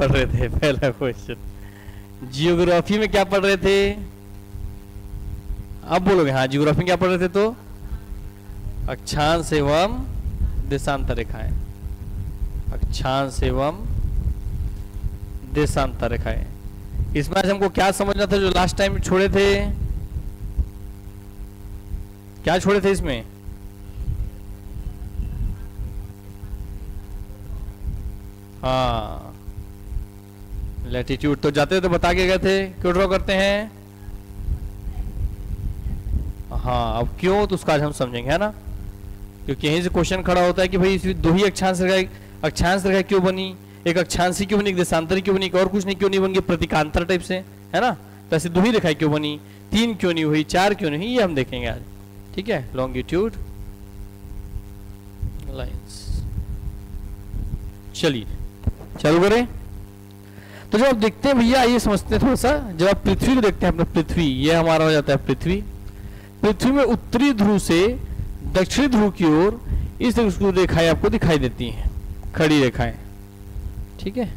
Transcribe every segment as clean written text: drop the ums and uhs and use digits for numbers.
पढ़ रहे थे? पहला क्वेश्चन। जियोग्राफी में क्या पढ़ रहे थे? अब बोलोगे हाँ। जियोग्राफी में क्या पढ़ रहे थे? तो अक्षांश एवं देशांतर रेखाएं, अक्षांश एवं देशांतर रेखाएं। इसमें आज हमको क्या समझना था जो लास्ट टाइम छोड़े थे? क्या छोड़े थे इसमें? हाँ, लैटिट्यूड। तो जाते तो बता के गए थे क्यों ड्रॉ करते हैं। हाँ, अब क्यों तो उसका आज हम समझेंगे, है ना। क्योंकि यहीं से क्वेश्चन खड़ा होता है कि भाई इसमें दो ही अक्षांश रेखा क्यों बनी, एक अक्षांशी क्यों बनी, एक देशांतरी क्यों बनी, और कुछ नहीं क्यों नहीं बन गई, प्रतिकांतर टाइप से, है ना। तो ऐसे दो ही रेखाएं क्यों बनी, तीन क्यों नहीं हुई, चार क्यों नहीं, ये हम देखेंगे आज। ठीक है, लॉन्गिट्यूड लाइंस। चलिए चालू करें। तो जब आप देखते हैं भैया, आइए समझते हैं थोड़ा सा। जब आप पृथ्वी को देखते हैं, अपना पृथ्वी, ये हमारा हो जाता है पृथ्वी। पृथ्वी में उत्तरी ध्रुव से दक्षिणी ध्रुव की ओर इस रेखाएं आपको दिखाई देती हैं, खड़ी रेखाएं। ठीक है,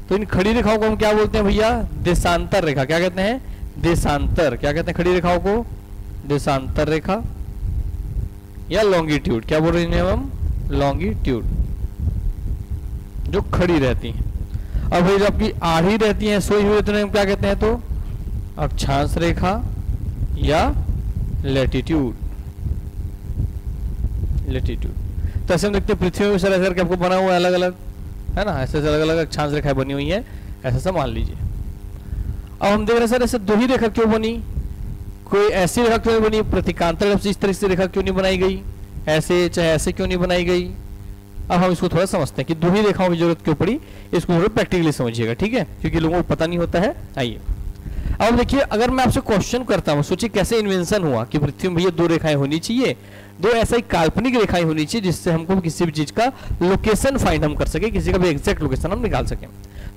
तो इन खड़ी रेखाओं को हम क्या बोलते हैं भैया? देशांतर रेखा। क्या कहते हैं? देशांतर। क्या कहते हैं खड़ी रेखाओं को? देशांतर रेखा या लॉन्गिट्यूड। क्या बोल रहे हैं हम? लॉन्गिट्यूड, जो खड़ी रहती हैं। अब भाई जो आपकी आड़ी रहती हैं, सोई हुई, तो हम क्या कहते हैं? तो अक्षांश रेखा या लैटिट्यूड। लैटिट्यूड। तो ऐसे हम देखते हैं पृथ्वी में सर ऐसे करके आपको बना हुआ है अलग अलग, है ना। ऐसे अलग अलग अक्षांश रेखाएं बनी हुई है, ऐसा सा मान लीजिए। अब हम देख रहे हैं सर ऐसे दो ही रेखा क्यों बनी, कोई ऐसी रेखा क्यों नहीं बनी, प्रतिकांतर इस तरह से रेखा क्यों नहीं बनाई गई, ऐसे चाहे ऐसे क्यों नहीं बनाई गई। अब हम इसको थोड़ा समझते हैं कि दो ही रेखाओं की जरूरत क्यों पड़ी, इसको थोड़ा प्रैक्टिकली समझिएगा। ठीक है, क्योंकि लोगों को पता नहीं होता है। आइए अब देखिए, अगर मैं आपसे क्वेश्चन करता हूं, सोचिए कैसे इन्वेंशन हुआ कि पृथ्वी में भैया दो रेखाएं होनी चाहिए, दो ऐसा ही काल्पनिक रेखाएं होनी चाहिए जिससे हमको किसी भी चीज का लोकेशन फाइंड हम कर सके, किसी का भी एग्जैक्ट लोकेशन हम निकाल सकें।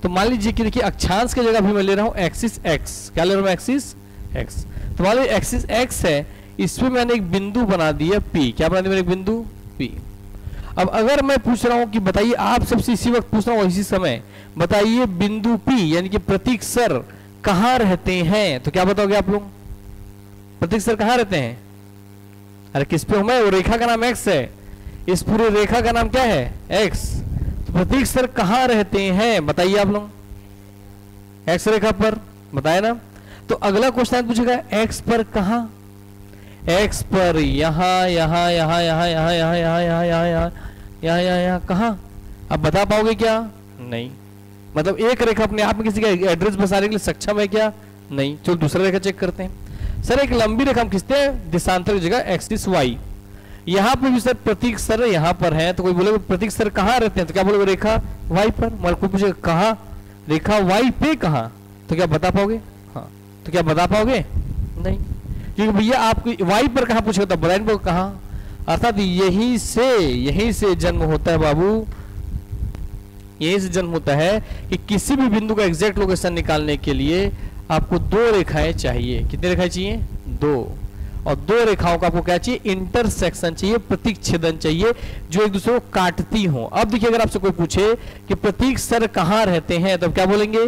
तो मान लीजिए कि देखिए अक्षांश की जगह भी मैं ले रहा हूं एक्सिस एक्स। क्या ले रहा हूं? Axis x. तो मान लीजिए एक्सिस एक्स है, इसमें मैंने एक बिंदु बना दिया पी। क्या बना दिया मैंने? एक बिंदु पी। अब अगर मैं पूछ रहा हूं कि बताइए, आप सबसे इसी वक्त पूछ रहा हूं, इसी समय बताइए बिंदु पी यानी कि प्रतीक सर कहां रहते हैं, तो क्या बताओगे आप लोग? प्रतीक सर कहां रहते हैं? अरे किस पे हूं मैं? वो रेखा का नाम एक्स है, इस पूरी रेखा का नाम क्या है? एक्स। तो प्रतीक सर कहां रहते हैं बताइए आप लोग? एक्स रेखा पर, बताए ना। तो अगला क्वेश्चन पूछेगा एक्स पर कहां? एक्स पर यहां यहां यहां यहां यहां यहां यहां यहां यहां यहां यहां यहां कहां? आप बता पाओगे क्या? नहीं। मतलब एक रेखा अपने आप में किसी का एड्रेस बसाने के लिए सक्षम है क्या? नहीं। चलो दूसरा रेखा चेक करते हैं। सर एक लंबी रेखा हम खींचते हैं देशांतर की जगह एक्सिस वाई। यहाँ पे भी सर प्रतीक सर यहाँ पर है, तो कोई बोले प्रतीक सर कहाँ रहते हैं, तो क्या बोलोगे? रेखा वाई पर। मतलब कोई पूछेगा कहाँ? रेखा वाई पे कहाँ, तो क्या बता पाओगे? हाँ, तो क्या बता पाओगे? नहीं, क्योंकि भैया आपको वाई पर कहाँ पूछेगा, तो बताएंगे कहाँ। अर्थात यहीं से जन्म होता है बाबू, यही से जन्म होता है कि किसी भी बिंदु का एग्जैक्ट लोकेशन निकालने के लिए आपको दो रेखाएं चाहिए। कितनी रेखाएं चाहिए? दो। और दो रेखाओं का आपको क्या चाहिए? इंटरसेक्शन चाहिए, प्रतीक छेदन चाहिए, जो एक दूसरे को काटती हो। अब देखिए, अगर आपसे कोई पूछे कि प्रतीक सर कहां रहते हैं, तो क्या बोलेंगे?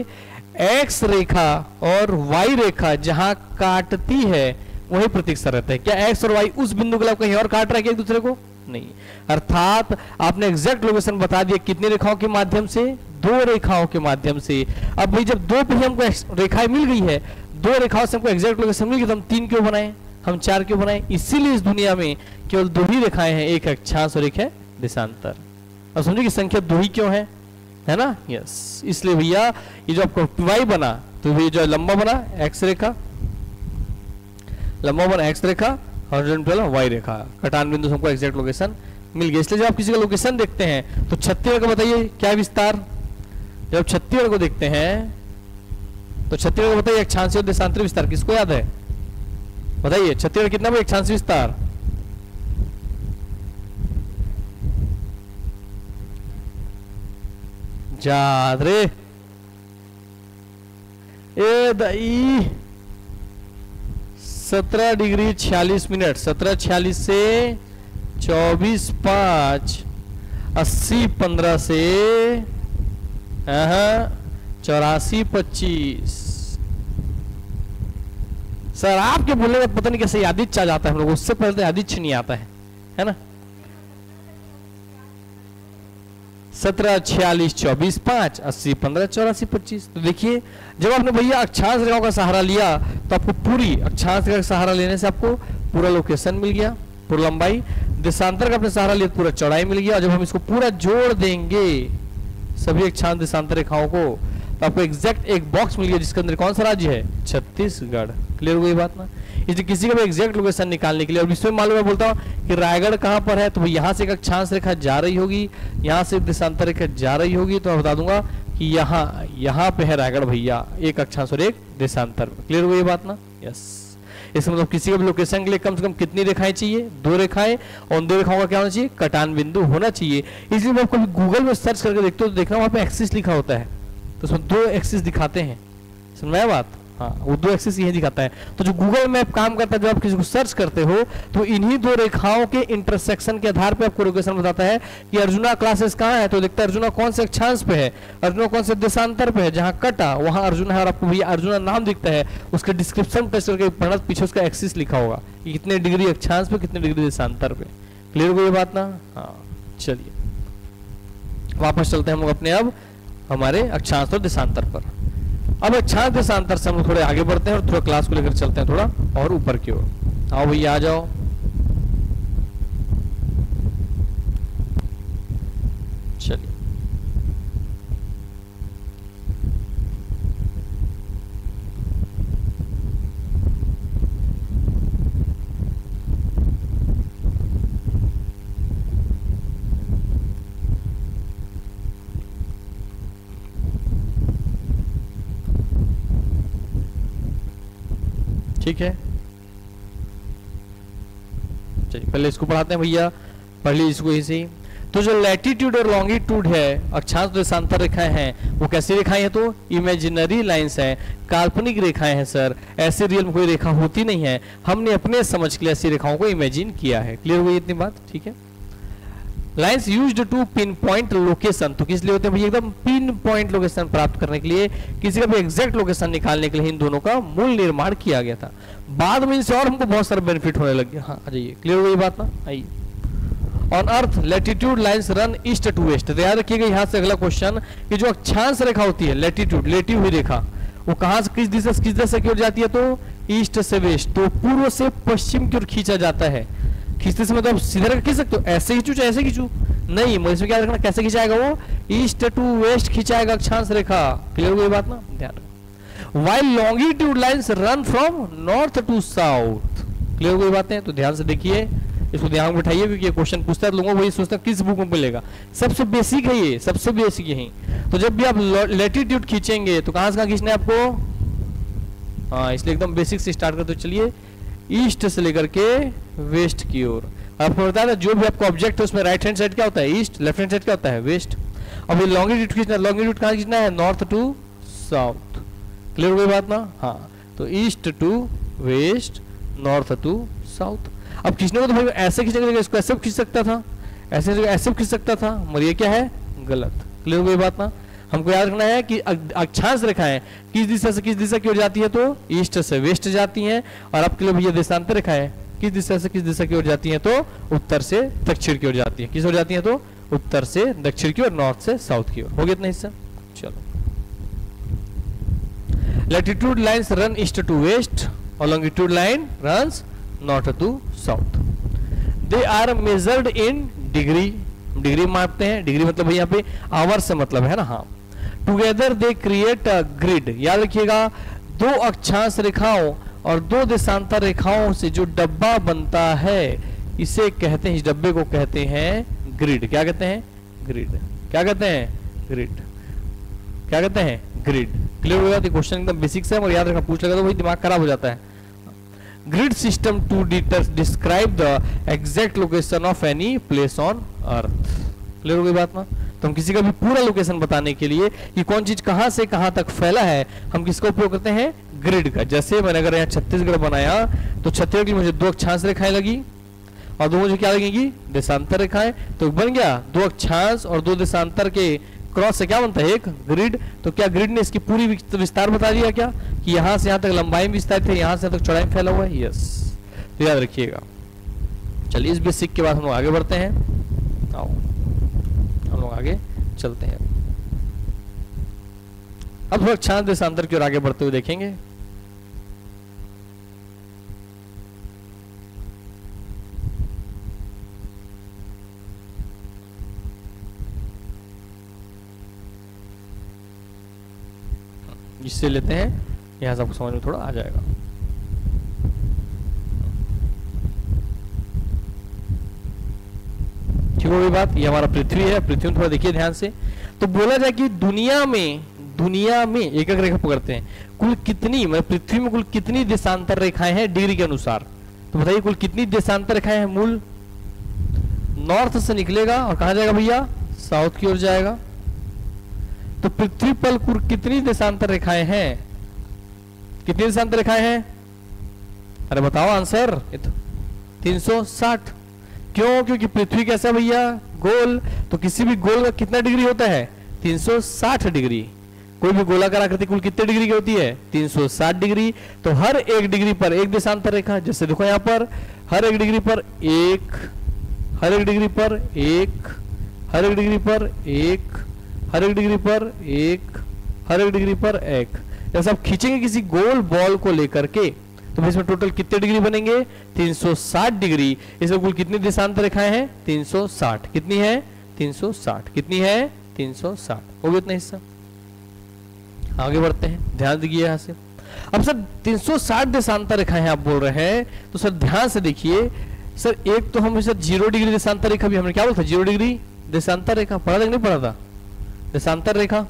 एक्स रेखा और वाई रेखा जहां काटती है वही प्रतीक सर रहते हैं। क्या एक्स और वाई उस बिंदु को कहीं और काट रहा है क्या एक दूसरे को? नहीं। अर्थात आपने एग्जैक्ट लोकेशन बता दिया कितनी रेखाओं के माध्यम से? दो रेखाओं के माध्यम से। अब भाई जब दो पे हमको रेखाएं मिल गई है, दो रेखाओं से हमको एग्जैक्ट लोकेशन मिल गई, तो हम तीन क्यों बनाए, हम चार क्यों बनाए? इसीलिए इस दुनिया में केवल दो ही रेखाएं हैं, एक अक्षांश और एक है देशांतर। अब समझो कि संख्या दो ही क्यों है ना। यस, इसलिए भैया ये जो आपको वाई बना, तो ये जो लंबा बना एक्स रेखा, लंबा बना एक्स रेखा, हॉरिजॉन्टल वाई रेखा, कटान बिंदु हमको एग्जैक्ट लोकेशन मिल गया। इसलिए जब आप किसी का लोकेशन देखते हैं तो छत्तीसगढ़ का बताइए क्या विस्तार। जब छत्तीसगढ़ को देखते हैं तो छत्तीसगढ़ को बताइए अक्षांशीय और देशांतरी विस्तार किसको याद है? बताइए छत्तीसगढ़ कितना भी अक्षांशीय विस्तार? याद रे ए दई 17 डिग्री 46 मिनट, 17:46 से 24:05, 80:15 से 8425। सर आपके बोलने में पता नहीं कैसे यादिच्छ आ जाता है हम लोग, उससे पहले तो यादिच्छ नहीं आता है ना। 17 46 24 5 80 15 84 25। तो देखिए जब आपने भैया अक्षांश रेखाओं का सहारा लिया तो आपको पूरी अक्षांश रेखा का सहारा लेने से आपको पूरा लोकेशन मिल गया, पूरा लंबाई। देशांतर का आपने सहारा लिया पूरा चौड़ाई मिल गया। और जब हम इसको पूरा जोड़ देंगे सभी अक्षांश देशांतर रेखाओं को तो आपको एग्जैक्ट एक बॉक्स मिल गया जिसके अंदर कौन सा राज्य है, छत्तीसगढ़। क्लियर हुई बात ना। इसलिए किसी का भी एग्जैक्ट लोकेशन निकालने के लिए, और इसमें मालूम है बोलता हूँ कि रायगढ़ कहाँ पर है, तो यहाँ से एक अक्षांश रेखा जा रही होगी, यहाँ से देशांतर रेखा जा रही होगी, तो मैं बता दूंगा कि यहाँ पे है रायगढ़ भैया, एक अक्षांश और एक देशांतर। क्लियर हुई बात ना। यस, इसका मतलब किसी का भी लोकेशन के लिए कम से कम कितनी रेखाएं चाहिए, 2 रेखाएं, और उन 2 रेखाओं का क्या होना चाहिए, कटान बिंदु होना चाहिए। इसलिए आप कभी गूगल में सर्च करके देखते हो तो देखना वहां पे एक्सिस लिखा होता है, तो उसमें 2 एक्सिस दिखाते हैं। समझ में आया बात। हाँ, वो 2 एक्सिस यही दिखाता है। तो जो गूगल मैप काम करता है, जब आप किसी को सर्च करते हो तो इन्हीं 2 रेखाओं के इंटरसेक्शन के आधार पे आपको लोकेशन बताता है कि अर्जुना क्लासेस कहाँ है, तो देखता है अर्जुना कौन से अक्षांश पे है, अर्जुना कौन से देशांतर पे है, जहाँ कटा वहां अर्जुना है, और आपको भैया अर्जुना नाम दिखता है, उसके डिस्क्रिप्शन टेस्ट करके पढ़ना, पीछे उसका एक्सिस लिखा होगा कि कितने डिग्री अक्षांश पे, कितने डिग्री देशांतर पे। क्लियर हो गई बात ना। हाँ चलिए वापस चलते हैं हम लोग अपने अब हमारे अक्षांश और देशांतर पर। अब अक्षांश देशांतर से हम लोग थोड़े आगे बढ़ते हैं और थोड़ा क्लास को लेकर चलते हैं थोड़ा और ऊपर की ओर। आओ भैया आ जाओ। चलिए ठीक है, चलिए पहले इसको पढ़ाते हैं भैया, पढ़ लीजिए इसको इसी। तो जो लैटिट्यूड और लॉन्गिट्यूड है, अक्षांश देशांतर रेखाएं हैं, वो कैसी रेखाएं हैं, तो इमेजिनरी लाइंस हैं, काल्पनिक रेखाएं हैं सर, ऐसे रियल में कोई रेखा होती नहीं है, हमने अपने समझ के लिए ऐसी रेखाओं को इमेजिन किया है। क्लियर हुई इतनी बात। ठीक है, lines used to pin point location, तो किस लिए होते हैं भैया, एकदम पिन पॉइंट लोकेशन प्राप्त करने के लिए, किसी का भी एग्जैक्ट लोकेशन निकालने के लिए इन दोनों का मूल निर्माण किया गया था। बाद में इनसे और हमको बहुत सारा बेनिफिट होने लग गया। हाँ आ जाइए, क्लियर हो गई बात ना। आइए, on earth latitude lines run east to west. तो याद रखिएगा यहाँ से अगला क्वेश्चन कि जो अक्षांश रेखा होती है लैटिट्यूड, लेटी हुई रेखा, वो कहाँ से किस दिशा की ओर जाती है, तो ईस्ट से वेस्ट, तो पूर्व से पश्चिम की ओर खींचा जाता है। खींचते समय तो आप सीधा रख खींच सकते हो, ऐसे खींचू चाहे ऐसे खींचू, नहीं मुझे इसमें क्या रखना, कैसे खिंचाएगा वो, ईस्ट टू वेस्ट खिंचाएगा अक्षांश रेखा। क्लियर हो गई बात ना, ध्यान रखो। While longitude lines run from north to south. Clear हो गई बातें, तो ध्यान से देखिए, इसको ध्यान में बिठाइए क्योंकि ये क्वेश्चन पूछता है, लोगों को वही सोचता है किस बुक में मिलेगा, सबसे बेसिक है ये, सबसे बेसिक यही। तो जब भी आप लैटिट्यूड खींचेंगे तो कहां से कहां खींचना है आपको, हाँ इसलिए एकदम बेसिक से स्टार्ट करते चलिए, ईस्ट से लेकर के वेस्ट की ओर। आपको बताया था जो भी आपको ऑब्जेक्ट है उसमें राइट हैंड साइड क्या होता है ईस्ट, लेफ्ट हैंड साइड क्या होता है वेस्ट। अब ये लॉन्गिट्यूड खींचना, लॉन्गिट्यूड कहां खींचना है, नॉर्थ टू साउथ। क्लियर हो गई बात ना। हाँ, तो east to west, north to south. अब खींचने को तो भाई ऐसे खींचने की इसको ऐसे खींच सकता था, ऐसे खींच सकता था, मगर ये क्या है, गलत। क्लियर हो गई बात ना। हमको याद रखना है कि अक्षांश रेखाएं किस दिशा से किस दिशा की ओर जाती है, तो ईस्ट से वेस्ट जाती हैं, और आपके लिए भैया देशांतर रेखाएं किस दिशा से किस दिशा की ओर जाती हैं, तो उत्तर से दक्षिण की ओर जाती है। किस ओर जाती हैं, तो उत्तर से दक्षिण की ओर, नॉर्थ से साउथ की ओर। हो गया इतना हिस्सा। चलो, latitude lines run east to west और longitude line runs north to south. They are measured in degree, degree मापते हैं, डिग्री मतलब भैया यहाँ पे आवर से मतलब है ना। हाँ, together they create a grid. याद रखिएगा, 2 अक्षांश रेखाओं और 2 देशांतर रेखाओं से जो डब्बा बनता है, इसे कहते हैं, इस डब्बे को कहते हैं ग्रिड। क्या कहते हैं, ग्रिड। क्या कहते हैं, ग्रिड। क्या कहते हैं, ग्रिड। क्लियर हो गया। क्वेश्चन एकदम बेसिक से, और याद रखना पूछ लगा तो वही दिमाग खराब हो जाता है। Grid system to describe the exact location of any place on earth. Clear हो गई बात ना। तो हम किसी का भी पूरा लोकेशन बताने के लिए कि कौन चीज कहां से कहां तक फैला है, हम किसका उपयोग करते हैं, ग्रिड का। जैसे मैंने अगर यहाँ छत्तीसगढ़ बनाया तो छत्तीसगढ़ की मुझे 2 अक्षांश रेखाएं लगी और 2 मुझे क्या लगेंगी, देशांतर रेखाएं। तो बन गया 2 अक्षांश और 2 देशांतर के क्रॉस से क्या बनता है, एक ग्रिड। तो क्या ग्रिड ने इसकी पूरी विस्तार बता दिया क्या, कि यहां से यहां तक लंबाई में विस्तारित है, यहां से यहां तक चौड़ाई में फैला हुआ है। यस, तो याद रखिएगा। चलिए इस बेसिक के बाद हम लोग आगे बढ़ते हैं। आओ हम लोग आगे चलते हैं। अब थोड़ा क्षांत देशांतर की ओर आगे बढ़ते हुए देखेंगे। इससे लेते हैं, यहां से आपको समझ में थोड़ा आ जाएगा। ठीक होगी बात। ये हमारा पृथ्वी है, पृथ्वी में थोड़ा देखिए ध्यान से। तो बोला जाए कि दुनिया में एक एक रेखा पकड़ते हैं, कुल कितनी, मतलब पृथ्वी में कुल कितनी देशांतर रेखाएं हैं डिग्री के अनुसार। तो बताइए कुल कितनी देशांतर रेखाएं हैं। मूल नॉर्थ से निकलेगा और कहां जाएगा भैया, साउथ की ओर जाएगा। तो पृथ्वी पर कुल कितनी देशांतर रेखाएं हैं, कितनी देशांतर रेखाएं हैं, अरे बताओ आंसर। 360। क्यों, क्योंकि पृथ्वी कैसा भैया, गोल। तो किसी भी गोल का कितना डिग्री होता है, 360 डिग्री। कोई भी गोलाकार आकृति कुल कितने डिग्री की होती है, 360 डिग्री। तो हर एक डिग्री पर एक देशांतर रेखा, जैसे देखो यहां पर हर एक डिग्री पर एक, हर एक डिग्री पर एक, हर एक डिग्री पर एक, हर एक डिग्री पर एक, हर एक डिग्री पर एक। जैसे आप खींचेंगे किसी गोल बॉल को लेकर के, तो इसमें टोटल कितने डिग्री बनेंगे, 360 डिग्री। इसमें कुल कितनी देशांतर रेखाएं हैं, 360। कितनी है, 360। कितनी है, 360। हो गया इतना हिस्सा। आगे बढ़ते हैं, ध्यान दीजिए यहां से। अब सर 360 देशांतर रेखाएं हैं आप बोल रहे हैं, तो सर ध्यान से देखिए। सर एक तो हम सर 0 डिग्री देशांतर रेखा भी हमने क्या बोला था, 0 डिग्री देशांतर रेखा पढ़ा था कि नहीं पढ़ा था, देशांतर रेखा।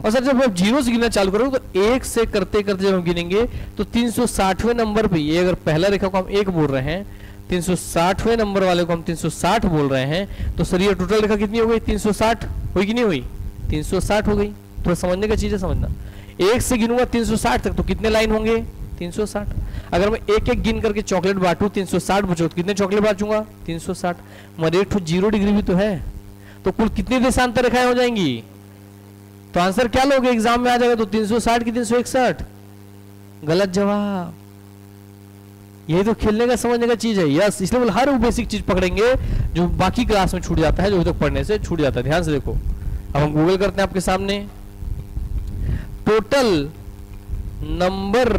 और सर जब आप 0 से गिनना चालू करोगे तो 1 से करते करते जब हम गिनेंगे तो 360वें नंबर पे, ये अगर पहला रेखा को हम 1 बोल रहे हैं, 360वें नंबर वाले को हम 360 बोल रहे हैं, तो सर ये टोटल रेखा कितनी हो गई, 360 हुई कि नहीं हुई, 360 हो गई। थोड़ा समझने का चीज है, समझना। 1 से गिनूंगा 360 तक तो कितने लाइन होंगे, 360। अगर मैं एक एक गिन करके चॉकलेट बांटू, 360 बचो तो कितने चॉकलेट बांटूंगा, 360। मगर एक 0 डिग्री भी तो है, तो कुल कितनी देशांतर रेखाएं हो जाएंगी। तो आंसर क्या लोगे, एग्जाम में आ जाएगा तो 360 की 361। गलत जवाब। यही तो खेलने का समझने का चीज है। यस, इसलिए बोल हर वो बेसिक चीज पकड़ेंगे जो बाकी क्लास में छूट जाता है, जो तक पढ़ने से छूट जाता है। ध्यान से देखो, अब हम गूगल करते हैं आपके सामने, टोटल नंबर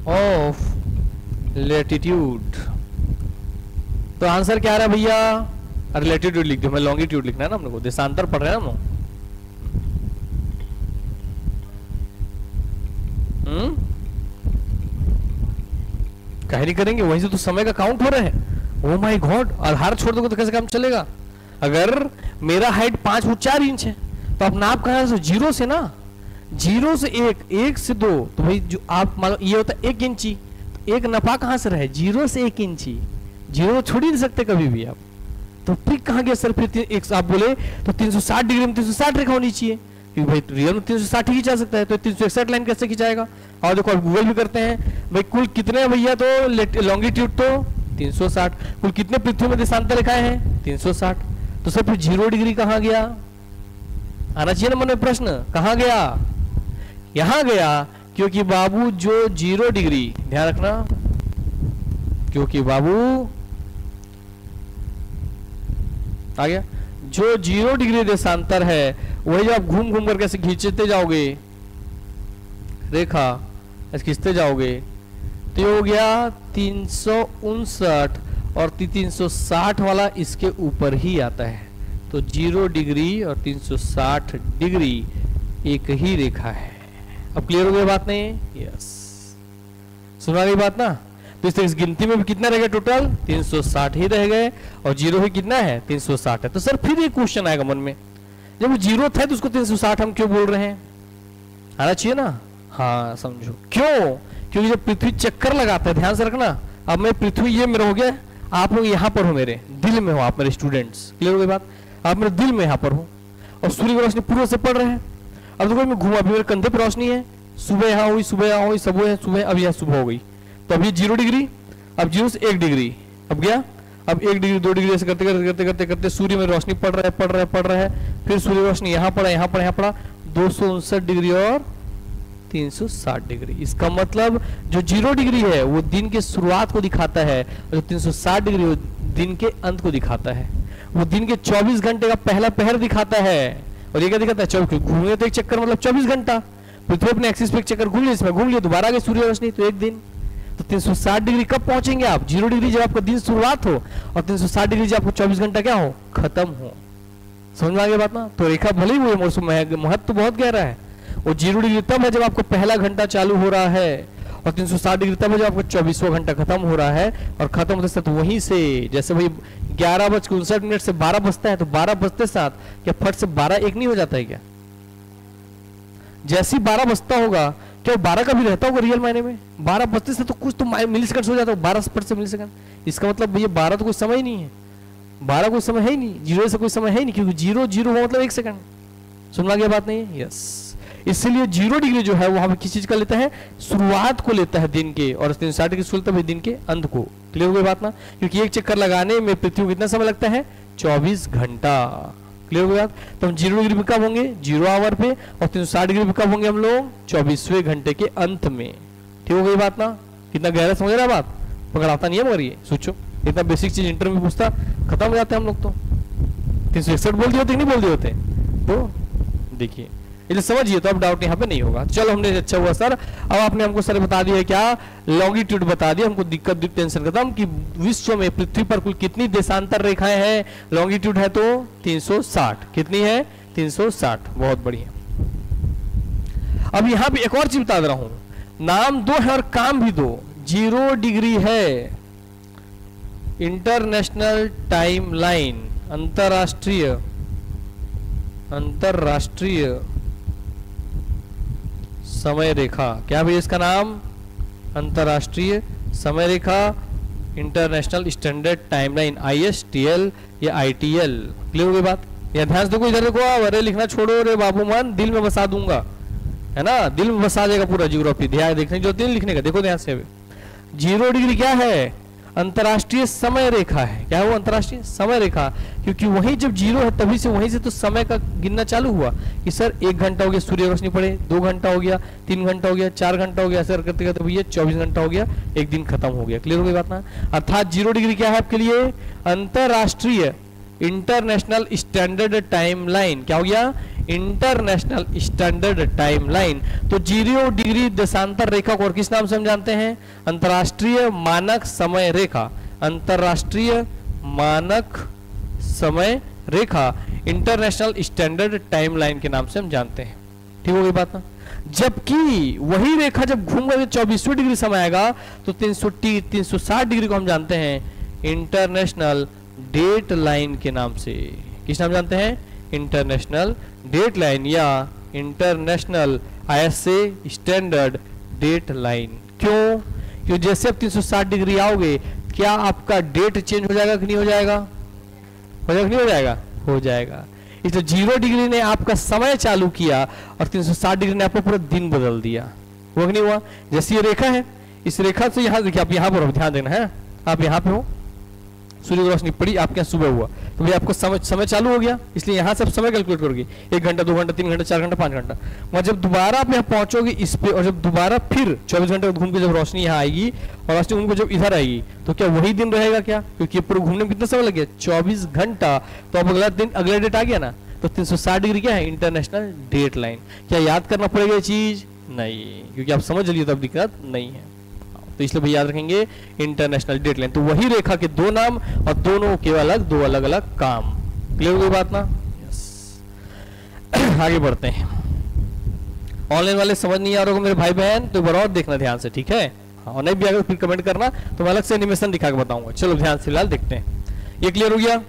ऑफ लैटिट्यूड। तो आंसर क्या आ रहा है भैया, अरे लैटिट्यूड लिख दो, हमें लॉन्गिट्यूड लिखना है ना, हम लोग देशांतर पढ़ रहे हैं हम लोग। कहीं नहीं करेंगे, वहीं से तो समय का काउंट हो रहा है। ओ माय गॉड, आधार छोड़ दोगे तो कैसे काम चलेगा। अगर मेरा हाइट 5 फुट 4 इंच है तो आप नाप कहां से, 0 से ना, 0 से 1, 1 से 2, तो भाई जो आप मान लो ये होता है 1 इंची, तो एक नपा कहां से रहे, 0 से 1 इंची। 0 छोड़ ही नहीं सकते कभी भी आप। तो फिर कहां गया सर, फिर एक आप बोले तो 360 डिग्री में 360 रेखा होनी चाहिए, क्योंकि भाई रियल में 360 ही खींचा सकता है, तो 361 लाइन कैसे खिंचाएगा। और देखो आप गूगल भी करते हैं भाई, कुल कितने भैया, तो लॉन्गिट्यूड तो 360, कुल कितने पृथ्वी में देशांतर रेखाएं हैं, 360। तो सर फिर 0 डिग्री कहां गया, आना चाहिए ना मन में प्रश्न, कहां गया, यहां गया। क्योंकि बाबू जो 0 डिग्री, ध्यान रखना, क्योंकि बाबू आ गया, जो 0 डिग्री देशांतर है वही जब आप घूम घूम करके ऐसे खींचते जाओगे रेखा, ऐसे खींचते जाओगे, तो ये हो गया 359, और 360 वाला इसके ऊपर ही आता है। तो 0 डिग्री और 360 डिग्री एक ही रेखा है। अब क्लियर हो गई बात नहीं, यस, सुना गई बात ना। तो इस गिनती में भी कितना रह गया, टोटल 360 ही रह गए, और 0 ही कितना है, 360 है। तो सर फिर एक क्वेश्चन आएगा मन में, जब वो 0 था तो उसको 360 हम क्यों बोल रहे हैं, आना चाहिए ना। हाँ समझो क्यों, क्योंकि जब पृथ्वी चक्कर लगाता है, ध्यान से रखना। अब मैं पृथ्वी ये मेरा हो गया, आप लोग यहाँ पर हो, मेरे दिल में हो आप, मेरे स्टूडेंट्स, क्लियर हो गई बात। आप मेरे दिल में यहाँ पर हो, और सूर्य की रोशनी पूर्व से पड़ रहे हैं। अब देखो मैं घूमा, अभी मेरे कंधे पर रोशनी है, सुबह यहाँ हुई, सुबह यहाँ हुई, सुबह, अब यहाँ सुबह हो गई, तो अब ये 0 डिग्री, अब 0 से 1 डिग्री, अब गया, अब 1 डिग्री 2 डिग्री ऐसे करते करते करते करते करते सूर्य में रोशनी पड़ रहा है, फिर सूर्य रोशनी यहाँ पड़ा, यहाँ पड़ा, यहाँ पड़ा, 259 डिग्री और 360 डिग्री। इसका मतलब जो 0 डिग्री है वो दिन के शुरुआत को दिखाता है, और जो 360 डिग्री वो दिन के अंत को दिखाता है। वो दिन के 24 घंटे का पहला पहर दिखाता है, और ये क्या दिखाता है? 24 घूमने तो एक चक्कर मतलब 24 घंटा। पृथ्वी अपने एक्सिस पे एक चक्कर घूम लिया, इसमें घूम लिया, दोबारा गई सूर्य रोशनी, तो एक दिन। तो 360 डिग्री कब पहुंचेंगे आप? 0 डिग्री जब आपका दिन शुरुआत हो, और 360 डिग्री जब आपको 24 घंटा क्या हो? खत्म हो। समझ में आ गया बात ना? तो रेखा भले ही वो महत्व तो बहुत गहरा है। वो 0 डिग्री तब है जब आपको पहला घंटा चालू हो रहा है, और 360 डिग्री तब है जब आपको 24वां घंटा खत्म हो रहा है। और खत्म होते साथ वहीं से, जैसे भाई 11:59 से 12 बजता है, तो 12 बजते साथ क्या फट से 12 एक नहीं हो जाता है क्या? जैसे ही 12 बजता होगा, क्या 12 का भी रहता होगा रियल मायने में? 12 बजते से तो कुछ तो मिली सेकंड हो जाता है, 12 फट से मिली सेकंड। इसका मतलब भैया 12 तो कोई समय ही नहीं है, 12 कोई समय है ही नहीं, 0 से कोई समय है ही नहीं, क्योंकि 0 हो मतलब 1 सेकंड। सुनवा गया बात नहीं है? यस। इसलिए 0 डिग्री जो है वो हमें किस चीज का लेता है? शुरुआत को लेता है दिन के, और 360 डिग्री लेता है दिन के अंत को। क्लियर हो गई बात ना? क्योंकि एक चक्कर लगाने में पृथ्वी को कितना समय लगता है? 24 घंटा। क्लियर हो गई बात? तो हम 0 डिग्री पे कब होंगे? 0 आवर पे, और 360 डिग्री पे कब होंगे हम लोग? 24वें घंटे के अंत में। ठीक हो गई बात ना? कितना गहरा समझ रहा है बात? पकड़ाता नहीं है मगर ये सोचो, इतना बेसिक चीज इंटरव्यू पूछता, खत्म हो जाते हैं हम लोग। तो 361 बोल दिए होते नहीं बोल दिए होते? तो देखिए, इसे समझिए, तो अब डाउट यहाँ पे नहीं होगा। चलो, हमने अच्छा हुआ सर, अब आपने हमको सर बता दिया क्या? लॉन्गिट्यूड बता दिया हमको, दिक्कत टेंशन खत्म कि विश्व में पृथ्वी पर कुल कितनी देशांतर रेखाएं हैं। लॉन्गिट्यूड है तो 360। कितनी है? 360। बहुत बढ़िया। अब यहाँ पे एक और चीज बता दे रहा हूं, नाम दो है और काम भी दो। 0 डिग्री है इंटरनेशनल टाइम लाइन, अंतरराष्ट्रीय समय रेखा। क्या भैया इसका नाम? अंतरराष्ट्रीय समय रेखा, इंटरनेशनल स्टैंडर्ड टाइमलाइन, ISTL या ITL। क्लियर हो गई बात? या ध्यान से देखो, इधर देखो, अरे लिखना छोड़ो रे बाबू मान, दिल में बसा दूंगा, है ना? दिल में बसा देगा पूरा ज्योग्राफी। ध्यान देखने जो दिन लिखने का, देखो ध्यान से। 0 डिग्री क्या है? अंतरराष्ट्रीय समय रेखा है। क्या है वो? अंतरराष्ट्रीय समय रेखा। क्योंकि वहीं जब 0 है तभी से वहीं से तो समय का गिनना चालू हुआ कि सर 1 घंटा हो गया सूर्य रोशनी पड़े, 2 घंटा हो गया, 3 घंटा हो गया, 4 घंटा हो गया, ऐसे करते करते भैया 24 घंटा हो गया, एक दिन खत्म हो गया। क्लियर हो गई बात ना? अर्थात 0 डिग्री क्या है आपके लिए? अंतरराष्ट्रीय इंटरनेशनल स्टैंडर्ड टाइम लाइन। क्या हो गया? International standard time line. तो 0 डिग्री देशांतर रेखा को और किस नाम से हम जानते हैं? अंतरराष्ट्रीय मानक समय रेखा। अंतरराष्ट्रीय मानक समय रेखा, इंटरनेशनल स्टैंडर्ड टाइम लाइन के नाम से हम जानते हैं। ठीक हो गई बात ना? जबकि वही रेखा जब घूम कर 24 डिग्री समय आएगा तो 360 डिग्री को हम जानते हैं इंटरनेशनल डेट लाइन के नाम से। किस नाम जानते हैं? इंटरनेशनल डेट लाइन या international ISA standard date line. क्यों? क्योंकि जैसे आप 360 डिग्री आओगे, क्या आपका डेट चेंज हो जाएगा कि नहीं हो जाएगा? हो जाएगा कि नहीं हो जाएगा? हो जाएगा। इसलिए 0 डिग्री ने आपका समय चालू किया और 360 डिग्री ने आपका पूरा दिन बदल दिया। वो नहीं हुआ? जैसे ये रेखा है, इस रेखा से यहाँ देखिए, आप यहाँ पर ध्यान देना है, आप यहाँ पे हो, सूर्य की रोशनी पड़ी, आपके यहाँ सुबह हुआ, तो भाई आपको समय चालू हो गया, इसलिए यहाँ से आप समय कैलकुलेट करोगे 1 घंटा, 2 घंटा, 3 घंटा, 4 घंटा, 5 घंटा। वहाँ जब दोबारा आप यहाँ पहुंचोगे इस पे, और जब दोबारा फिर 24 घंटे घूम के जब रोशनी यहाँ आएगी और रोशनी घूम के जब इधर आएगी, तो क्या वही दिन रहेगा क्या? क्योंकि पूरे घूमने में कितना समय लग गया? 24 घंटा। तो अब अगला दिन, अगला डेट आ गया ना, तो 360 डिग्री क्या है? International date line. क्या याद करना पड़ेगा ये चीज? नहीं, क्योंकि आप समझ लिए तो अब दिक्कत नहीं है। तो इसलिए भाई याद रखेंगे इंटरनेशनल डेट लाइन। तो वही रेखा के 2 नाम और दोनों के अलग 2 अलग अलग काम। क्लियर हो गई बात ना? यस। आगे बढ़ते हैं। ऑनलाइन वाले समझ नहीं आ रहा होगा मेरे भाई बहन, तो एक बार और देखना ध्यान से, ठीक है? और नहीं भी अगर फिर कमेंट करना तो मैं अलग से एनिमेशन दिखा के बताऊंगा। चलो ध्यान से फिलहाल देखते हैं। ये क्लियर हो गया?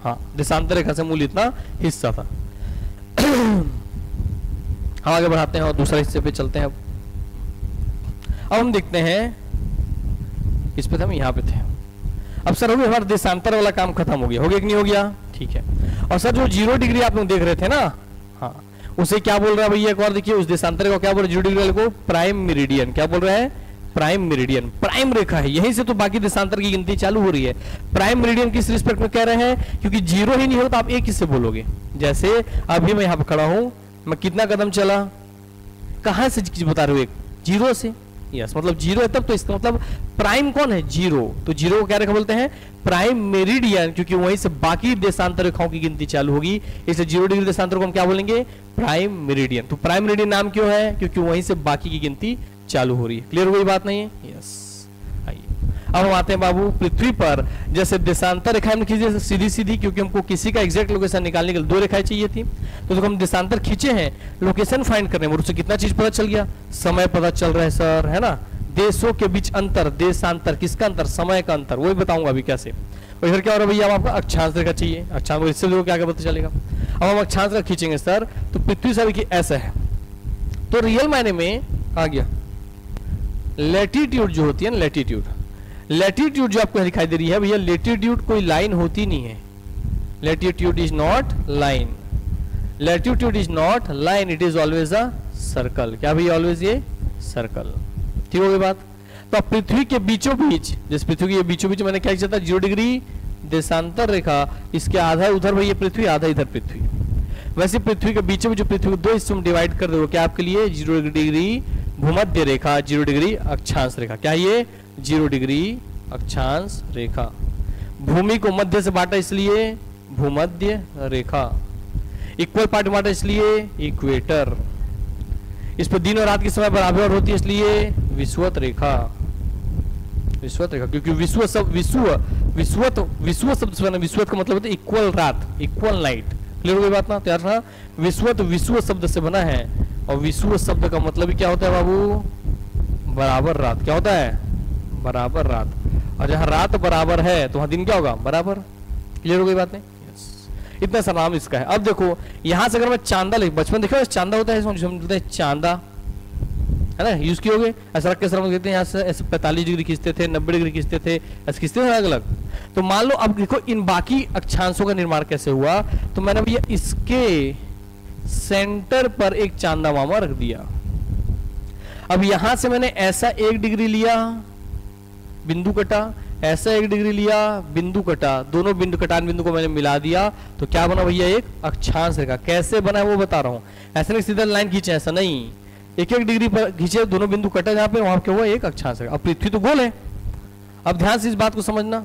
हाँ, देशांतर रेखा से मूल इतना हिस्सा था। हम आगे बढ़ाते हैं और दूसरे हिस्से पे चलते हैं। अब हम देखते हैं, इस पे थे हम, यहाँ पे थे। अब सर हो गया हमारा देशांतर वाला काम खत्म हो गया कि नहीं हो गया? ठीक है। और सर जो 0 डिग्री आप लोग देख रहे थे ना, हाँ, उसे क्या बोल रहा है भैया? एक और देखिए, उस देशांतर को क्या बोल रहे हैं? 0 डिग्री वाले को प्राइम मेरिडियन। क्या बोल रहे हैं? प्राइम मेरिडियन, प्राइम रेखा है, यहीं से तो बाकी देशांतर की गिनती चालू हो रही है। प्राइम मेरिडियन किस रिस्पेक्ट में कह रहे हैं, क्योंकि जीरो ही नहीं हो तो आप एक किससे बोलोगे। जैसे अभी मैं यहाँ पे खड़ा हूं, मैं कितना कदम चला, कहां से बता रहे हो, एक जीरो से। यस, मतलब जीरो है तब तो इसका मतलब प्राइम कौन है, जीरो। तो जीरो को क्या रेखा बोलते हैं, प्राइम मेरिडियन, क्योंकि वहीं से बाकी देशांतर रेखाओं की गिनती चालू होगी, इसलिए 0 डिग्री देशांतर को हम क्या बोलेंगे, प्राइम मेरिडियन। तो प्राइम मेरिडियन नाम क्यों है, क्योंकि वहीं से बाकी की गिनती चालू हो रही है। क्लियर हो गई बात नहीं है। यस, आइए अब हम आते हैं बाबू पृथ्वी पर। जैसे देशांतर रेखा हमने खींची सीधी सीधी, क्योंकि हमको किसी का एग्जैक्ट लोकेशन निकालने के लिए 2 रेखाएं चाहिए थी। तो जब हम देशांतर खींचे हैं, लोकेशन फाइंड करने में उससे कितना चीज पता चल गया, समय पता चल रहा है सर, है ना। देशों के बीच अंतर, देशांतर किसका अंतर, समय का अंतर, वही बताऊंगा अभी कैसे। और इधर क्या हो रहा है भैया, अब आपका अक्षांश रेखा चाहिए, अक्षांश, इससे देखो क्या क्या पता चलेगा। अब हम अक्षांश रेखा खींचेंगे सर, तो पृथ्वी सर की ऐसा है, तो रियल मायने में आ गया लैटिट्यूड जो होती है ना, लैटिट्यूड, लैटिट्यूड जो आपको दिखाई दे रही है भैया, लैटिट्यूड कोई लाइन होती नहीं है। Latitude is not line, latitude is not line, it is always a circle. क्या भैया, ऑलवेज ये सर्कल। ठीक हो गई बात। तो अब पृथ्वी के बीचों बीच, जैसे पृथ्वी के बीचों बीच मैंने क्या किया था, 0 डिग्री देशांतर रेखा, इसके आधा उधर भैया पृथ्वी, आधा इधर पृथ्वी। वैसे पृथ्वी के बीचों बीच जो पृथ्वी को 2 हिस्सों में डिवाइड कर दो, क्या आपके लिए 0 डिग्री भूमध्य रेखा, 0 डिग्री अक्षांश रेखा। क्या ये 0 डिग्री अक्षांश रेखा। भूमि को मध्य से बांटा इसलिए भूमध्य रेखा, इक्वल पार्ट बांटा इसलिए इक्वेटर, इस पर दिन और रात की समय बराबर होती है इसलिए विषुवत रेखा, विषुवत रेखा, क्योंकि विश्व शब्द विश्व शब्द से बना, विषुवत का मतलब होता है इक्वल रात, इक्वल नाइट। क्लियर हो गई बात ना, तैयार था। विषुवत विश्व शब्द से बना है, और विश्व शब्द का मतलब भी क्या होता है बाबू, बराबर रात। क्या होता है, बराबर रात। और जहां रात बराबर है तो वहां दिन क्या होगा, बराबर। क्लियर हो गई बात नहीं। इतना सा नाम इसका है। अब देखो यहां से अगर मैं चांदा लिख, बचपन देखो चांदा होता है, बोलते हैं चांदा, है ना, यूज किए होगे। ऐसा रख के सर कहते हैं यहाँ से ऐसे 45 डिग्री खींचते थे, 90 डिग्री खींचते थे, ऐसे खींचते थे अलग अलग। तो मान लो अब देखो इन बाकी अक्षांशों का निर्माण कैसे हुआ, तो मैंने भैया इसके सेंटर पर एक चांदा मामा रख दिया। अब यहां से मैंने ऐसा 1 डिग्री लिया, बिंदु कटा, ऐसा 1 डिग्री लिया, बिंदु कटा, दोनों बिंदु कटान बिंदु को मैंने मिला दिया, तो क्या बना भैया, एक अक्षांश रेखा। कैसे बना है वो बता रहा हूं, ऐसे नहीं सीधा लाइन खींचे, ऐसा नहीं, 1-1 डिग्री पर खींचे, दोनों बिंदु कटा जहां पे, वहां क्या हुआ, एक अक्षांश रेखा। अब पृथ्वी तो गोल है, अब ध्यान से इस बात को समझना,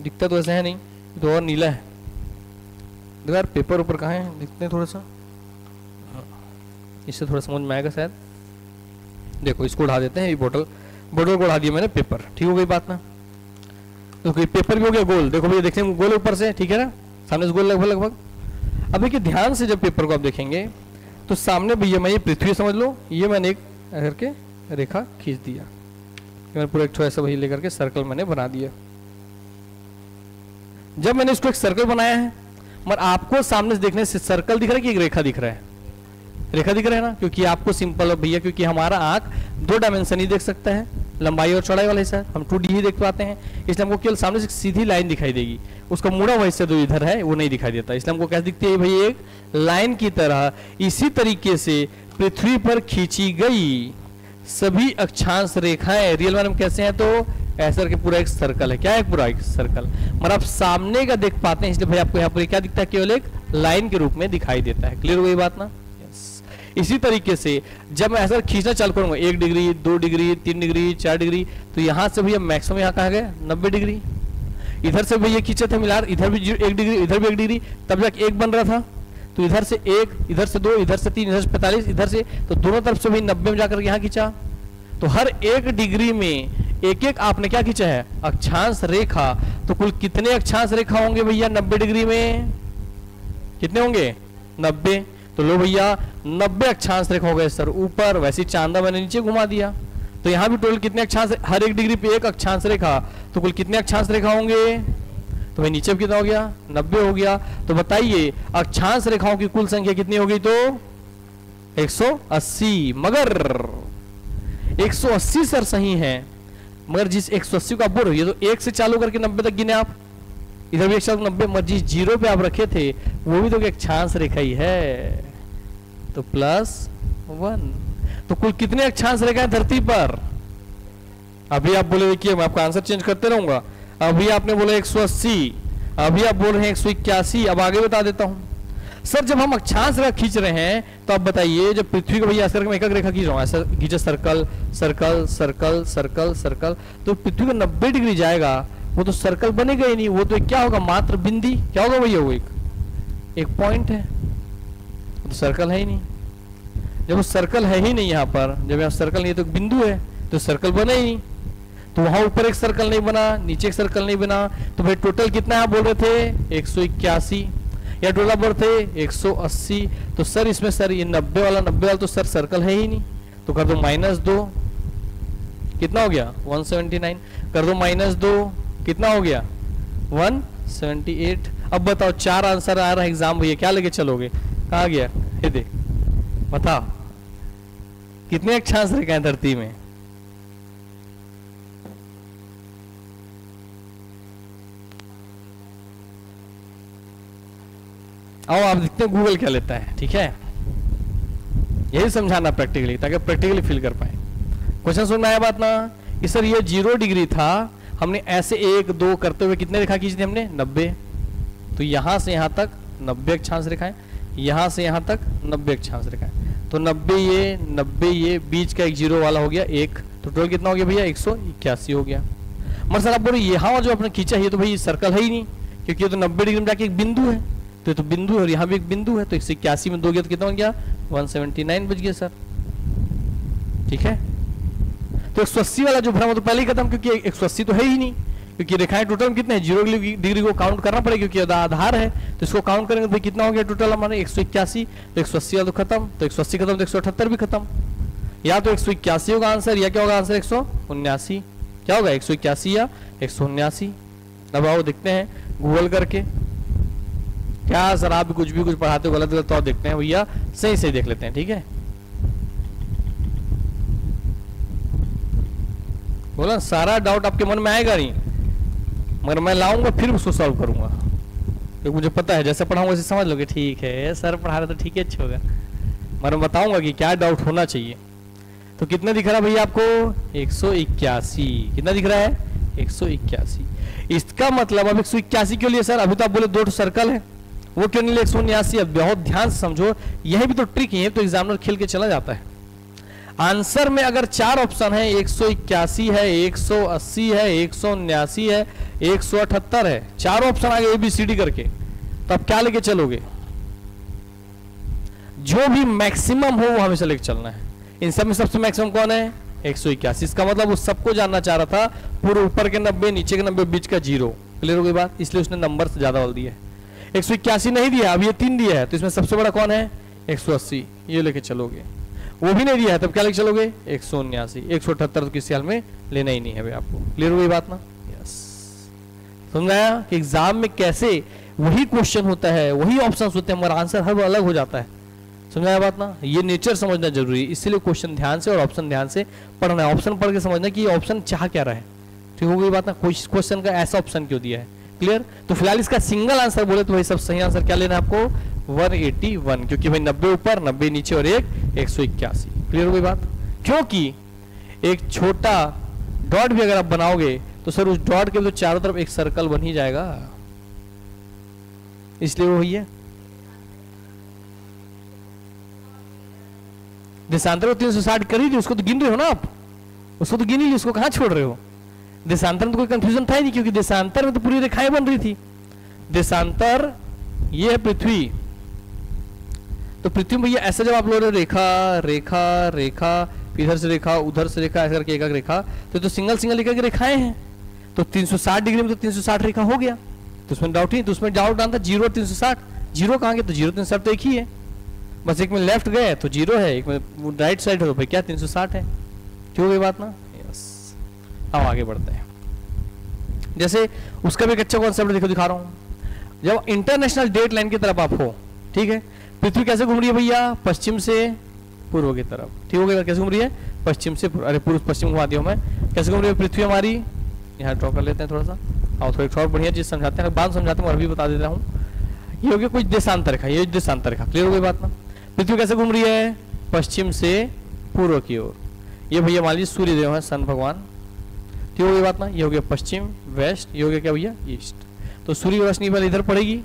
दिखता तो ऐसा है नहीं, तो और नीला है। देखो यार पेपर ऊपर कहाँ है, दिखते हैं थोड़ा सा, इससे थोड़ा समझ में आएगा शायद। देखो इसको उठा देते हैं, ये बोतल को उठा दिया मैंने, पेपर। ठीक हो गई बात ना। तो पेपर भी हो गया गोल, देखो भैया देखने में गोल ऊपर से, ठीक है ना, सामने से गोल लगभग। अब देखिए ध्यान से जब पेपर को आप देखेंगे तो सामने भैया मैं ये पृथ्वी समझ लो, ये मैंने एक करके रेखा खींच दिया, मैंने पूरा एक ऐसा वही लेकर के सर्कल मैंने बना दिया। जब मैंने इसको एक सर्कल बनाया है, मगर आपको सामने से देखने से सर्कल दिख रहा है कि एक रेखा दिख रहा है, रेखा दिख रहा है ना, क्योंकि आपको सिंपल भैया, क्योंकि हमारा आंख 2 डायमेंशन ही देख सकता है, लंबाई और चौड़ाई वाला हिस्सा, हम 2D ही देख पाते हैं, इसलिए हमको केवल सामने से सीधी लाइन दिखाई देगी, उसका मुड़ा हुआ हिस्सा जो इधर है वो नहीं दिखाई देता, इसलिए हमको कैसे दिखती है भाई, एक लाइन की तरह। इसी तरीके से पृथ्वी पर खींची गई सभी अक्षांश रेखाएं रियल में कैसे हैं, तो ऐसा करके पूरा एक सर्कल है। क्या है, पूरा एक सर्कल, मगर आप सामने का देख पाते हैं, इसलिए भाई आपको यहाँ पर क्या दिखता है, केवल एक लाइन के रूप में दिखाई देता है। क्लियर हो गई बात ना। इसी तरीके से जब मैं ऐसा खींचना चालू करूंगा, 1 डिग्री 2 डिग्री 3 डिग्री 4 डिग्री, तो यहां से भैया मैक्सिमम यहाँ कहा गया 90 डिग्री। इधर से भैया खींचे थे मिलार, इधर भी 1 डिग्री, इधर भी 1 डिग्री, तब जाके 1 बन रहा था, तो इधर से 1, इधर से 2, इधर से 3, इधर से 45, इधर से, तो दोनों तरफ से भी 90 में जाकर यहाँ खींचा। तो हर 1 डिग्री में एक आपने क्या खींचा है, अक्षांश रेखा। तो कुल कितने अक्षांश रेखा होंगे भैया 90 डिग्री में, कितने होंगे, 90। तो लो भैया 90 अक्षांश रेखा हो गए सर ऊपर, वैसे चांदा मैंने नीचे घुमा दिया, तो यहाँ भी टोटल कितने अक्षांश, हर 1 डिग्री पे 1 अक्षांश रेखा, तो कुल कितने अक्षांश रेखा होंगे, तो भाई नीचे कितना हो गया, 90 हो गया। तो बताइए अक्षांश रेखाओं की कुल संख्या कितनी होगी, तो 180। मगर 180 सर सही है, मगर जिस 180 को आप बोल रहे हो, ये तो 1 से चालू करके 90 तक गिने आप, इधर भी 190, मगर जिस 0 पे आप रखे थे वो भी तो एक अक्षांश रेखा ही है, तो +1। तो कुल कितने अक्षांश रेखा है धरती पर, अभी आप बोले देखिए मैं आपका आंसर चेंज करते रहूंगा। अभी आपने बोला 180, अभी आप बोल रहे हैं 181। अब आगे बता देता हूं सर, जब हम अक्षांश रेखा खींच रहे हैं तो आप बताइए, जब पृथ्वी को भैया ऐसा करके मैं एक रेखा खींच रहा हूं, ऐसा खींचे circle circle circle circle circle, तो पृथ्वी को 90 डिग्री जाएगा, वो तो सर्कल बनेगा ही नहीं, वो तो क्या होगा, मात्र बिंदी। क्या होगा भैया, वो एक पॉइंट है, तो सर्कल है ही नहीं। जब वो सर्कल है ही नहीं यहाँ पर, जब यहाँ सर्कल नहीं है तो बिंदु है, तो सर्कल बना ही नहीं। तो वहां ऊपर एक सर्कल नहीं बना, नीचे एक सर्कल नहीं बना, तो भाई टोटल कितना आप बोल रहे थे 181, या टोटल बोल रहे थे 180। तो सर इसमें सर ये 90 वाला तो सर सर्कल है ही नहीं, तो कर दो -2, कितना हो गया 179। कर दो -2, कितना हो गया 178। अब बताओ 4 आंसर आ रहा है एग्जाम भैया, क्या लेके चलोगे, कहाँ गया ये देख, बताओ कितने अक्षांश रेखा है धरती में। आओ आप देखते हैं गूगल क्या लेता है, ठीक है, यही समझाना प्रैक्टिकली, ताकि प्रैक्टिकली फील कर पाए। क्वेश्चन समझ में आया बात ना, कि सर ये 0 डिग्री था, हमने ऐसे 1 2 करते हुए कितने रेखा खींची थी हमने 90, तो यहां से यहां तक 90 अक्षांश रेखाएं, यहां से यहां तक 90 अक्षांश रेखाएं, तो 90 ये बीच का एक 0 वाला हो गया 1, तो टोटल कितना हो गया भैया 181 हो गया। मगर सर आप बोले यहाँ जो आपने खींचा है तो भाई सर्कल है ही नहीं, क्योंकि ये तो 90 डिग्री में जाके एक बिंदु है, तो ये तो बिंदु है और यहाँ भी एक बिंदु है, तो 181 में 2 गया तो कितना हो गया 179 बच गया सर, ठीक है। तो 180 वाला जो भरा वो तो पहले ही खत्म, क्योंकि 180 तो है ही नहीं, क्योंकि रेखाएं टोटल कितने हैं 0 डिग्री को काउंट करना पड़ेगा, क्योंकि आधार है, तो इसको काउंट करेंगे तो भाई कितना हो गया टोटल हमारे 181, तो 180 वाला तो खत्म, तो 180 खत्म तो 178 भी खत्म, या तो 181 होगा आंसर, या क्या होगा आंसर 179, क्या होगा 181 या 179। अब आओ देखते हैं गूगल करके, क्या सर आप भी कुछ पढ़ाते हो गलत गलत, तो आप देखते हैं भैया सही सही देख लेते हैं, ठीक है। बोला सारा डाउट आपके मन में आएगा नहीं, मगर मैं लाऊंगा फिर उसको सॉल्व करूंगा, क्योंकि मुझे पता है जैसे पढ़ाऊंगा वैसे समझ लोगे, ठीक है सर पढ़ा रहे तो ठीक है, अच्छा होगा, मगर बताऊंगा कि क्या डाउट होना चाहिए। तो कितना दिख रहा है भैया आपको 181, कितना दिख रहा है 181। इसका मतलब अब 181 क्यों लिए सर, अभी तो आप बोले 2 सर्कल है, वो क्यों नहीं लिए 179। अब बहुत ध्यान से समझो, यही भी तो ट्रिक है, तो एग्जामिनर खेल के चला जाता है। आंसर में अगर 4 ऑप्शन है, 181 है, 180 है, 179 है, 178 है, 4 ऑप्शन आ गए ABCD करके, तो आप क्या लेके चलोगे, जो भी मैक्सिमम हो वो हमेशा लेके चलना है। इन सब में सबसे मैक्सिमम कौन है 181, इसका मतलब वो सबको जानना चाह रहा था, पूरे ऊपर के 90 नीचे के 90 बीच का 0, क्लियर हो गई बात, इसलिए उसने नंबर से ज्यादा बोल दिया है। 181 नहीं दिया, अब ये 3 दिया है, तो इसमें सबसे बड़ा कौन है 180, ये लेके चलोगे। वो भी नहीं दिया है, तब क्या लेके चलोगे 179, 178 तो किसी हाल में लेना ही नहीं है भाई आपको, क्लियर हो गई बात ना। यस, समझाया कि एग्जाम में कैसे वही क्वेश्चन होता है, वही ऑप्शंस होते हैं, मगर आंसर हर अलग हो जाता है, समझाया बात ना। ये नेचर समझना जरूरी है, इसलिए क्वेश्चन ध्यान से और ऑप्शन ध्यान से पढ़ना है, ऑप्शन पढ़ के समझना कि ये ऑप्शन चाह क्या रहा है, ठीक हो गई बात ना। क्वेश्चन का ऐसा ऑप्शन क्यों दिया है, क्लियर। तो फिलहाल इसका सिंगल आंसर बोले तो भाई सब सही आंसर क्या लेना है आपको 181, क्योंकि भाई 90 ऊपर 90 नीचे और 181, क्लियर हो गई बात। क्योंकि एक छोटा डॉट भी अगर आप बनाओगे तो सर उस डॉट के तो चारों तरफ एक सर्कल बन ही जाएगा, इसलिए वो है देशांतर 360 कर ही थी, उसको तो गिन रहे हो ना आप, उसको तो गिन ही ली, उसको कहां छोड़ रहे हो। देशांतर में तो कोई कंफ्यूजन था ही नहीं, क्योंकि देशांतर में तो पूरी रेखाएं बन रही थी। देशांतर ये है पृथ्वी, तो पृथ्वी में भैया ऐसा जब आप लोग रेखा रेखा रेखा इधर से रेखा उधर से रेखा ऐसा करके एक रेखा, तो सिंगल सिंगल लेकर के रेखाएं हैं, तो 360 डिग्री में तो 360 रेखा हो गया, तो उसमें डाउट ही, तो उसमें डाउट आता 0 360, 0 कहां गया, तो 0 360 तो एक ही है, बस एक में लेफ्ट गए तो 0 है, एक में राइट साइड है तो भाई क्या 360 है, क्यों गई बात ना। यस, अब आगे बढ़ते हैं। जैसे उसका भी एक अच्छा कॉन्सेप्ट देखो दिखा रहा हूं, जब इंटरनेशनल डेट लाइन की तरफ आप हो, ठीक है, पृथ्वी कैसे घूम रही है भैया पश्चिम से पूर्व की तरफ, ठीक हो गया, कैसे घूम रही है पश्चिम से पूर्व, अरे पूर्व पश्चिम घुमा दिया मैं, कैसे घूम रही है पृथ्वी हमारी, यहाँ ड्रॉ कर लेते हैं थोड़ा सा, और थोड़ा और बढ़िया चीज समझाते हैं, बाद समझाते हैं और अभी बता देता हूँ। ये हो गया कुछ देशांतर रेखा, ये देशांतर रेखा, क्लियर हो गई बात ना। पृथ्वी कैसे घूम रही है पश्चिम से पूर्व की ओर, ये भैया मान लीजिए सूर्यदेव है, सन भगवान, ठीक हो गई बात ना। ये हो गया पश्चिम, वेस्ट, ये हो गया क्या भैया ईस्ट। तो सूर्य रोशनी पहले इधर पड़ेगी,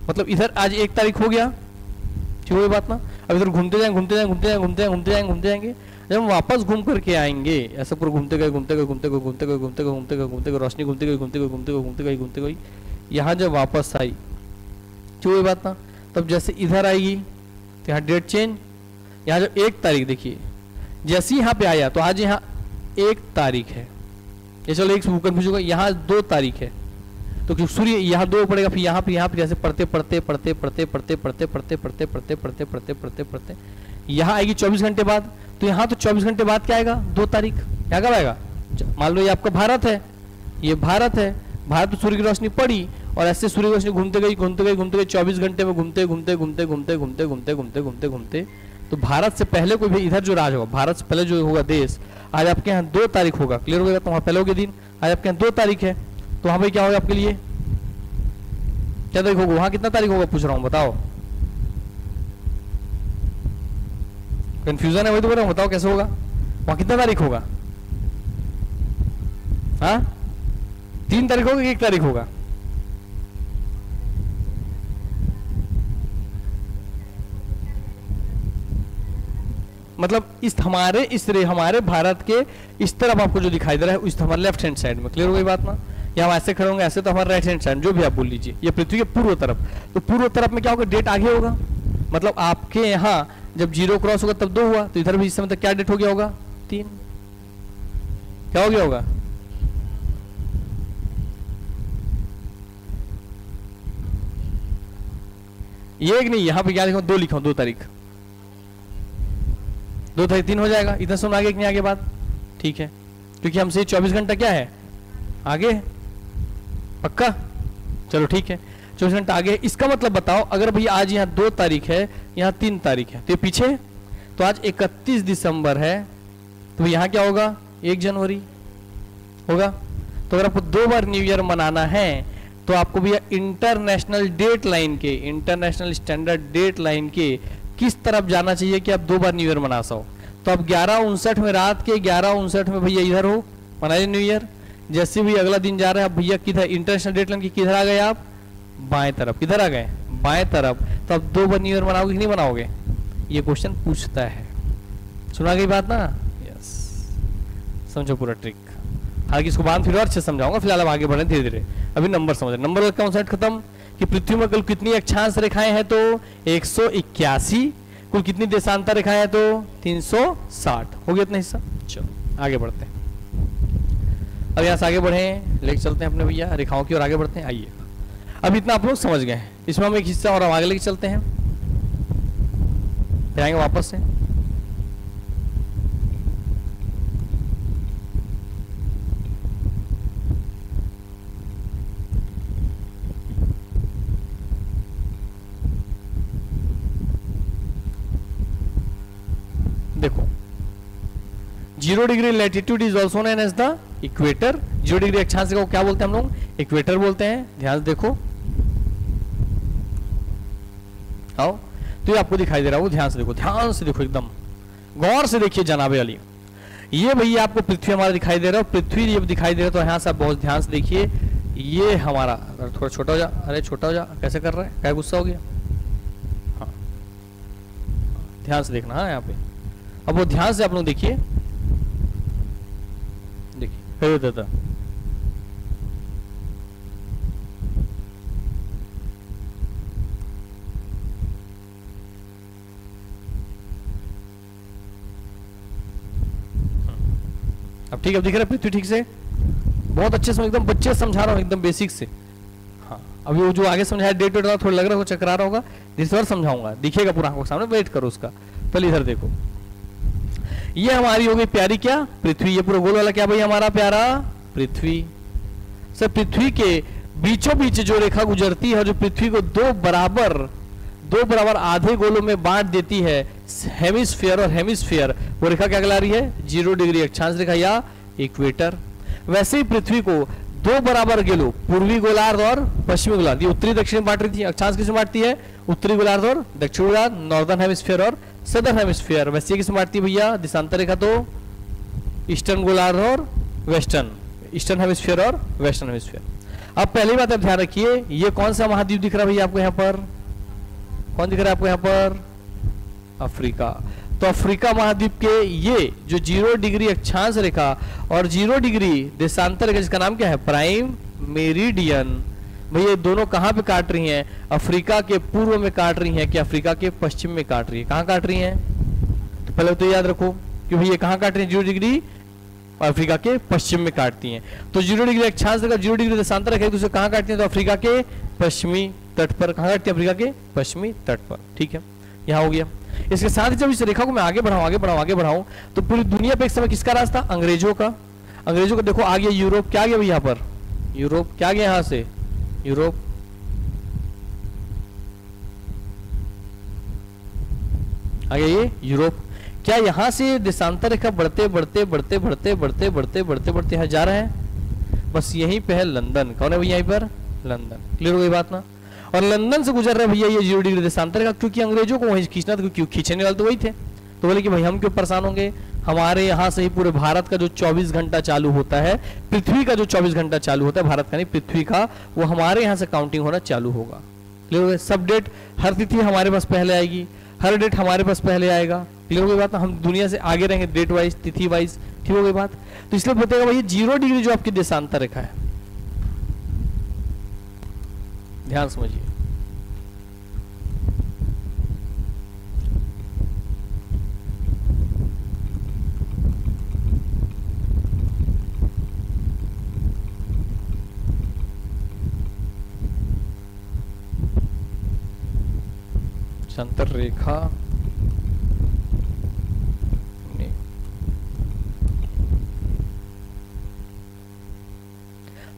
मतलब इधर आज 1 तारीख हो गया, ठीक हो गई बात ना। अब इधर घूमते जाएंगे घूमते जाएंगे घूमते जाएंगे घूमते घूमते जाएंगे घूमते जाएंगे, जब हम वापस घूम करके आएंगे ऐसा पूरा घूमते गए घूमते गए घूमते गए घूमते गए घूमते गए घूमते गए घूमते गए, रोशनी घूमते गई घूमते गए घूमते गए घूमते गई घूमते गई, यहाँ जब वापस आई, ठीक है बात ना। तब जैसे इधर आएगी तो यहाँ डेट चेंज, यहाँ जो 1 तारीख देखिए, जैसे यहाँ पे आया तो आज यहाँ 1 तारीख है, ये चलो एक कंफ्यूज होगा, यहाँ 2 तारीख है, तो सूर्य यहाँ 2 पड़ेगा, फिर यहाँ पे जैसे पढ़ते पढ़ते पढ़ते पढ़ते पढ़ते पढ़ते पढ़ते पढ़ते पढ़ते पढ़ते पढ़ते पढ़ते पढ़ते यहाँ आएगी 24 घंटे बाद, तो यहाँ तो 24 घंटे बाद क्या आएगा 2 तारीख, यहाँ कब आएगा। मान लो ये आपका भारत है, ये भारत है, भारत में सूर्य की रोशनी पड़ी और ऐसे सूर्य की रोशनी घूमते गई घूमते गई घूमते गई, 24 घंटे में घूमते घूमते घूमते घूमते घूमते घूमते घूमते घूमते घूमते, तो भारत से पहले कोई भी इधर जो राज होगा, भारत से पहले जो होगा देश, आज आपके यहाँ 2 तारीख होगा, क्लियर हो गया। तो वहाँ पहले हो गया दिन, आज आपके यहाँ 2 तारीख है, तो वहाँ पे क्या होगा आपके लिए, क्या तारीख होगा, वहाँ कितना तारीख होगा पूछ रहा हूँ, बताओ। कंफ्यूजन है वही तो बोल रहा हूँ, बताओ कैसे होगा, वहाँ कितना तारीख होगा। हाँ 3 तारीख होगा कि 1 तारीख होगा। मतलब हमारे भारत के इस तरफ आपको जो दिखाई दे रहा है, इस हमारे लेफ्ट हैंड साइड में, क्लियर हो गई बात ना। या हम ऐसे खड़े होंगे ऐसे, तो हमारे राइट हैंड साइड, जो भी आप बोल लीजिए, ये पृथ्वी के पूर्व तरफ, तो पूर्व तरफ में क्या होगा, डेट आगे होगा, मतलब आपके यहाँ जब 0 क्रॉस होगा तब 2 हुआ, तो इधर भी इस समय तक क्या डेट हो गया होगा 3, क्या हो गया होगा। ये एक नहीं, यहाँ पे क्या लिखा 2 लिखा 2 तारीख, 2 तारीख 3 हो जाएगा, इतना सुन आगे कि नहीं आगे बात, ठीक है, क्योंकि हमसे 24 घंटा क्या है आगे, पक्का, चलो ठीक है 24 घंटा आगे। इसका मतलब बताओ, अगर भैया आज यहाँ 2 तारीख है, यहाँ 3 तारीख है, तो ये पीछे, तो आज 31 दिसंबर है, तो यहाँ क्या होगा 1 जनवरी होगा। तो अगर आपको 2 बार न्यू ईयर मनाना है, तो आपको भैया इंटरनेशनल डेट लाइन के, इंटरनेशनल स्टैंडर्ड डेट लाइन के किस तरफ जाना चाहिए कि आप 2 बार न्यू ईयर मना सको। तो आप 11:59 में, रात के 11:59 में भैया इधर हो, मनाइए न्यू ईयर। जैसे भी अगला दिन जा रहा है, भैया किधर इंटरनेशनल डेट लाइन की किधर आ गए आप, बाएं तरफ, किधर आ गए बाएं तरफ, तो आप 2 बार न्यू ईयर मनाओगे कि नहीं मनाओगे, ये क्वेश्चन पूछता है। सुना गई बात ना, यस, समझो पूरा ट्रिक। हालांकि इसको बाद फिर और अच्छे समझाऊंगा, फिलहाल अब आगे बढ़े धीरे धीरे। अभी नंबर समझ, नंबर का कॉन्सेप्ट खत्म कि पृथ्वी में कुल कितनी अक्षांश रेखाएं हैं, तो 181, कुल कितनी देशांतर रेखाएं हैं, तो 360 हो गया इतना हिस्सा। चलो आगे बढ़ते हैं, अब यहाँ से आगे बढ़े लेके चलते हैं अपने भैया रेखाओं की ओर आगे बढ़ते हैं। आइए, अब इतना आप लोग समझ गए, इसमें हम एक हिस्सा और आगे लेके चलते हैं, फिर आएंगे वापस से। देखो 0 degree latitude is also known as the equator. 0 degree अक्षांश को क्या बोलते हैं हम लोग, इक्वेटर बोलते हैं। ध्यान से देखो, आओ, तो ये आपको दिखाई दे रहा है, ध्यान से देखो, ध्यान से देखो, एकदम गौर से देखिए जनाबे वाली। ये भैया आपको पृथ्वी हमारा दिखाई दे रहा है, पृथ्वी ये दिखाई दे रहा है, तो यहाँ से आप बहुत ध्यान से देखिए, ये हमारा, थोड़ा छोटा हो जा, अरे छोटा हो जा, कैसे कर रहा है, क्या गुस्सा हो गया, हाँ ध्यान से देखना, हाँ यहाँ पे, अब वो ध्यान से आप लोग देखिए, देखिए दादा, अब ठीक है, अब दिख रहा है पृथ्वी ठीक से, बहुत अच्छे से एकदम बच्चे समझा रहा हूँ, एकदम बेसिक से। हाँ अभी वो जो आगे समझाया डेट वेट थोड़ा लग रहा है चकरा रहा होगा, जिस बार समझाऊंगा दिखेगा पूरा आंखों के सामने, वेट करो उसका। पहले इधर देखो, ये हमारी हो गई प्यारी क्या, पृथ्वी। ये पूरा गोल वाला क्या भाई हमारा प्यारा पृथ्वी। सर पृथ्वी के बीचों बीच जो रेखा गुजरती है, जो पृथ्वी को दो बराबर आधे गोलों में बांट देती है, हेमिस्फीयर और हेमिस्फीयर, वो रेखा क्या कहला रही है, 0 डिग्री अक्षांश रेखा या इक्वेटर। वैसे ही पृथ्वी को दो बराबर गोलों, पूर्वी गोलार्ध और पश्चिमी गोलार्ध, ये उत्तरी दक्षिण बांट रही थी, अक्षांश किसमें बांटती है, उत्तरी गोलार्ध और दक्षिण गोलार्ध, नॉर्दर्न हेमिस्फीयर और सदर्न हेमिस्फीयर। वैसे किसमें बांटती है भैया, दिशांतर रेखा तो ईस्टर्न गोलार्ध और वेस्टर्न, ईस्टर्न हेमिस्फीयर और वेस्टर्न हेमिस्फीयर। अब पहली बात आप ध्यान रखिए, ये कौन सा महाद्वीप दिख रहा है भैया आपको यहाँ पर, कौन दिख रहा है आपको यहाँ पर, अफ्रीका। तो अफ्रीका महाद्वीप के ये जो 0 डिग्री अक्षांश रेखा और 0 डिग्री देशांतर रेखा, जिसका नाम क्या है, प्राइम मेरिडियन, भैया ये दोनों कहाँ पे काट रही हैं, अफ्रीका के पूर्व में काट रही हैं कि अफ्रीका के पश्चिम में काट रही है, कहाँ काट रही हैं, तो पहले तो याद रखो कि भैया कहाँ काट रही है, 0 डिग्री अफ्रीका के पश्चिम में काटती हैं। तो 0 डिग्री अक्षांश रेखा 0 डिग्री देशांतर रेखा दूसरे कहाँ काटती है, तो अफ्रीका के पश्चिमी तट पर, कहाँ काटती है, अफ्रीका के पश्चिमी तट पर, ठीक है, यहाँ हो गया। इसके साथ ही जब इस रेखा को मैं आगे बढ़ाऊं तो पूरी दुनिया पे एक समय किसका राज था, अंग्रेजों का। अंग्रेजों को देखो आ गया यूरोप, क्या आ गया भैया यहाँ पर, यूरोप क्या आ गया, यहां से यूरोप, आ गया ये यूरोप। क्या यहां से देशांतर रेखा बढ़ते बढ़ते बढ़ते बढ़ते बढ़ते बढ़ते बढ़ते बढ़ते यहां जा रहे हैं, बस यहीं पे है लंदन, कौन है भैया यहीं पर, लंदन। क्लियर हो गई बात ना। और लंदन से गुजर रहे भैया ये 0 डिग्री देशांतर रेखा, क्योंकि अंग्रेजों को वहीं खींचना था, क्योंकि खींचने वाले तो वही थे। तो बोले कि भाई हम क्यों परेशान होंगे, हमारे यहाँ से ही पूरे भारत का जो 24 घंटा चालू होता है, पृथ्वी का जो 24 घंटा चालू होता है, भारत का नहीं पृथ्वी का, वो हमारे यहाँ से काउंटिंग होना चालू होगा। क्लियर हो गया। सब डेट, हर तिथि हमारे पास पहले आएगी, हर डेट हमारे पास पहले आएगा। क्लियर हो गई बात ना, हम दुनिया से आगे रहेंगे डेट वाइज, तिथि वाइज, ठीक हो गई बात। तो इसलिए बताएगा भाई 0 डिग्री जो आपकी देशांतर रेखा है, ध्यान समझिए, देशांतर रेखा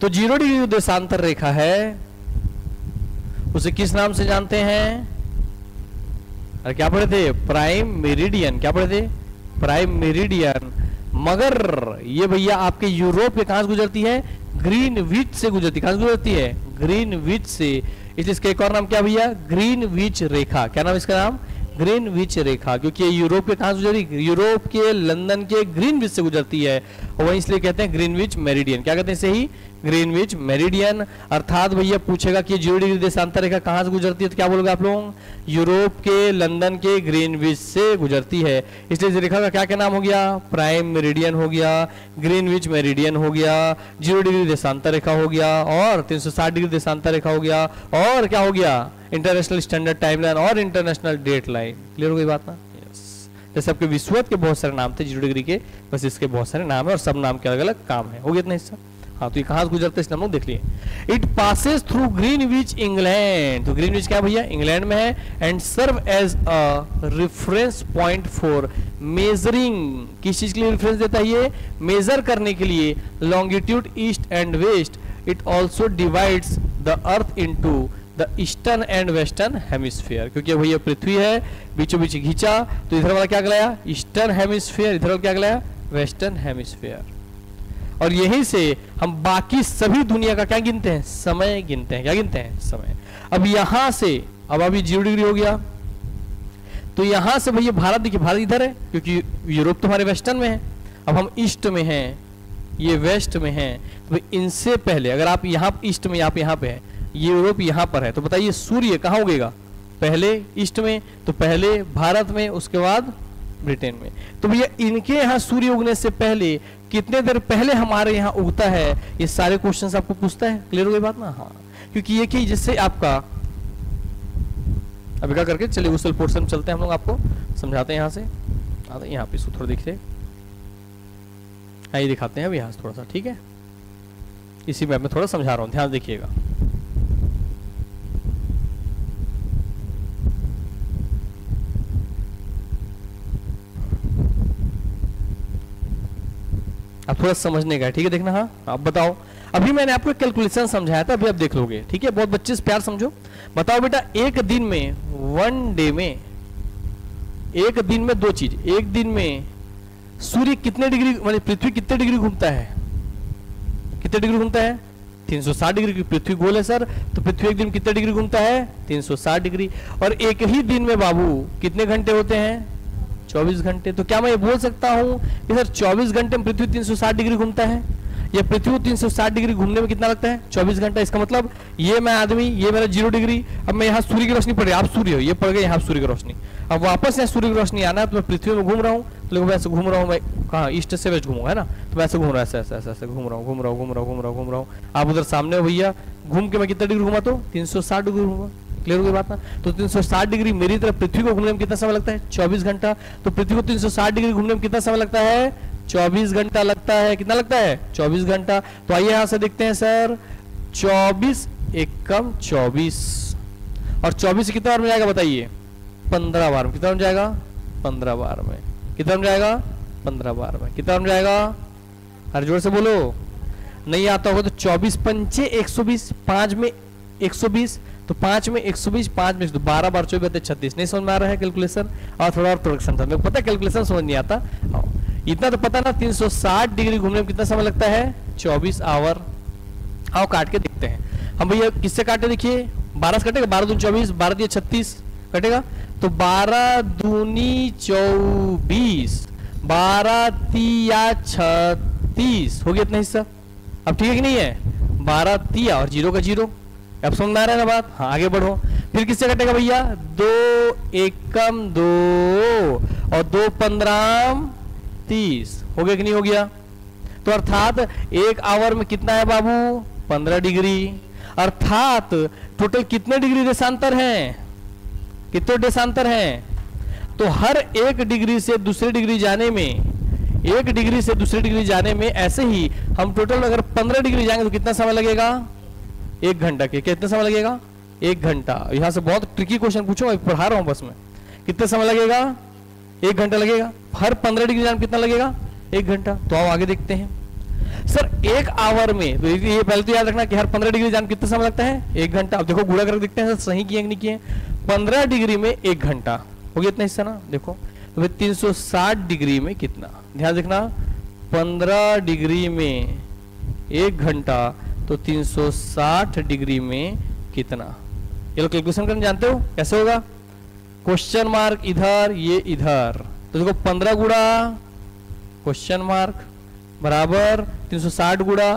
तो 0 डिग्री जो देशांतर रेखा है उसे किस नाम से जानते हैं, अरे क्या पढ़े थे, प्राइम मेरिडियन, क्या पढ़े थे, प्राइम मेरिडियन। मगर ये भैया आपके यूरोप के कहां से गुजरती है, ग्रीनविच से गुजरती, कहां से गुजरती है, ग्रीनविच से। इसलिए इसका एक और नाम क्या भैया, ग्रीनविच रेखा। क्या नाम इसका नाम, ग्रीनविच रेखा, क्योंकि ये यूरोप के कहां से गुजरी, यूरोप के लंदन के ग्रीनविच से गुजरती है, और वही इसलिए कहते हैं ग्रीनविच मेरिडियन। क्या कहते हैं इसे ही, ग्रीनविच मेरिडियन। अर्थात भैया पूछेगा कि 0 डिग्री देशांतर रेखा कहां से गुजरती है, तो क्या बोलोगे आप लोग, यूरोप के लंदन के ग्रीनविच से गुजरती है। इसलिए इस रेखा का क्या क्या नाम हो गया, प्राइम मेरिडियन हो गया, ग्रीनविच मेरिडियन हो गया, 0 डिग्री देशांतर रेखा हो गया, और 360 डिग्री देशांतर रेखा हो गया, और क्या हो गया, इंटरनेशनल स्टैंडर्ड टाइमलाइन और इंटरनेशनल डेट लाइन। क्लियर हो गई बात ना। जैसे आपके विश्वत के बहुत सारे नाम थे 0 डिग्री के, बस इसके बहुत सारे नाम है और सब नाम के अलग अलग काम है। हो गया इतना हिस्सा। हाँ, तो ये कहां से गुजरता है इस नाम देख लिए। It passes through Greenwich England, तो ग्रीनविच क्या भैया, इंग्लैंड में है, and serve as a reference point for measuring, किस चीज के लिए रेफरेंस देता है ये, मेजर करने के लिए longitude east and west. It also divides the earth into the eastern and western hemisphere, क्योंकि भैया पृथ्वी है बीचों बीच घिंचा, तो इधर वाला क्या कहलाया, ईस्टर्न हेमिस्फीयर, इधर वाला क्या कहलाया, वेस्टर्न हेमिस्फीयर। और यहीं से हम बाकी सभी दुनिया का क्या गिनते हैं, समय गिनते हैं। क्या गिनते हैं, समय। अब यहां से, अब अभी 0 डिग्री हो गया, तो यहां से भैया भारत, देखिए भारत इधर है, क्योंकि यूरोप तो हमारे वेस्टर्न में है, अब हम ईस्ट में हैं, ये वेस्ट में है, तो इनसे पहले अगर आप यहाँ ईस्ट में, आप यहाँ पे है, ये यूरोप यहाँ पर है, तो बताइए सूर्य कहाँ उगेगा, पहले ईस्ट में, तो पहले भारत में, उसके बाद ब्रिटेन में। तो भैया इनके यहाँ सूर्य उगने से पहले कितने देर पहले हमारे यहाँ उगता है, ये सारे क्वेश्चंस आपको पूछता है। क्लियर हो गई बात ना। हाँ, क्योंकि ये कि जिससे आपका अभी क्या करके चलिए उस पोर्शन चलते हैं, हम लोग आपको समझाते हैं, यहाँ से आते हैं, यहाँ पे थोड़ा दिखते, आइए दिखाते हैं अभी यहाँ से थोड़ा सा, ठीक है। इसी मैप में थोड़ा समझा रहा हूँ, ध्यान देखिएगा। अब थोड़ा समझने का है, ठीक है, देखना। हाँ, अब बताओ, अभी मैंने आपको कैलकुलेशन समझाया था, अभी आप देख लोगे, ठीक है। बहुत बच्चे से प्यार समझो। बताओ बेटा, एक दिन में, वन डे में, एक दिन में दो चीज, एक दिन में सूर्य कितने डिग्री, मतलब पृथ्वी कितने डिग्री घूमता है, कितने डिग्री घूमता है, 360 डिग्री की पृथ्वी गोल है सर, तो पृथ्वी एक दिन कितने डिग्री घूमता है, 360 डिग्री। और एक ही दिन में बाबू कितने घंटे होते हैं, 24 घंटे। तो क्या मैं ये बोल सकता हूं कि सर 24 घंटे में पृथ्वी 360 डिग्री घूमता है? ये पृथ्वी को 360 डिग्री घूमने में कितना लगता है? 24 घंटा। इसका मतलब ये मैं आदमी, ये मेरा 0 डिग्री, अब मैं यहाँ सूर्य की रोशनी पड़ रही है, आप सूर्य हो, ये पड़ गई यहाँ सूर्य की रोशनी, अब वापस यहाँ सूर्य की रोशनी आना है तो मैं पृथ्वी में घूम रहा हूँ, तो देखो वैसे घूम रहा हूँ मैं, कहाँ ईस्ट से वेस्ट घूमूंगा, है ना, तो वैसे घूम रहा है, ऐसे ऐसे ऐसे घूम रहा हूँ, घूम रहा हूँ, घूम रहा हूँ, घूम रहा हूँ, घूम रहा हूँ, घूम रहा हूँ। आप उधर सामने हो भैया, घूम के मैं कितना डिग्री घूमा? तो 360 डिग्री घूमा। क्लियर हो गई बात ना? तो 360 डिग्री मेरी तरफ पृथ्वी को घूमने में कितना समय लगता है? 24 घंटा। तो पृथ्वी को 360 डिग्री घूमने में कितना समय लगता है? 24 घंटा लगता है। कितना लगता है? 24 घंटा। तो आइए यहां से देखते हैं सर, 24 एकम 24, और 24 कितना बार में जाएगा बताइए? 15 बार में। कितना बार में जाएगा? 15 बार में। कितना में जाएगा? 15 बार में। कितना में जाएगा? हर जोर से बोलो, नहीं आता होगा तो 24 पंचे 120, 5 में 120, तो 5 में 120, 5 में 12 बार 24 36। नहीं समझ में आ रहा है कैलकुलेशन? और थोड़ा और प्रोडक्शन था, मेरे को पता है कैलकुलेशन समझ नहीं आता, इतना तो पता ना। 360 डिग्री घूमने में कितना समय लगता है? 24 आवर। आओ काट के देखते हैं हम भैया, किससे काटे? देखिए 12 से कटेगा, 12 दूनी 24, 12 दिए 36 कटेगा, तो 12 दूनी 24, 12 तिया 36 हो गया इतना हिस्सा। अब ठीक है कि नहीं है? 12 तिया और 0 का 0। अब समझ में आ रहा है ना बात? हाँ आगे बढ़ो। फिर किससे कटेगा भैया? 2 एकम 2 और 2 15 30 हो गया कि नहीं हो गया? तो अर्थात 1 आवर में कितना है बाबू? 15 डिग्री। अर्थात टोटल कितने डिग्री देशांतर हैं? कितने देशांतर हैं? तो हर 1 डिग्री से दूसरे डिग्री जाने में, 1 डिग्री से दूसरे डिग्री जाने में ऐसे ही हम टोटल अगर 15 डिग्री जाएंगे तो कितना समय लगेगा? 1 घंटा के। कितना समय लगेगा? 1 घंटा। यहां से बहुत ट्रिकी क्वेश्चन पूछो, पढ़ा रहा हूं बस में। कितना समय लगेगा? 1 घंटा लगेगा। हर 15 डिग्री जाने में कितना लगेगा? 1 घंटा। तो आओ आगे देखते हैं सर, 1 आवर में, तो ये पहले तो याद रखना कि हर 15 डिग्री जाने में कितना समय लगता है? 1 घंटा। अब देखो गुणा करके देखते हैं सही किए कि नहीं किए। 15 डिग्री में 1 घंटा हो गया इतना हिस्सा ना। देखो तो फिर 360 डिग्री में कितना, ध्यान देखना, 15 डिग्री में 1 घंटा, तो 360 डिग्री में कितना? ये लोग कैलकुलेशन करना जानते हो कैसे होगा? क्वेश्चन मार्क इधर, ये इधर, तो देखो 15 गुणा क्वेश्चन मार्क बराबर 360 गुणा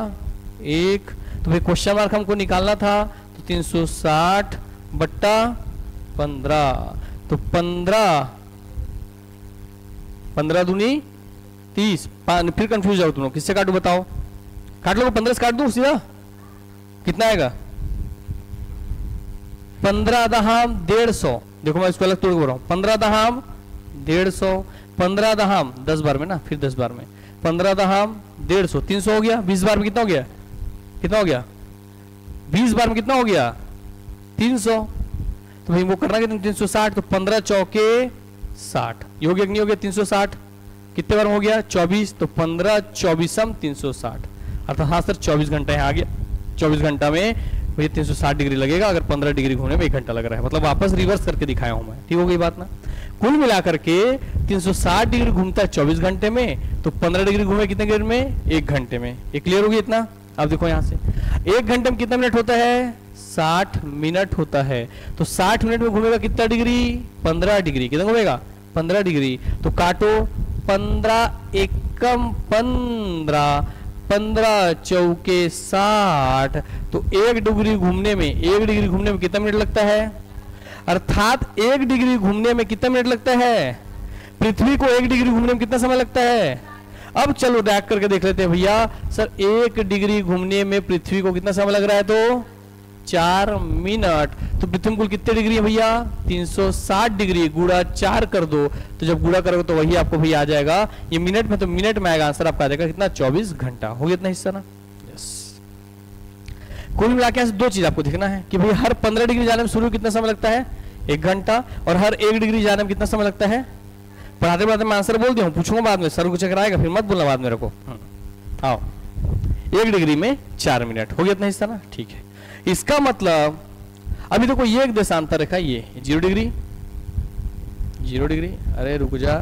1, तो फिर क्वेश्चन मार्क हमको निकालना था, तो 360 बट्टा 15, तो 15 दूनी 30। फिर कंफ्यूज जाओ तुम लोग, किससे काटू बताओ? काट लो, 15 से काट दू सीधा, कितना आएगा? 15 दहाम 150। देखो मैं इसको अलग तोड़ के बोल रहा हूं, 15 दहाम 150, 15 दहाम 10 बार में ना, फिर 10 बार में, 15 दहाम 150, 300 हो गया। 20 बार में कितना हो गया? कितना हो गया? 20 बार में कितना हो गया? 300। तो भाई वो करना कितना? 360, तो 15 चौके 60, ये हो गया कि नहीं हो गया? 360 कितने बार में हो गया? 24, तो 15 24 360, अर्थात हाँ सर 24 घंटा है आ गया। 24 घंटा में भैया 360 डिग्री लगेगा, अगर 15 डिग्री घूमने में 1 घंटा लग रहा है, मतलब वापस रिवर्स करके दिखाया हूं मैं। ठीक हो गई बात ना? कुल मिलाकर के 360 डिग्री घूमता है 24 घंटे में, तो 15 डिग्री घूमे कितने देर में? 1 घंटे में। ये क्लियर होगी इतना? अब देखो यहां से 1 घंटे में कितना मिनट होता है? 60 मिनट होता है। तो 60 मिनट में घूमेगा कितना डिग्री? 15 डिग्री। कितना घूमेगा? 15 डिग्री। तो काटो, 15 एकम 15, 15 चौके 60, तो 1 डिग्री घूमने में, 1 डिग्री घूमने में कितना मिनट लगता है? अर्थात 1 डिग्री घूमने में कितना मिनट लगता है? पृथ्वी को 1 डिग्री घूमने में कितना समय लगता है? अब चलो रैक करके देख लेते हैं भैया। सर 1 डिग्री घूमने में पृथ्वी को कितना समय लग रहा है? तो 4 मिनट। तो पृथ्वी में कुल कितने डिग्री है भैया? 360 डिग्री, गुणा 4 कर दो, तो जब गुणा करोगे तो वही आपको भैया आ जाएगा, ये मिनट में, तो मिनट में आएगा आंसर आपका आ जाएगा कितना? 24 घंटा। हो गया इतना हिस्सा ना? यस। कुल मिला के 2 चीज आपको देखना है कि भैया हर 15 डिग्री जाने में शुरू कितना समय लगता है? 1 घंटा, और हर 1 डिग्री जाने में कितना समय लगता है? पढ़ाते पढ़ाते मैं आंसर बोल दिया हूँ, पूछूंगा बाद में, सर कुछ कराएगा फिर मत बोलना बाद में, रखो। आओ, 1 डिग्री में 4 मिनट हो गया इतना हिस्सा ना? ठीक है। इसका मतलब अभी देखो ये एक देशांतर रेखा, ये 0 डिग्री, 0 डिग्री, अरे रुक जा,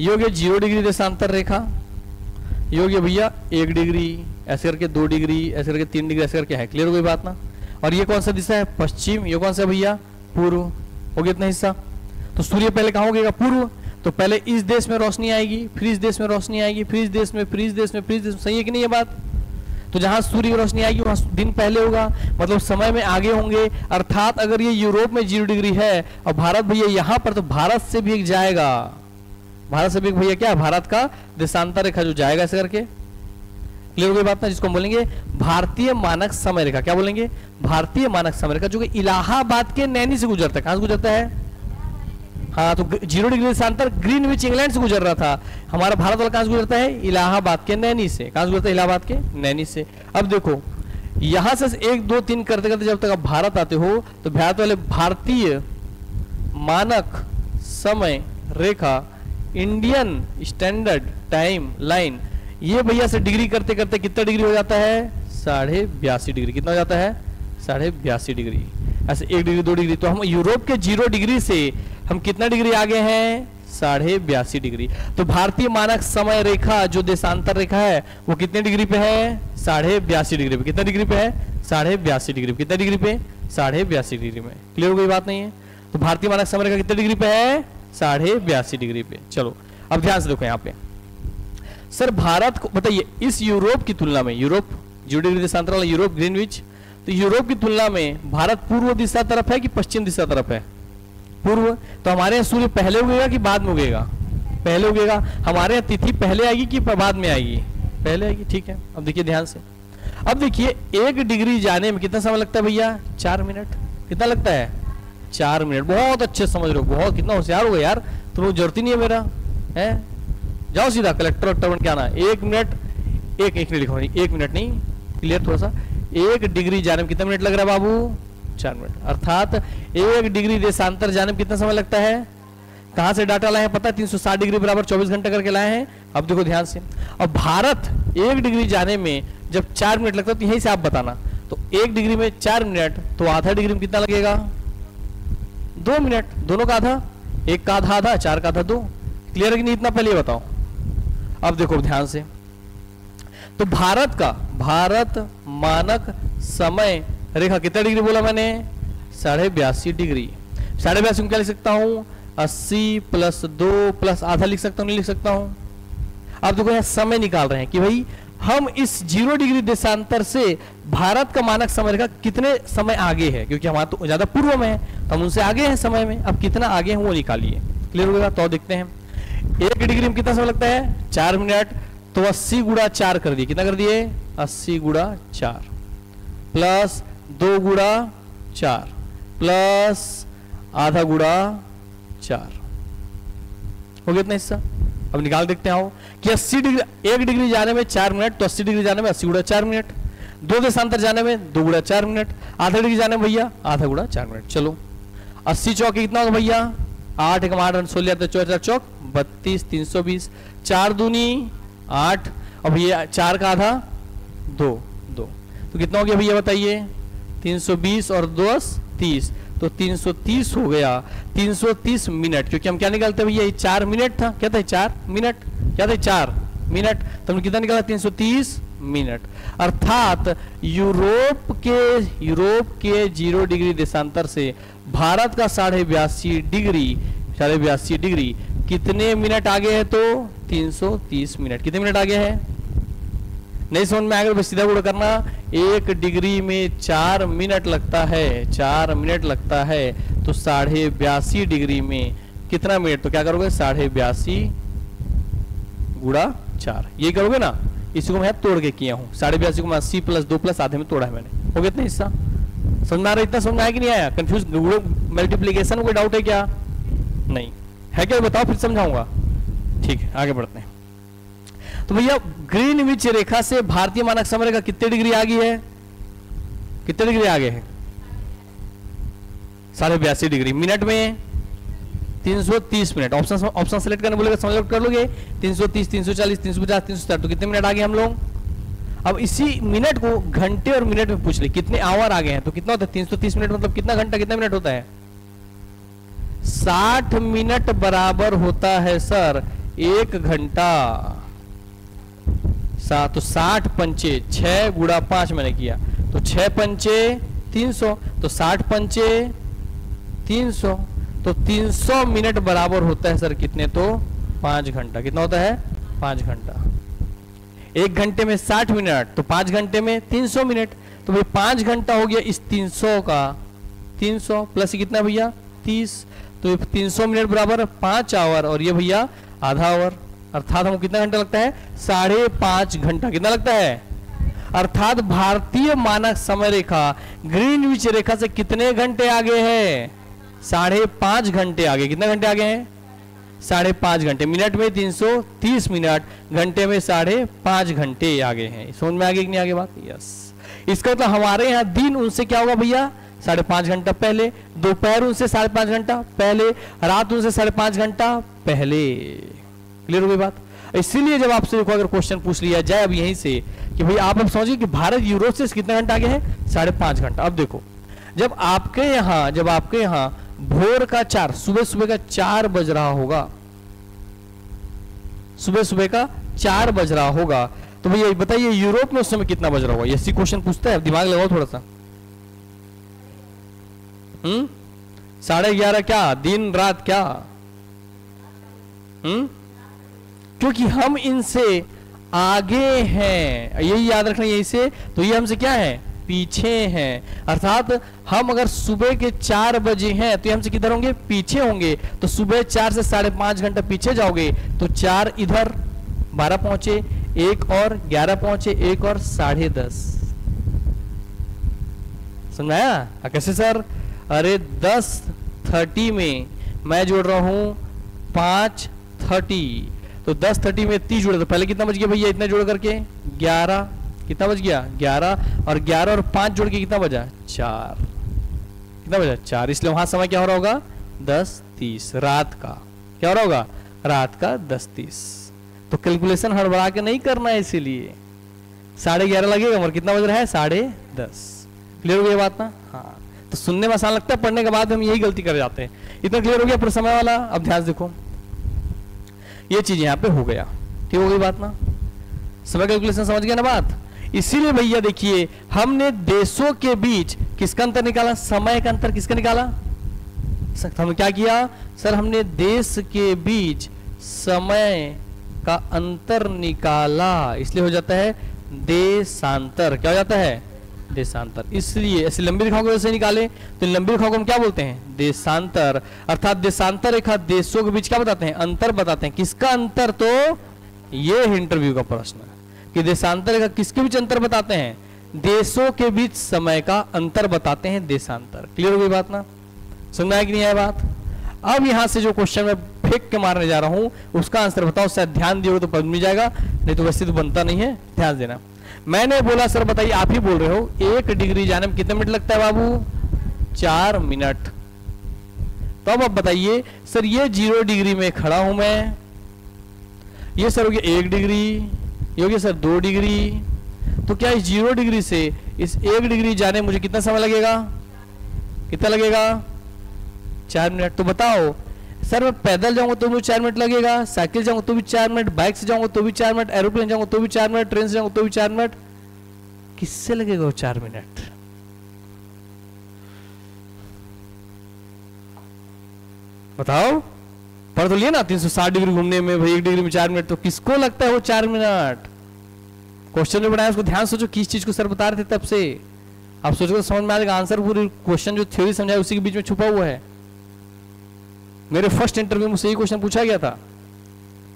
ये हो गया 0 डिग्री देशांतर रेखा, ये हो गया भैया 1 डिग्री, ऐसे करके 2 डिग्री, ऐसे करके 3 डिग्री, ऐसे करके है। क्लियर हो गई बात ना? और ये कौन सा दिशा है? पश्चिम। ये कौन सा भैया? पूर्व। हो गया इतना हिस्सा। तो सूर्य पहले कहाँ होगा? पूर्व। तो पहले इस देश में रोशनी आएगी, फिर इस देश में रोशनी आएगी, फिर इस देश में, फिर इस देश में, फिर इस देश में। सही है कि नहीं ये बात? तो जहां सूर्य की रोशनी आएगी वहां दिन पहले होगा, मतलब समय में आगे होंगे। अर्थात अगर ये यूरोप में 0 डिग्री है और भारत भैया यहां पर, तो भारत से भी एक जाएगा, भारत से भी भैया क्या, भारत का देशांतर रेखा जो जाएगा ऐसे करके। क्लियर हो गई बात ना? जिसको हम बोलेंगे भारतीय मानक समय रेखा। क्या बोलेंगे? भारतीय मानक समय रेखा, जो कि इलाहाबाद के नैनी से गुजरता है। कहां से गुजरता है? हाँ, तो 0 डिग्री देशांतर ग्रीनविच इंग्लैंड से गुजर रहा था। हमारा भारत वाला कहां से गुजरता है? इलाहाबाद के नैनी से। कहां से गुजरता है? इलाहाबाद के नैनी से। अब देखो यहां से 1 2 3 करते करते जब तक आप भारत आते हो, तो भारत वाले भारतीय मानक समय रेखा, इंडियन स्टैंडर्ड टाइम लाइन, ये भैया से डिग्री करते करते कितना डिग्री हो जाता है? 82.5 डिग्री। कितना हो जाता है? 82.5 डिग्री। ऐसे 1 डिग्री 2 डिग्री, तो हम यूरोप के 0 डिग्री से हम कितना डिग्री आगे हैं? 82.5 डिग्री। तो भारतीय मानक समय रेखा जो देशांतर रेखा है वो कितने डिग्री पे है? 82.5 डिग्री पे। कितना डिग्री पे है? 82.5 डिग्री पे। कितना डिग्री पे? 82.5 डिग्री में। क्लियर हो गई बात नहीं है? तो भारतीय मानक समय रेखा कितने डिग्री पे है? 82.5 डिग्री पे। चलो अब ध्यान से देखो यहाँ पे सर, भारत को बताइए इस यूरोप की तुलना में, यूरोप 0 डिग्री देशांतर वाला यूरोप ग्रीनविच, तो यूरोप की तुलना में भारत पूर्व दिशा तरफ है कि पश्चिम दिशा तरफ है? पूर्व। तो हमारे यहाँ सूर्य पहले उगेगा कि बाद में उगेगा? पहले उगेगा। हमारे यहाँ तिथि पहले आएगी कि बाद में आएगी? पहले आएगी। ठीक है, अब देखिए ध्यान से। अब देखिए 1 डिग्री जाने में कितना समय लगता है भैया? 4 मिनट। कितना लगता है? 4 मिनट। बहुत अच्छे समझ रहे हो, बहुत, कितना होशियार हो गए यार, तुम्हें जरूरत ही नहीं है मेरा है। जाओ सीधा कलेक्टर वक्टर बन के आना। 1 मिनट, एक नहीं लिखा, 1 मिनट नहीं, क्लियर थोड़ा सा। 1 डिग्री जाने में कितना मिनट लग रहा है बाबू? 4 मिनट। अर्थात 1 डिग्री देशांतर जाने में कितना समय लगता है? कहां से डाटा लाए हैं पता है? 360 डिग्री बराबर 24 घंटे करके लाए हैं। अब देखो ध्यान से, अब भारत 1 डिग्री जाने में जब 4 मिनट लगता है, तो यहीं से आप बताना, तो 1 डिग्री में 4 मिनट, तो आधा डिग्री में कितना लगेगा? 2 मिनट। दोनों का आधा, 1 का आधा आधा, 4 का आधा 2। क्लियर है कि नहीं? इतना पहले ये बताओ। अब देखो ध्यान से, तो भारत का, भारत मानक समय रेखा कितना डिग्री बोला मैंने? 82.5 डिग्री। 82.5 में क्या लिख सकता हूं? 80 + 2 + आधा लिख सकता हूं, नहीं लिख सकता हूं? अब देखो यहाँ समय निकाल रहे हैं कि भाई हम इस 0 डिग्री देशांतर से भारत का मानक समय रेखा कितने समय आगे है, क्योंकि हमारा तो ज्यादा पूर्व में है, तो हम उनसे आगे हैं समय में। अब कितना आगे हैं वो निकालिए। क्लियर हो गया? तो देखते हैं 1 डिग्री में कितना समय लगता है? 4 मिनट। तो 80 गुणा 4 कर दिए। कितना कर दिए? 80 गुणा 4 प्लस 2 गुणा 4 प्लस आधा गुणा 4 हो गया इतना हिस्सा। अब निकाल देखते हैं कि 80 डिग्री, 1 डिग्री जाने में 4 मिनट, तो 80 डिग्री जाने में 80 गुणा 4 मिनट, 2 देशांतर जाने में 2 गुणा 4 मिनट, आधा डिग्री जाने में भैया आधा गुणा 4 मिनट। चलो 80 चौके कितना होगा भैया? 8 × 8 16 4 चौक 32, 320, 4 दूनी 8, और भैया 4 का आधा 2 2, तो कितना हो गया भैया बताइए? 320 और 2 30, तो 330 हो गया। 330 मिनट, क्योंकि हम क्या निकालते भैया? 4 मिनट था। क्या था? 4 मिनट। क्या था? 4 मिनट। तो हमने कितना निकाला? 330 मिनट। अर्थात यूरोप के 0 डिग्री देशांतर से भारत का 82.5 डिग्री कितने मिनट आगे है? तो 330 मिनट। कितने मिनट आगे है? नहीं समझ में आगे सीधा गुणा करना। 1 डिग्री में 4 मिनट लगता है, 4 मिनट लगता है, तो 82.5 डिग्री में कितना मिनट? तो क्या करोगे? 82.5 गुणा 4, ये करोगे ना। इसी को मैं तोड़ के किया हूं। 82.5 को मैं 80 + 2 + आधे में तोड़ा है मैंने। हो गया इतना हिस्सा? समझ में आ रहा? इतना समझ में आया कि नहीं आया? कंफ्यूज मल्टीप्लीकेशन में कोई डाउट है क्या? नहीं है क्या? बताओ फिर समझाऊंगा। ठीक है, आगे बढ़ते हैं। तो भैया ग्रीनविच रेखा से भारतीय मानक समय रेखा कितने डिग्री आगे है? कितने डिग्री आगे है? 82.5 डिग्री। मिनट में 330 मिनट। ऑप्शन सेलेक्ट करने बोलेगा, सेलेक्ट कर लोगे। 330, 340, 350, 360, तो कितने मिनट आगे हम लोग? अब इसी मिनट को घंटे और मिनट में पूछ ले, कितने आवर आगे हैं, तो कितना होता है? 330 मिनट मतलब कितना घंटा, कितना मिनट होता है? 60 मिनट बराबर होता है सर 1 घंटा। तो 60 पंचे 6 गुणा 5 मैंने किया, तो 6 पंचे 300, तो 60 पंचे 300, तो 300 मिनट बराबर होता है सर कितने, तो 5 घंटा। कितना होता है, 5 घंटा। 1 घंटे में 60 मिनट, तो 5 घंटे में 300 मिनट। तो भाई 5 घंटा हो गया इस 300 का, 300 प्लस कितना भैया 30, तो 300 मिनट बराबर 5 आवर, और ये भैया आधा आवर, अर्थात हमको कितना घंटा लगता है, 5.5 घंटा। कितना लगता है, अर्थात भारतीय मानक समय रेखा ग्रीनविच रेखा से कितने घंटे आगे है, 5.5 घंटे आगे। कितने घंटे आगे हैं, 5.5 घंटे। मिनट में 330 मिनट, घंटे में 5.5 घंटे आगे हैं। समझ में आगे कि नहीं आगे बात, यस। इसका मतलब हमारे यहाँ दिन उनसे क्या होगा भैया, 5.5 घंटा पहले, दोपहर उनसे 5.5 घंटा पहले, रात उनसे 5.5 घंटा पहले। क्लियर हो गई बात। इसीलिए जब आपसे देखो अगर क्वेश्चन पूछ लिया जाए अब यहीं से कि भाई आप अब समझिए कि भारत यूरोप से कितना घंटा आगे है, 5.5 घंटा। अब देखो जब आपके यहाँ भोर का 4, सुबह का 4 बज रहा होगा, सुबह का 4 बज रहा होगा, तो भैया बताइए यूरोप में उस समय कितना बज रहा होगा। ऐसी क्वेश्चन पूछता है, दिमाग लगाओ थोड़ा सा। 11:30 क्या, दिन रात क्या, क्योंकि हम इनसे आगे हैं, यही याद रखना यही से, तो ये हमसे क्या है, पीछे हैं। अर्थात हम अगर सुबह के 4 बजे हैं तो ये हमसे किधर होंगे, पीछे होंगे। तो सुबह 4 से 5.5 घंटा पीछे जाओगे तो 4 इधर 12 पहुंचे, 1 और 11 पहुंचे, 1 और 10:30। समझाया कैसे सर, अरे 10:30 में मैं जोड़ रहा हूं 5:30, तो 10:30 में 30 जोड़े तो पहले कितना बच गया भैया, इतना जोड़ करके 11, कितना बच गया 11, और 11 और 5 जोड़ के कितना बजा 4, कितना बजा 4। इसलिए वहां समय क्या हो रहा होगा 10:30 रात का, क्या हो रहा होगा रात का 10:30। तो कैलकुलेशन हड़बड़ा के नहीं करना है, इसीलिए 11:30 लगेगा और कितना बज रहा है 10:30। क्लियर हो गया बात ना, हाँ। तो सुनने में आसान लगता है, पढ़ने के बाद हम यही गलती कर जाते हैं। इतना क्लियर हो गया पूरा समय वाला। अब ध्यान देखो ये चीज यहाँ पे हो गया, ठीक हो गई बात ना, समय कैलकुलेशन समझ गया ना बात। इसीलिए भैया देखिए हमने देशों के बीच किसका अंतर निकाला, समय का अंतर किसका निकाला, हमने क्या किया सर, हमने देश के बीच समय का अंतर निकाला, इसलिए हो जाता है देशांतर। क्या हो जाता है देशांतर। इसलिए ऐसे लंबी रेखाओं को वैसे निकाले तो लंबी रेखाओं को हम क्या बोलते हैं देशांतर। अर्थात देशांतर रेखा देशों के बीच क्या बताते हैं, अंतर बताते हैं। किसका अंतर, तो ये इंटरव्यू का प्रश्न है कि देशांतर रेखा किसके बीच अंतर बताते हैं, देशों के बीच समय का अंतर बताते हैं देशांतर। क्लियर हो गई बात ना, समझ आया कि नहीं आया बात। अब यहां से जो क्वेश्चन मैं फेंक के मारने जा रहा हूं उसका आंसर बताओ, शायद ध्यान दियो तो पद मिल जाएगा, नहीं तो वैसे तो बनता नहीं है, ध्यान देना। मैंने बोला सर बताइए, आप ही बोल रहे हो 1 डिग्री जाने में कितने मिनट लगता है बाबू, 4 मिनट। तो अब आप बताइए सर ये 0 डिग्री में खड़ा हूं मैं, ये सर हो गया 1 डिग्री, ये हो गया सर 2 डिग्री, तो क्या इस 0 डिग्री से इस 1 डिग्री जाने मुझे कितना समय लगेगा, कितना लगेगा 4 मिनट। तो बताओ सर मैं पैदल जाऊंगा तो मुझे 4 मिनट लगेगा, साइकिल जाऊंगा तो भी 4 मिनट, बाइक से जाऊंगा तो भी 4 मिनट, एरोप्लेन जाऊंगा तो भी 4 मिनट, ट्रेन से जाऊंगा तो भी 4 मिनट, किससे लगेगा वो 4 मिनट। बताओ, पढ़ तो लिया ना 360 डिग्री घूमने में भाई 1 डिग्री में 4 मिनट, तो किसको लगता है वो 4 मिनट। क्वेश्चन जो बनाया उसको ध्यान सोचो, किस चीज को सर बता रहे थे तब से आप सोचो, समझ में आएगा आंसर। पूरी क्वेश्चन जो थ्योरी समझाया उसी के बीच में छुपा हुआ है। मेरे फर्स्ट इंटरव्यू में यही क्वेश्चन पूछा गया था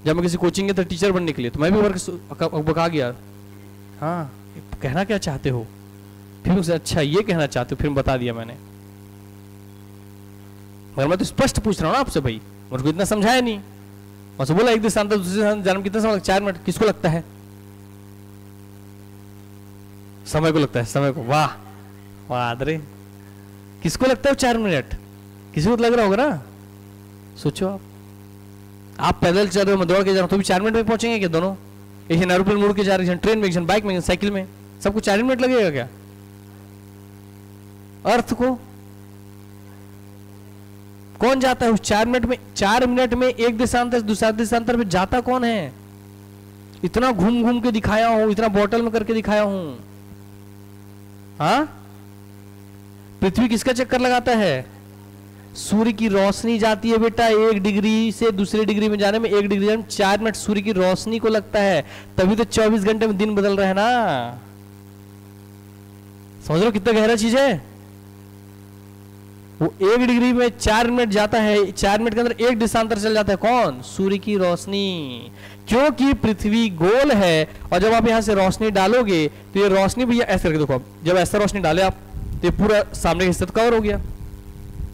जब मैं किसी कोचिंग के टीचर बनने के लिए, तो मैं भी बका गया, हाँ कहना क्या चाहते हो, फिर मुझसे अच्छा ये कहना चाहते हो, फिर बता दिया मैंने। मगर मैं तो स्पष्ट पूछ रहा हूँ ना आपसे भाई, मुझको इतना समझाया नहीं, मुझसे बोला एक देशांतर दूसरे देशांतर कितना समय, 4 मिनट। किसको लगता है, समय को लगता है, समय को। वाह वाह अरे किसको लगता है 4 मिनट, किसी को लग रहा होगा ना। सोचो आप पैदल चल रहे हो, मैं दौड़ के जा रहा हूं तो भी 4 मिनट में पहुंचेंगे क्या दोनों, एक एरोप्लेन मुड़ के जा रहे हैं, ट्रेन में, बाइक में, साइकिल में, सबको 4 मिनट लगेगा क्या। अर्थ को कौन जाता है उस 4 मिनट में, 4 मिनट में एक देशांतर से दूसरा देशांतर में जाता कौन है। इतना घूम घूम के दिखाया हूं, इतना बोतल में करके दिखाया हूं। हाँ पृथ्वी किसका चक्कर लगाता है, सूर्य की रोशनी जाती है बेटा 1 डिग्री से दूसरे डिग्री में जाने में 1 डिग्री में 4 मिनट सूर्य की रोशनी को लगता है, तभी तो 24 घंटे में दिन बदल रहे हैं ना। समझ लो कितना गहरा चीज है। वो 1 डिग्री में 4 मिनट जाता है, 4 मिनट के अंदर 1 देशांतर चल जाता है। कौन? सूर्य की रोशनी। क्योंकि पृथ्वी गोल है और जब आप यहां से रोशनी डालोगे तो ये रोशनी भैया ऐसे करके देखो, आप जब ऐसा रोशनी डाले आप तो ये पूरा सामने के हिस्से कवर हो गया।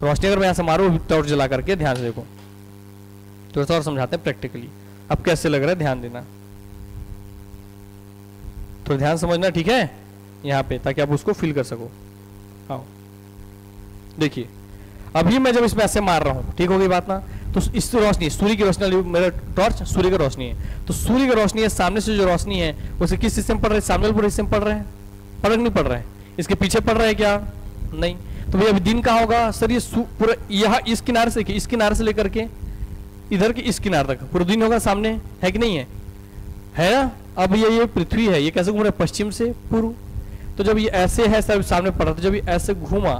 रोशनी अगर मैं यहां से मारू टॉर्च जला करके, ध्यान से देखो, थोड़ा सा और समझाते हैं प्रैक्टिकली। अब कैसे लग रहा है ध्यान देना, तो ध्यान समझना, ठीक है, यहाँ पे, ताकि आप उसको फील कर सको। आओ देखिए, अभी मैं जब इसमें ऐसे मार रहा हूँ, ठीक हो गई बात ना, तो इस रोशनी, सूर्य की रोशनी, मेरा टॉर्च सूर्य की रोशनी है, तो सूर्य की रोशनी है, सामने से जो रोशनी है उसे किस हिस्से में पड़ रही है? सामने वाले हिस्से में पड़ रहे हैं, फर्क नहीं पड़ रहा है। इसके पीछे पड़ रहा है क्या? नहीं। तो भैया अभी दिन कहाँ होगा सर? ये पूरा यहाँ इस किनारे से, इस किनारे से लेकर के इधर के इस किनारे तक पूरा दिन होगा सामने, है कि नहीं है ना? अब ये पृथ्वी है, ये कैसे घूम रहा है? पश्चिम से पूर्व। तो जब ये ऐसे है सब सामने पड़ रहा था, जब ये ऐसे घूमा,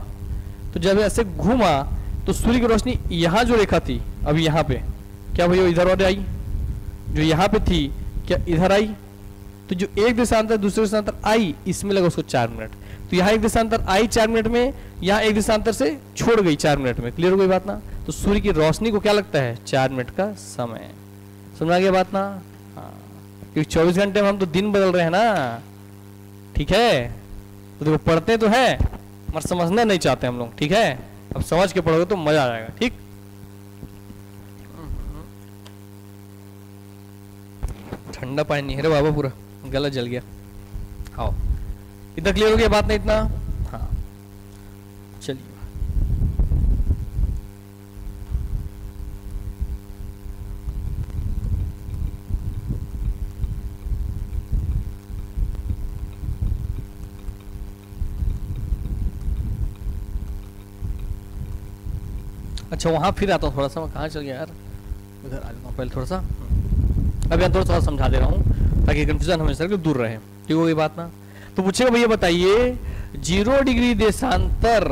तो जब ऐसे घूमा तो सूर्य की रोशनी यहाँ जो रेखा थी, अभी यहाँ पे क्या भैया इधर और आई, जो यहाँ पे थी क्या इधर आई? तो जो एक देशांतर दूसरे देशांतर आई, इसमें लगा उसको 4 मिनट। तो यहाँ एक देशांतर आई 4 मिनट में, यहाँ एक देशांतर से छोड़ गई 4 मिनट में। क्लियर हो गई बात ना? तो सूर्य की रोशनी को क्या लगता है? 4 मिनट का समय। समझ आ गया बात ना? हाँ, क्योंकि 24 घंटे में हम तो दिन बदल रहे हैं ना, ठीक है? तो देखो पढ़ते तो है मगर समझना नहीं चाहते हम लोग, ठीक है? अब समझ के पढ़ोगे तो मजा आ जाएगा, ठीक? ठंडा पानी नहीं है रे बाबा, पूरा गला जल गया। आओ, इतना क्लियर हो गया बात नहीं इतना? हाँ चलिए, अच्छा वहां फिर आता हूँ थोड़ा सा, कहाँ चल गया यार, इधर आ जाता हूँ पहले थोड़ा सा। अब यहाँ थोड़ा समझा दे रहा हूँ ताकि कंफ्यूजन हमेशा के दूर रहे, ठीक हो गई बात ना? तो पूछेगा भैया बताइए 0 डिग्री देशांतर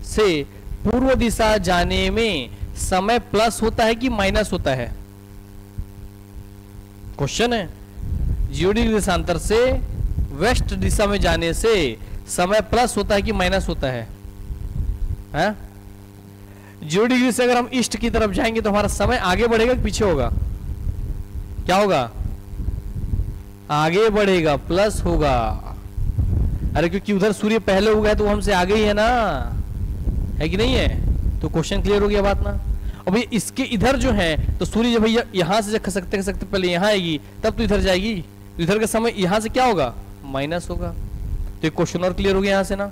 से पूर्व दिशा जाने में समय प्लस होता है कि माइनस होता है? क्वेश्चन है। 0 डिग्री देशांतर से वेस्ट दिशा में जाने से समय प्लस होता है कि माइनस होता है? 0 डिग्री से अगर हम ईस्ट की तरफ जाएंगे तो हमारा समय आगे बढ़ेगा कि पीछे होगा? क्या होगा? आगे बढ़ेगा, प्लस होगा। अरे क्योंकि उधर सूर्य पहले उगा है तो वो हमसे आगे ही है ना, है कि नहीं है? तो क्वेश्चन क्लियर हो गया बात ना? और भैया इसके इधर जो है तो सूर्य जब भैया यहां से खसकते खसकते पहले यहां आएगी तब तो इधर जाएगी, तो इधर का समय यहां से क्या होगा? माइनस होगा। तो ये क्वेश्चन और क्लियर हो गया यहां से ना?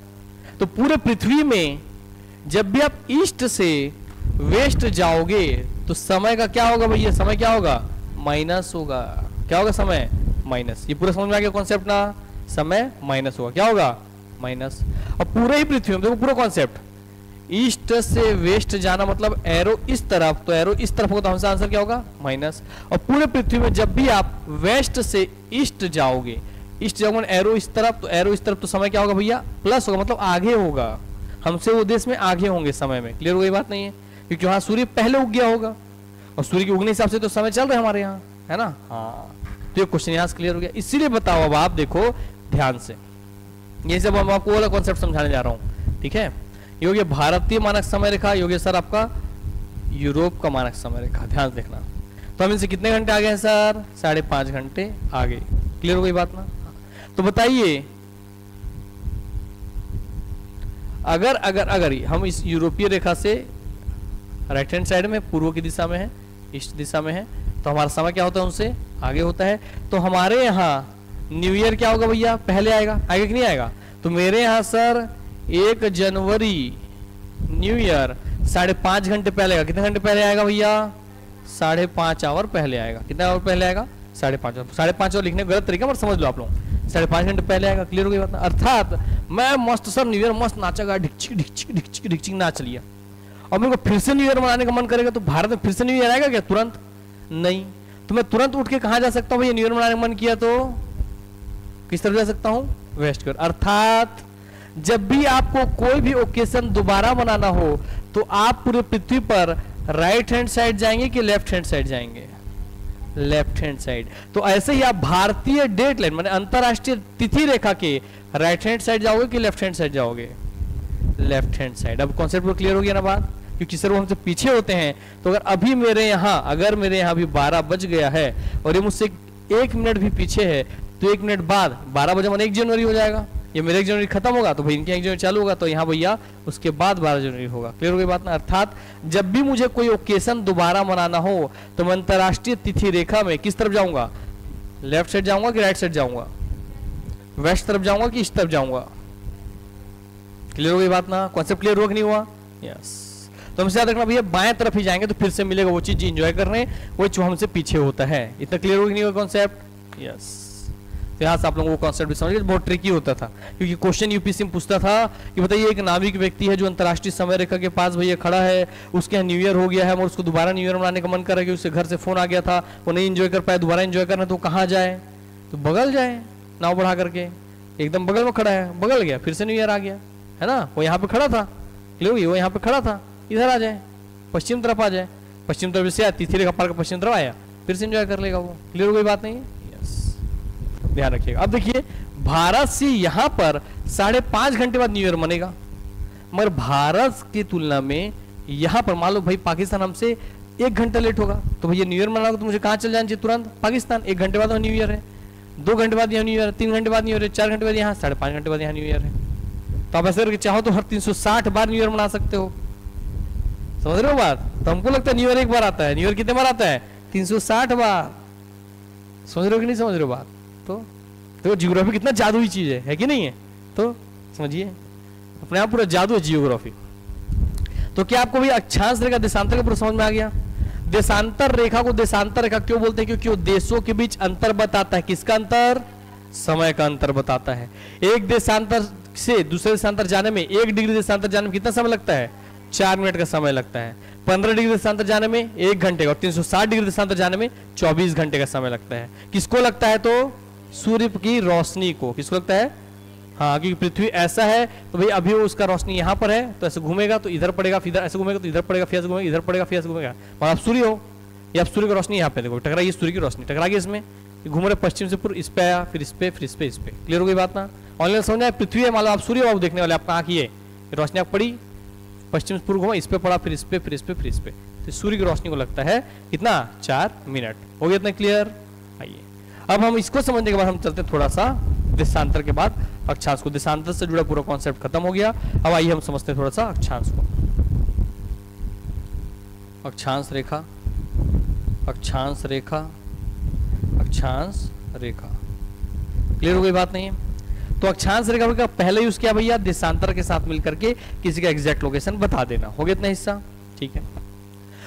तो पूरे पृथ्वी में जब भी आप ईस्ट से वेस्ट जाओगे तो समय का क्या होगा भैया? समय क्या होगा? माइनस होगा। क्या होगा? समय माइनस। ये पूरा समझ में आ गया कॉन्सेप्ट ना? समय माइनस होगा, क्या होगा? माइनस। और पूरे ही पृथ्वी में देखो पूरा कॉन्सेप्ट, ईस्ट से वेस्ट जाना मतलब एरो इस तरफ, तो एरो इस तरफ होगा तो हमसे आंसर क्या होगा? माइनस। और पूरे पृथ्वी में जब भी आप वेस्ट से ईस्ट जाओगे, ईस्ट जाओगे एरो इस तरफ, तो एरो इस तरफ, तो समय क्या होगा भैया? प्लस होगा, मतलब आगे होगा, हमसे वो देश में आगे होंगे समय में। क्लियर हो गई बात नहीं है? क्योंकि वहां सूर्य पहले उग गया होगा और सूर्य के उगने हिसाब से तो समय चल रहा है हमारे यहाँ, है ना? हाँ, तो ये क्वेश्चन यहाँ से क्लियर हो गया। इसीलिए बताओ अब आप देखो ध्यान से, ये सब हम आपको वाला कॉन्सेप्ट समझाने जा रहा हूँ, ठीक है? ये हो गया भारतीय मानक समय रेखा, ये हो गया सर आपका यूरोप का मानक समय रेखा। ध्यान देखना, तो हम इनसे कितने घंटे आगे हैं सर? 5.5 घंटे आगे। क्लियर हो गई बात ना? तो बताइए अगर अगर अगर हम इस यूरोपीय रेखा से राइट हैंड साइड में पूर्व की दिशा में है, ईस्ट दिशा में है, तो हमारा समय क्या होता है? उनसे आगे होता है। तो हमारे यहाँ न्यू ईयर क्या होगा भैया? पहले आएगा, आएगा कि नहीं आएगा? तो मेरे यहाँ सर 1 जनवरी न्यू ईयर 5.5 घंटे पहले आएगा। कितने घंटे पहले आएगा भैया? 5.5 आवर पहले आएगा। कितना आवर पहले आएगा? 5.5 आवर। 5.5 आवर लिखने का गलत तरीका, पर समझ लो आप लोग, 5.5 घंटे पहले आएगा। क्लियर हो गई बात? अर्थात मैं मस्त सर न्यू ईयर मस्त नाचेगा, ढिकचिक ढिकचिक ढिकचिक ढिकचिक नाच लिया, और मेरे को फिर से न्यू ईयर मनाने का मन करेगा तो भारत में फिर से न्यू ईयर आएगा क्या? तुरंत नहीं। तो मैं तुरंत उठ के कहां जा सकता हूं भैया? न्यू ईयर मनाने का मन किया तो किस तरफ जा सकता हूं? वेस्ट कर। अर्थात जब भी आपको कोई भी ओकेजन दोबारा मनाना हो तो तो आप पूरे पृथ्वी पर राइट हैंड साइड जाएंगे कि लेफ्ट हैंड साइड जाएंगे? Left hand side. तो ऐसे ही आप भारतीय डेट लाइन माने अंतरराष्ट्रीय तिथि रेखा के राइट हैंड साइड जाओगे कि लेफ्ट हैंड साइड जाओगे? Left hand side. अब कॉन्सेप्ट वो क्लियर हो गया ना बात? क्योंकि सर वो हमसे पीछे होते हैं, तो अगर अभी मेरे यहाँ अभी 12 बज गया है और ये मुझसे 1 मिनट भी पीछे है, तो 1 मिनट बाद 12 बजे मन 1 जनवरी हो जाएगा। ये मेरे 1 जनवरी खत्म होगा तो भाई इनके 1 जनवरी चालू होगा, तो यहाँ भैया उसके बाद 12 जनवरी होगा। क्लियर हो गई बात ना? अर्थात जब भी मुझे कोई ओकेशन दोबारा मनाना हो तो मैं अंतरराष्ट्रीय तिथि रेखा में किस तरफ जाऊंगा? लेफ्ट साइड जाऊंगा कि राइट साइड जाऊंगा? वेस्ट तरफ जाऊंगा कि ईस्ट तरफ जाऊंगा? क्लियर हो गई बात ना? कॉन्सेप्ट क्लियर हुआ कि नहीं हुआ? यस। तो हमसे याद रखना भैया बाएं तरफ ही जाएंगे तो फिर से मिलेगा वो चीज एंजॉय कर रहे हैं, वो जो हमसे पीछे होता है। इतना क्लियर हो कि नहीं हुआ कॉन्सेप्ट? यस। तो यहाँ से आप लोगों को कॉन्सेप्ट भी समझिए, बहुत ट्रिकी होता था क्योंकि क्वेश्चन यूपीएससी में पूछता था कि बताइए एक नाविक व्यक्ति है जो अंतरराष्ट्रीय समय रेखा के पास भैया खड़ा है, उसके यहाँ न्यू ईयर हो गया है और उसको दोबारा न्यू ईयर मनाने का मन कर रहा है कि उसके घर से फोन आ गया था, वो नहीं एंजॉय कर पाया, दोबारा एंजॉय करना, तो कहाँ जाए? तो बगल जाए, नाव बढ़ा करके, एकदम बगल में खड़ा है, बगल गया, फिर से न्यू ईयर आ गया है ना, वो यहाँ पे खड़ा था, क्लियर हुई? वो यहाँ पे खड़ा था, इधर आ जाए, पश्चिम तरफ आ जाए, पश्चिम तरफ से तिथि रेखा पार का पश्चिम तरफ आया, फिर से एंजॉय कर लेगा वो। क्लियर हो गई बात नहीं? यस, ध्यान रखिएगा। अब देखिए भारत से यहां पर 5.5 घंटे बाद न्यू ईयर मनेगा, मगर भारत की तुलना में यहां पर मान लो भाई पाकिस्तान हमसे 1 घंटा लेट होगा, तो भैया न्यू ईयर मनाओगे तो मुझे कहां चल जाना चाहिए? तुरंत पाकिस्तान। 1 घंटे बाद न्यू ईयर है, 2 घंटे बाद यहाँ न्यू ईयर, 3 घंटे बाद न्यू ईयर, 4 घंटे बाद यहाँ, 5.5 घंटे बाद यहाँ न्यू ईयर है। तो आप ऐसे करके चाहो तो हर 360 बार न्यू ईयर मना सकते हो। समझ रहे हो बात? तो हमको लगता है न्यू ईयर 1 बार आता है, न्यू ईयर कितने बार आता है? 360 बार। समझ रहे हो कि नहीं समझ रहे हो बात? तो जियोग्राफी कितना जादुई चीज है कि नहीं है? तो समझिए अपने आप पूरा जादू है जियोग्राफी। तो क्या आपको भी अक्षांश रेखा देशांतर का पूरा समझ में आ गया? देशांतर रेखा को देशांतर रेखा क्यों बोलते हैं? क्योंकि वो देशों के बीच अंतर बताता है। किसका अंतर? समय का अंतर बताता है। एक देशांतर से दूसरे देशांतर जाने में, 1 डिग्री देशांतर जाने में कितना समय लगता है? 4 मिनट का समय लगता है। 15 डिग्री देशांतर जाने में 1 घंटे का, और 360 डिग्री देशांतर जाने में 24 घंटे का समय लगता है। किसको लगता है? तो सूर्य की रोशनी को। किसको लगता है? हाँ, क्योंकि पृथ्वी ऐसा है तो भाई अभी उसका रोशनी यहाँ पर है तो ऐसे घूमेगा तो इधर पड़ेगा, फिर ऐसे घूमेगा तो इधर पड़ेगा, फिर ऐसे घूमेगा, इधर पड़ेगा, फिर ऐसे घूमेगा। और आप सूर्य हो, ये आप सूर्य की रोशनी यहाँ पे देखो टकराई, सूर्य की रोशनी टकरा गई इसमें, घूम रहे पश्चिम से पूर्व, इस पे आया, फिर इस पे, फिर इस पे, इस पे। क्लियर हो गई बात ना? ऑनलाइन समझ आया? पृथ्वी है, मान लो आप सूर्य हो, आप देखने वाले, आपका आँख ये रोशनी आप पड़ी, पश्चिम से पूर्व घूमा, इस पे पड़ा, फिर इस पे, फिर इस पे, फिर इस पे, तो सूर्य की रोशनी को लगता है कितना? 4 मिनट। हो गया इतना क्लियर? आइए अब हम इसको समझने के बाद हम चलते थोड़ा सा देशांतर के बाद अक्षांश को। देशांतर से जुड़ा पूरा कॉन्सेप्ट खत्म हो गया। अब आइए हम समझते हैं थोड़ा सा अक्षांश को। अक्षांश रेखा, अक्षांश रेखा, अक्षांश रेखा। क्लियर हो गई बात नहीं है? तो अक्षांश रेखा का पहले यूज किया भैया देशांतर के साथ मिलकर के किसी का एग्जैक्ट लोकेशन बता देना। हो गया इतना हिस्सा? ठीक है।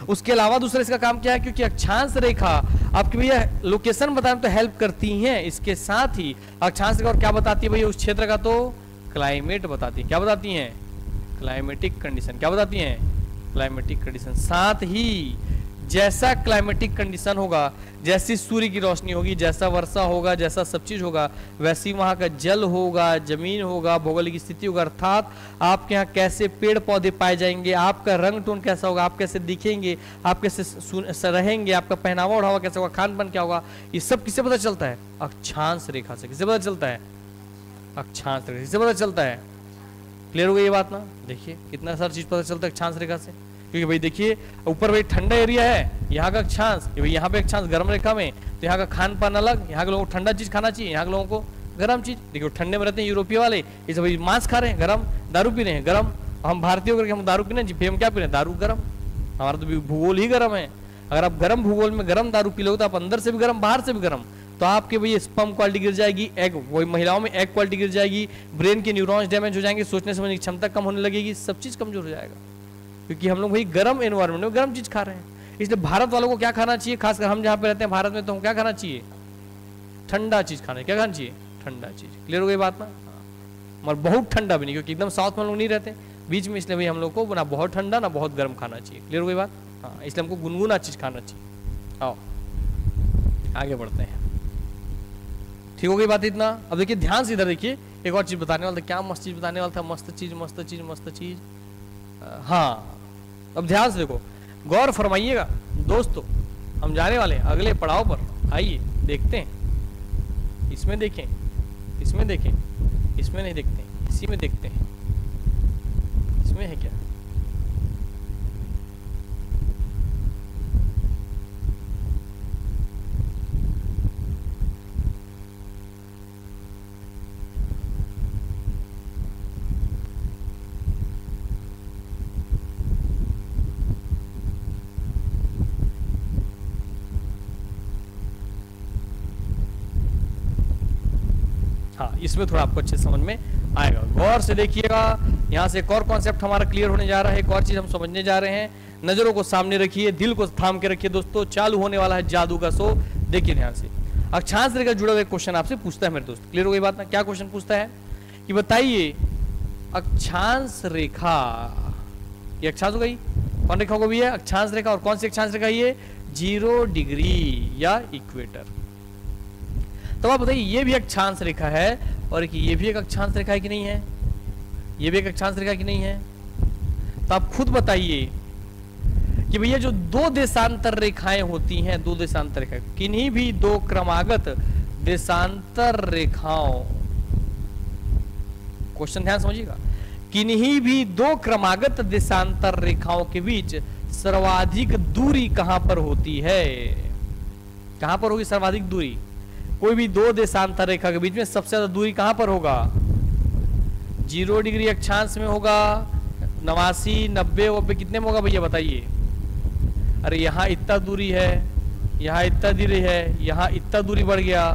उसके अलावा दूसरा इसका काम क्या है? क्योंकि अक्षांश रेखा आपके भैया लोकेशन बताने में तो हेल्प करती हैं, इसके साथ ही अक्षांश रेखा और क्या बताती है भैया उस क्षेत्र का? तो क्लाइमेट बताती है। क्या बताती हैं? Climatic condition. क्या बताती हैं? Climatic condition. साथ ही जैसा क्लाइमेटिक कंडीशन होगा, जैसी सूर्य की रोशनी होगी, जैसा वर्षा होगा, जैसा सब चीज होगा, वैसी वहां का जल होगा, जमीन होगा, भौगोलिक स्थिति होगा, अर्थात आपके यहाँ कैसे पेड़ पौधे पाए जाएंगे, आपका रंग टोन कैसा होगा, आप कैसे दिखेंगे, आप कैसे रहेंगे, आपका पहनावा ओढ़ावा कैसा होगा, खान पान क्या होगा, ये सब किससे पता चलता है? अक्षांश रेखा से। किससे पता चलता है? अक्षांश रेखा से पता चलता है। क्लियर हो गई ये बात ना? देखिए कितना सारा चीज पता चलता है अक्षांश रेखा से। क्योंकि भाई देखिए ऊपर भाई ठंडा एरिया है, यहाँ का अक्षांश, यहाँ पे अक्षांश गर्म रेखा में, तो यहाँ का खान पान अलग, यहाँ के लोगों को ठंडा चीज खाना चाहिए, यहाँ के लोगों को गर्म चीज। देखिए ठंडे में रहते हैं यूरोपीय वाले, ये सब मांस खा रहे हैं गर्म, दारू पी रहे हैं गर्म। हम भारतीय होकर हम दारू पीने जी, हम क्या पी रहे हैं? दारू गर्म। हमारा तो भूगोल ही गर्म है। अगर आप गर्म भूगोल में गर्म दारू पी लोगे तो आप अंदर से भी गर्म, बाहर से भी गर्म, तो आपके भैया स्पर्म क्वालिटी गिर जाएगी, एग, वही महिलाओं में एग क्वालिटी गिर जाएगी, ब्रेन के न्यूरॉन्स डैमेज हो जाएंगे, सोचने समझने की क्षमता कम होने लगेगी, सब चीज कमजोर हो जाएगा। क्योंकि हम लोग भाई गर्म एनवायरमेंट में गर्म चीज खा रहे हैं। इसलिए भारत वालों को क्या खाना चाहिए? खासकर हम जहाँ पे रहते हैं भारत में, तो हम क्या खाना चाहिए? ठंडा चीज खाना। क्या खाना चाहिए? ठंडा चीज। क्लियर हो गई बात ना? मगर बहुत ठंडा भी नहीं, क्योंकि एकदम साउथ में हम लोग नहीं रहते बीच में, इसलिए भाई हम लोग को ना बहुत ठंडा ना बहुत गर्म खाना चाहिए। क्लियर हो गई बात? हाँ, इसलिए हमको गुनगुना चीज खाना चाहिए। आओ आगे बढ़ते हैं। ठीक हो गई बात इतना? अब देखिए ध्यान से इधर देखिए, एक और चीज बताने वाला था। क्या मस्त चीज बताने वाला था? मस्त चीज, मस्त चीज, मस्त चीज। हाँ, अब ध्यान से देखो, गौर फरमाइएगा दोस्तों, हम जाने वाले हैं अगले पड़ाव पर। आइए देखते हैं, इसमें देखें, इसमें देखें, इसमें नहीं देखते, इसी में देखते हैं, इसमें है क्या। इसमें थोड़ा आपको अच्छे समझ में आएगा। गौर से देखिएगा, यहाँ से एक और कॉन्सेप्ट हमारा क्लियर होने जा रहा है, एक और चीज हम समझने जा रहे हैं। नजरों को सामने रखिए, दिल को थाम के रखिए दोस्तों, चालू होने वाला है जादू का शो। देखिए ध्यान से, अक्षांश रेखा जुड़ा हुआ क्वेश्चन आपसे पूछता है मेरे दोस्त। क्लियर हो गई बात ना? क्या क्वेश्चन पूछता है कि बताइए अक्षांश रेखा, ये अक्षांश हो गई, कौन रेखा होगा भैया? अक्षांश रेखा। और कौन सी अक्षांश रेखा? ये 0 डिग्री या इक्वेटर। तो आप बताइए, ये भी अक्षांश रेखा है और ये भी एक अक्षांश रेखा है कि नहीं है? ये भी एक अक्षांश रेखा कि नहीं है? तो आप खुद बताइए कि भैया जो दो देशांतर रेखाएं होती हैं, दो देशांतर रेखाएं, किन्हीं भी दो क्रमागत देशांतर रेखाओं, क्वेश्चन ध्यान समझिएगा, किन्हीं भी दो क्रमागत देशांतर रेखाओं के बीच सर्वाधिक दूरी कहां पर होती है? कहां पर होगी सर्वाधिक दूरी? कोई भी दो देशांतर रेखा के बीच में सबसे ज्यादा दूरी कहां पर होगा? 0 डिग्री अक्षांश में होगा, 89, 90, 90 कितने में होगा भैया बताइए? अरे यहाँ इतना दूरी है, यहाँ इतना दूरी है, यहाँ इतना दूरी बढ़ गया।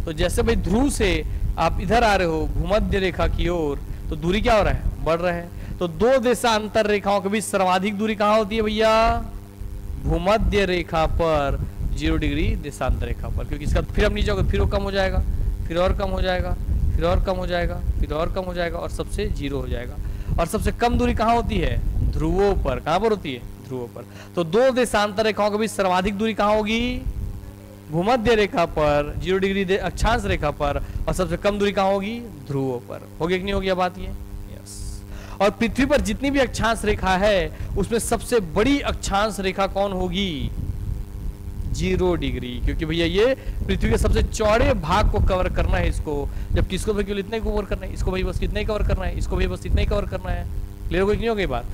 तो जैसे भाई ध्रुव से आप इधर आ रहे हो भूमध्य रेखा की ओर, तो दूरी क्या हो रहा है? बढ़ रहा है। तो दो देशांतर रेखाओं के बीच सर्वाधिक दूरी कहां होती है भैया? भूमध्य रेखा पर, 0 डिग्री देशांतर रेखा पर। क्योंकि इसका फिर हम नीचे फिर वो कम हो जाएगा, फिर और कम हो जाएगा, फिर और कम हो जाएगा, फिर और कम हो जाएगा और सबसे 0 हो जाएगा। और सबसे कम दूरी कहां होती है? ध्रुवों पर। कहां पर होती है? ध्रुवों पर। तो दो देशांतर रेखाओं के बीच सर्वाधिक दूरी कहां होगी? भूमध्य रेखा पर, 0 डिग्री अक्षांश रेखा पर। और सबसे कम दूरी कहां होगी? ध्रुवों पर। होगी कि नहीं होगी बात ये? यस। और पृथ्वी पर जितनी भी अक्षांश रेखा है उसमें सबसे बड़ी अक्षांश रेखा कौन होगी? 0 डिग्री। क्योंकि भैया ये पृथ्वी के सबसे चौड़े भाग को कवर करना है इसको, जबकि इसको भाई केवल इतना ही कवर करना है, इसको भाई बस कितना ही कवर करना है, इसको भाई बस इतना ही कवर करना है। क्लियर हो गई हो गई बात?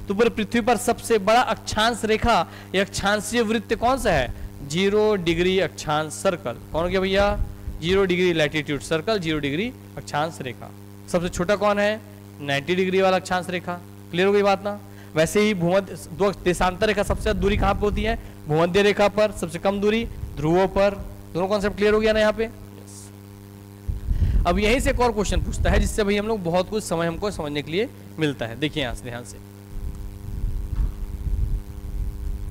तो पूरे पृथ्वी पर सबसे बड़ा अक्षांश रेखा या अक्षांशीय वृत्त कौन सा है? 0 डिग्री अक्षांश सर्कल। कौन हो गया भैया? 0 डिग्री लैटिट्यूड सर्कल, 0 डिग्री अक्षांश रेखा। सबसे छोटा कौन है? 90 डिग्री वाला अक्षांश रेखा। क्लियर हो गई बात ना? वैसे ही भूमध्य दो देशांतर रेखा सबसे ज्यादा दूरी कहां पर होती है? भूमध्य रेखा पर। सबसे कम दूरी ध्रुवों पर। दोनों कॉन्सेप्ट क्लियर हो गया ना यहाँ पे? अब यहीं से एक और क्वेश्चन पूछता है जिससे भाई हम लोग बहुत कुछ समय हमको समझने के लिए मिलता है। देखिए यहां से ध्यान से,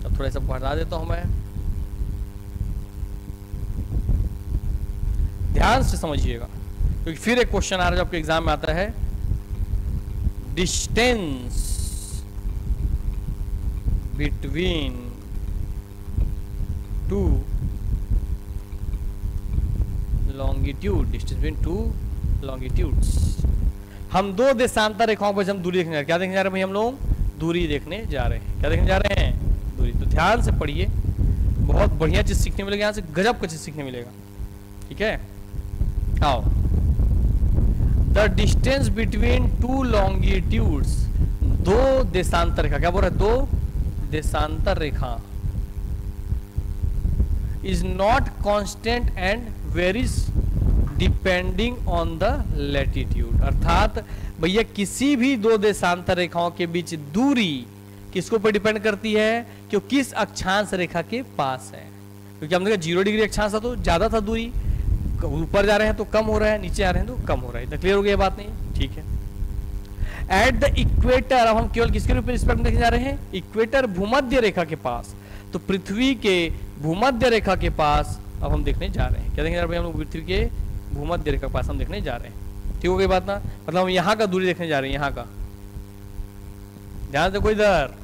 अब थोड़ा सा हटा देता हूं मैं, ध्यान से समझिएगा क्योंकि फिर एक क्वेश्चन आ रहा है जो आपके एग्जाम में आता है। Distance between two longitude, distance between two longitudes. हम दो देशांतर रेखाओं पर हम दूरी देखने जा रहे हैं। क्या देखने जा रहे हैं भाई? हम लोग दूरी देखने जा रहे हैं। क्या देखने जा रहे हैं? दूरी। तो ध्यान से पढ़िए, बहुत बढ़िया चीज सीखने मिलेगा, यहाँ से गजब का चीज सीखने मिलेगा। ठीक है, आओ। The distance between two longitudes, दो देशांतर रेखा, क्या बोल रहा है? दो देशांतर रेखा is not constant and varies depending on the latitude। अर्थात भैया किसी भी दो देशांतर रेखाओं के बीच दूरी किसको पर डिपेंड करती है? कि किस अक्षांश रेखा के पास है। क्योंकि हमने कहा 0 डिग्री अक्षांश था तो ज्यादा था दूरी, ऊपर जा रहे हैं तो कम हो रहा है, नीचे आ रहे हैं तो कम हो रहा है। तो क्लियर हो गया बात? नहीं? ठीक है। एट द इक्वेटर, अब हम केवल किसके रूप में रिस्पेक्ट देखने जा रहे हैं? इक्वेटर, भूमध्य रेखा के पास। तो पृथ्वी के भूमध्य रेखा के पास अब हम देखने जा रहे हैं। क्या देखने जा रहे हैं हम लोग? पृथ्वी के भूमध्य रेखा के पास हम देखने जा रहे हैं। ठीक हो गई बात ना? मतलब हम यहाँ का दूरी देखने जा रहे हैं, यहाँ का। ध्यान से, कोई इधर,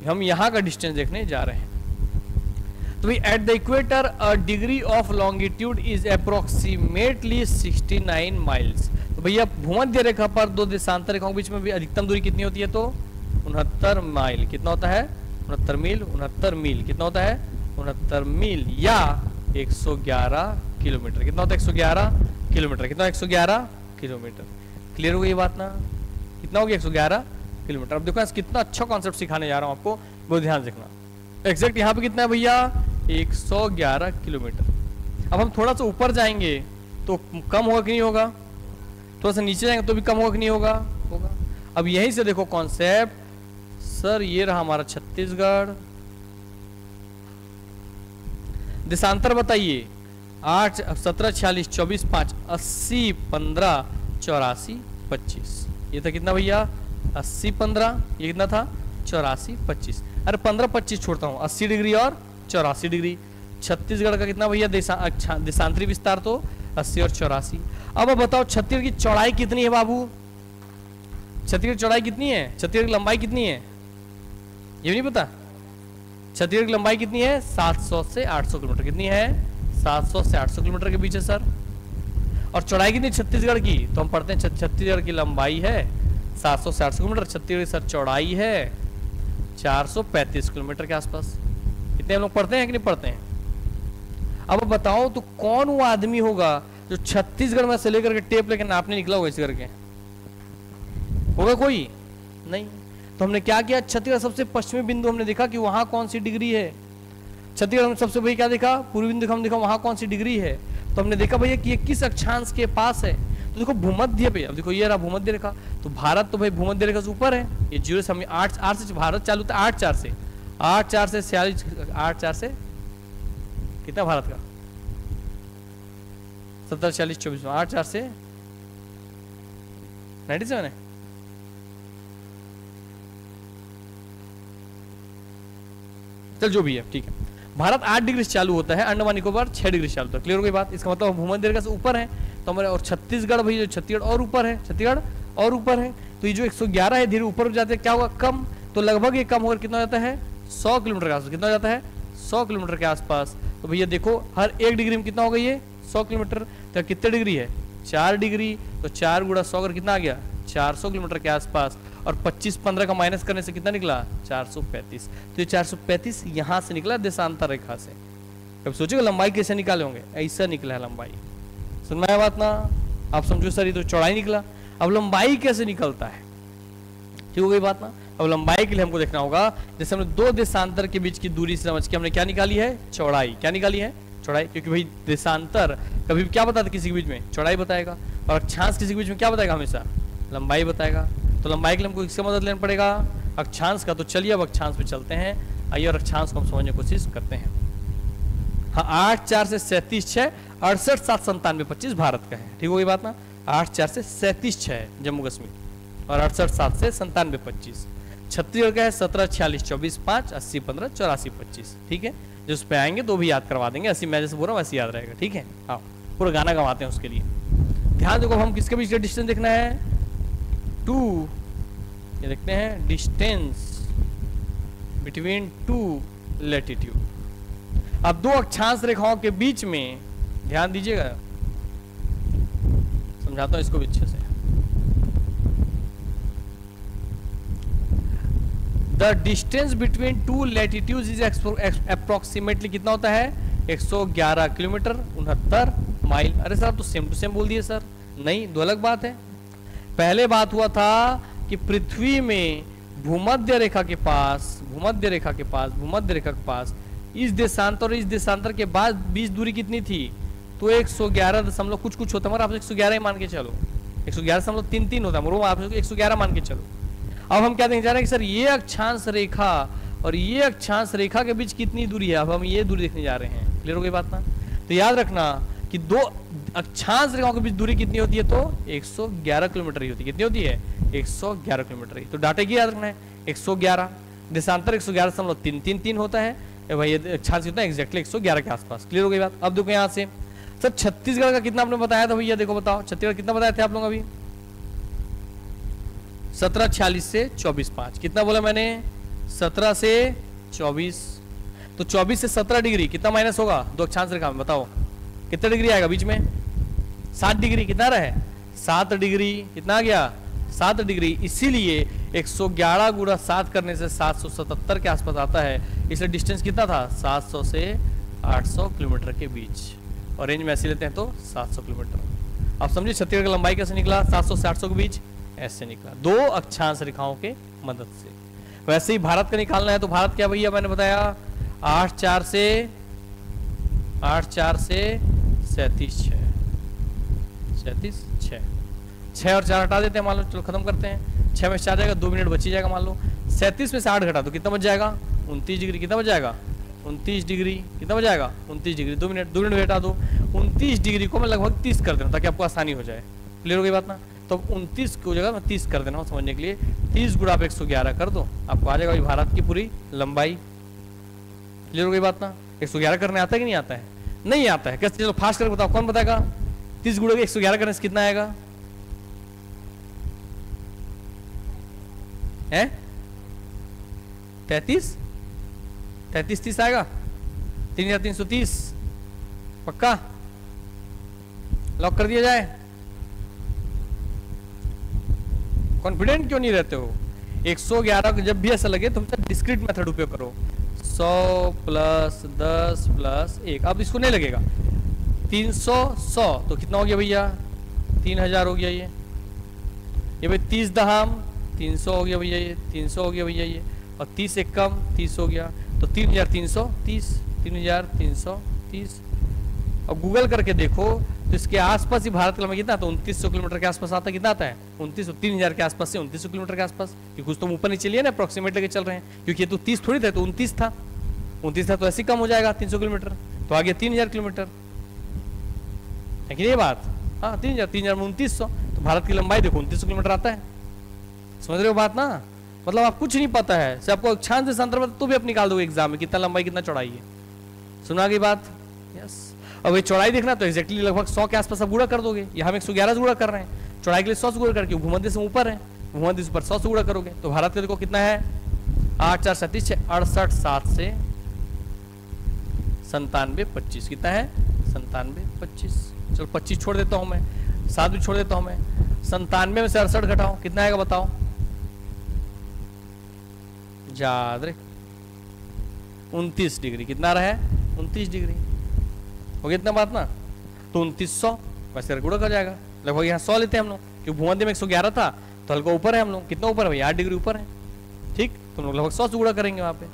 हम यहाँ का डिस्टेंस देखने जा रहे हैं। तो भाई at the equator a degree of longitude is approximately 69 miles. तो भैया भूमध्य रेखा पर दो देशांतर रेखाओं के बीच में भी अधिकतम दूरी कितनी होती है? तो 69 माइल। कितना होता है? 69 मील। 69 मील कितना होता है? 69 मील या 111 किलोमीटर। कितना होता है? 111 किलोमीटर। कितना? 111 किलोमीटर। क्लियर हो गई ये बात ना? कितना हो गया? 111 किलोमीटर। अब देखो कितना अच्छा कॉन्सेप्ट सिखाने जा रहा हूं आपको, बहुत ध्यान देखना। एग्जैक्ट यहाँ पे कितना है भैया? 111 किलोमीटर। अब हम थोड़ा सा ऊपर जाएंगे तो कम होगा कि नहीं होगा? थोड़ा सा नीचे जाएंगे तो भी कम होगा कि नहीं होगा? होगा। अब यहीं से देखो कॉन्सेप्ट सर, ये रहा हमारा छत्तीसगढ़। देशांतर बताइए। 8 17 46 24 5 80 15 84 25। ये था कितना भैया? 80 15। ये कितना था? 84 25। अरे 15 25 छोड़ता हूँ, 80 डिग्री और 84 डिग्री। छत्तीसगढ़ का कितना भैया देशांतरी विस्तार? तो 80 और 84। अब बताओ छत्तीसगढ़ की चौड़ाई कितनी है बाबू? छत्तीसगढ़ की चौड़ाई कितनी है? छत्तीसगढ़ की लंबाई कितनी है? ये भी नहीं पता? छत्तीसगढ़ की लंबाई कितनी है? 700 से 800 किलोमीटर। कितनी है? 700 से 800 किलोमीटर के बीच है सर। और चौड़ाई कितनी छत्तीसगढ़ की? तो हम पढ़ते हैं छत्तीसगढ़ की लंबाई है 700 से 800 किलोमीटर। छत्तीसगढ़ की सर चौड़ाई है 435 किलोमीटर के आसपास। इतने हम लोग पढ़ते हैं कि नहीं पढ़ते हैं? अब बताओ तो कौन वो आदमी होगा जो छत्तीसगढ़ में से लेकर के टेप लेकर नापने निकला होगा इस करके? होगा कोई? नहीं। तो हमने क्या किया? छत्तीसगढ़ सबसे पश्चिमी बिंदु हमने देखा कि वहां कौन सी डिग्री है। छत्तीसगढ़ में सबसे भाई क्या देखा? पूर्वी बिंदु हम देखा वहां कौन सी डिग्री है। तो हमने देखा भैया कि ये किस अक्षांश के पास है। तो देखो भूमध्य पे, अब देखो ये रहा भूमध्य रेखा। तो भारत तो भाई भूमध्य रेखा से ऊपर है। ये 0 से 8 से भारत चालू था 8 4 से 46 8 4 से कितना भारत का? 70 40 24 8 4 से 97 है। चल जो भी है ठीक है। भारत 8 डिग्री से चालू होता है, अंडमान निकोबार 6 डिग्री से चालू होता है। क्लियर हो गई बात? इसका मतलब भूमध्य रेखा से ऊपर है तो हमारे, और छत्तीसगढ़ भाई, जो छत्तीसगढ़ और ऊपर है, छत्तीसगढ़ और ऊपर है। तो ये जो 111 है धीरे ऊपर जाते हैं, क्या होगा? कम। तो लगभग ये कम होकर कितना हो जाता है? 100 किलोमीटर के आसपास। कितना हो जाता है? 100 किलोमीटर के आसपास। तो भैया देखो हर 1 डिग्री में कितना होगा? ये 100 किलोमीटर। तो कितने डिग्री है? 4 डिग्री। तो 4 गुणा 100 कर कितना आ गया? 400 किलोमीटर के आसपास। और 25 15 का माइनस करने से कितना निकला? 435। तो ये 435 यहां से निकला देशांतर रेखा से। अब सोचो लंबाई कैसे निकाले होंगे? ऐसा निकला है लंबाई। सुन में आया बात ना? आप समझो सर ये तो चौड़ाई निकला। अब लंबाई कैसे निकलता है? ठीक हो गई बात ना? अब लंबाई के लिए हमको देखना होगा, जैसे हमने दो देशांतर के बीच की दूरी समझ के हमने क्या निकाली है? चौड़ाई। क्या निकाली है? चौड़ाई। क्योंकि भाई देशांतर कभी क्या बताता किसी के बीच में? चौड़ाई बताएगा। और अक्षांश किसी के बीच में क्या बताएगा? हमेशा लंबाई बताएगा। तो लंबाई के लिए हमको किसका मदद लेना पड़ेगा? अक्षांश का। तो चलिए अब अक्षांश पे चलते हैं। आइए और अक्षांश को हम समझने की कोशिश करते हैं। हाँ 8 4 से 37 6 68 7 97 25 भारत का है। ठीक हो गई बात ना? 8 4 से 37 6 जम्मू कश्मीर और 68 7 से 97 25। छत्तीसगढ़ का है 17 46 24 5 80 15 84 25। ठीक है, जो उस पर आएंगे तो भी याद करवा देंगे। 80 मैं जैसे बोल रहा हूँ वैसे याद रहेगा। ठीक है, हाँ पूरा गाना गवाते हैं उसके लिए। ध्यान देखो हम किसके बीच का डिस्टेंस देखना है? 2, ये देखते हैं डिस्टेंस बिटवीन 2 लैटिट्यूड। अब दो अक्षांश रेखाओं के बीच में ध्यान दीजिएगा, समझाता हूं इसको भी अच्छे से। The distance between 2 latitudes is approximately कितना होता है? 111 किलोमीटर 69 माइल। अरे सर तो सेम टू सेम बोल दिए सर। नहीं, दो अलग बात है। पहले बात हुआ था कि पृथ्वी में भूमध्य रेखा के पास इस देशांतर और इस देशांतर के बाद बीच दूरी कितनी थी? तो 111 दशमलव कुछ होता है, मगर आप 111 ही मान के चलो। 111.33 होता है, मगर आप 111 मान के चलो। अब हम क्या देखने जा रहे हैं कि सर ये अक्षांश रेखा और ये अक्षांश रेखा के बीच कितनी दूरी है? अब हम ये दूरी देखने जा रहे हैं। क्लियर हो गई बात ना? तो याद रखना कि दो अक्षांश रेखाओं के बीच दूरी कितनी होती है? तो 111 किलोमीटर ही होती है। कितनी होती है? 111 किलोमीटर ही। तो डाटा की याद रखना है 111। देशांतर 111.333 होता है भाई, ये अक्षांश कितना है? एग्जैक्टली 111 के आसपास। क्लियर हो गई बात? अब देखो यहाँ से सर छत्तीसगढ़ का कितना आपने बताया था भैया? देखो बताओ छत्तीसगढ़ कितना बताए थे आप लोग अभी? 17 46 से 24 5। कितना बोला मैंने? 17 से 24। तो 24 से 17 डिग्री कितना माइनस होगा दो अक्षांश रेखा में? बताओ कितना डिग्री आएगा बीच में? 7 डिग्री। कितना रहे? 7 डिग्री, कितना आ गया 7 डिग्री। इसीलिए 111 गुणा 7 करने से 777 के आसपास आता है। इसलिए डिस्टेंस कितना था 700 से 800 किलोमीटर के बीच, और रेंज में ऐसे लेते हैं तो 700 किलोमीटर। आप समझिए छत्तीसगढ़ की लंबाई कैसे निकला 700 से 800 के बीच, ऐसे निकला 2 अक्षांश रेखाओं के मदद से। वैसे ही भारत का निकालना है तो भारत क्या भैया मैंने बताया 8 4 से 37 6 6 और 4 हटा देते हैं, मान लो, चलो खत्म करते हैं। 6 में 4 जाएगा, 2 मिनट बची जाएगा। मान लो 37 में से 8 घटा तो कितना बच जाएगा 29 डिग्री। कितना बच जाएगा 29 डिग्री। कितना बच जाएगा 29 डिग्री। 2 मिनट घटा दो। 29 डिग्री को मैं लगभग 30 कर देना ताकि आपको आसानी हो जाए। क्लियर हो गई बात ना। तो 29 को जगह मैं 30 कर देना समझने के लिए। 30 गुणा आप 111 कर दो, आपको आ जाएगा भारत की पूरी लंबाई। क्लियर हो गई बात ना। 111 करने आता है कि नहीं आता है? नहीं आता है। कैसे? चलो फास्ट करके बताओ, कौन बताएगा? 30 गुणा 111 करने से कितना आएगा? है 33 30 आएगा। 3330 पक्का लॉक कर दिया जाए। कॉन्फिडेंट क्यों नहीं रहते हो? 111 को जब भी ऐसा लगे तो डिस्क्रीट मेथड उपयोग करो। 100 प्लस 10 प्लस 1। अब इसको नहीं लगेगा 300 100 तो कितना हो गया भैया 3000 हो गया। ये भाई 30 दहाम 300 हो गया भैया, ये 300 हो गया भैया ये, और 30 एक कम 30 हो गया तो 3330 3330। और गूगल करके देखो तो इसके आसपास ही भारत का लंबाई कितना, तो 2900 किलोमीटर के आसपास आता है। कितना आता है 2900, 3000 के आसपास से 2900 किलोमीटर के आसपास। क्योंकि कुछ तो ऊपर नीचे लिए ना, अप्रोक्सीमेट लेके चल रहे हैं, क्योंकि ये तो 30 थोड़ी था, तो 29 था। 29 था तो ऐसे कम हो जाएगा 300 किलोमीटर, तो आ गया 3000 किलोमीटर। है कि ये बात? हाँ 3000 में 2900, तो भारत की लंबाई देखो 2900 किलोमीटर आता है। समझ रहे हो बात ना। मतलब आप कुछ नहीं पता है, से आपको अक्षांश से अंतर तो भी आप निकाल दोगे एग्जाम में, कितना लंबाई कितना चौड़ाई है। सुना गई बात? यस। अब ये चौड़ाई देखना तो एक्जैक्टली लगभग 100 के आसपास आप गुणा कर दोगे। यहाँ हम 111 से गुणा कर रहे हैं, चौड़ाई के लिए 100 से गुणा करके, भूमध्य से ऊपर है, भूमध्य से ऊपर 100 से गुणा करोगे तो भारत का देखो कितना है 8 4 37 68 7 से 97 25। कितना है 97 25। चलो 25 छोड़ देता हूं मैं, 7 भी छोड़ देता हूं मैं। 97 में से 68 घटाओ कितना आएगा बताओ? याद रहे 29 डिग्री। कितना रहा है 29 डिग्री। हो गया इतना बात ना। तो 2900 वैसे गुणा कर जाएगा। लगभग यहाँ 100 लेते हैं हम लोग, क्योंकि भूमध्य में 111 था तो हल्का ऊपर है हम लोग। कितना ऊपर है भाई 8 डिग्री ऊपर है। ठीक, तो हम लोग लगभग 100 से गुणा करेंगे वहां पे।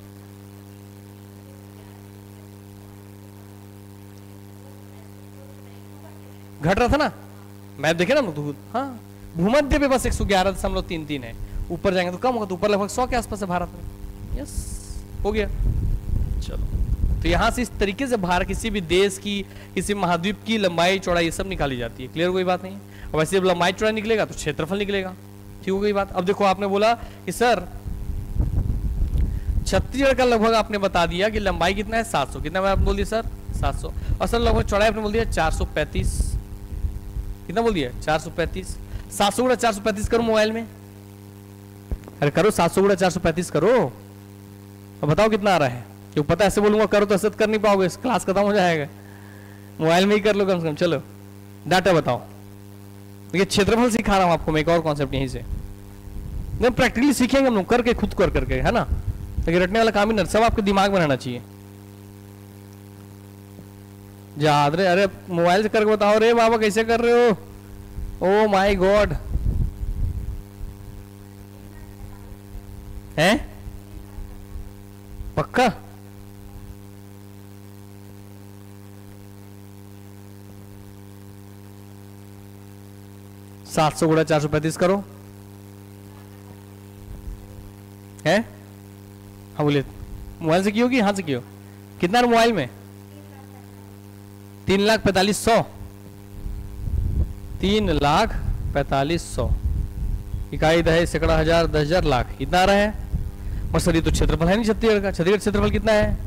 घट रहा था ना मैप, देखे ना हम लोग। हाँ भूमध्य पे बस 111.33 है, ऊपर जाएंगे तो कम होगा, तो ऊपर लगभग 100 के आसपास है भारत में। यस हो गया। चलो तो यहां से इस तरीके से भारत किसी भी देश की, किसी महाद्वीप की लंबाई चौड़ाई ये सब निकाली जाती है। क्लियर कोई बात नहीं। और वैसे जब लंबाई चौड़ाई निकलेगा तो क्षेत्रफल निकलेगा। ठीक हो गई बात। अब देखो आपने बोला कि सर छत्तीसगढ़ का लगभग आपने बता दिया कि लंबाई कितना है 700। कितना मैं आपने बोल दिया सर 700, और सर लगभग चौड़ाई आपने बोल दिया 435। कितना बोल दिया 435। 700 गुणा 435 करो मोबाइल में। अरे करो 700 गुणा 435 करो, अब बताओ कितना आ रहा है। क्यों पता ऐसे बोलूंगा करो तो ऐसे कर नहीं पाओगे, क्लास खत्म हो जाएगा। मोबाइल में ही कर लो कम से कम। चलो डाटा बताओ। देखिए क्षेत्रफल सिखा रहा हूं आपको मैं, एक और कॉन्सेप्ट यहीं से नहीं प्रैक्टिकली सीखेंगे हम लोग, करके खुद कर करके, है ना। लेकिन रटने वाला काम ही नहीं, सब आपके दिमाग में रहना चाहिए। याद रहे। अरे मोबाइल से करके बताओ रे बाबा कैसे कर रहे हो। Oh my God. है पक्का? सात सौ गुणा 435 करो। है हाँ बोलिए। मोबाइल से कियो कि हाथ से कियो? कितना है मोबाइल में? 3,45,100। 3,45,100 इकाई दहे सैकड़ा हजार 10,000 लाख इतना आ रहा है। और सर ये तो क्षेत्रफल है नहीं छत्तीसगढ़ का। छत्तीसगढ़ क्षेत्रफल कितना है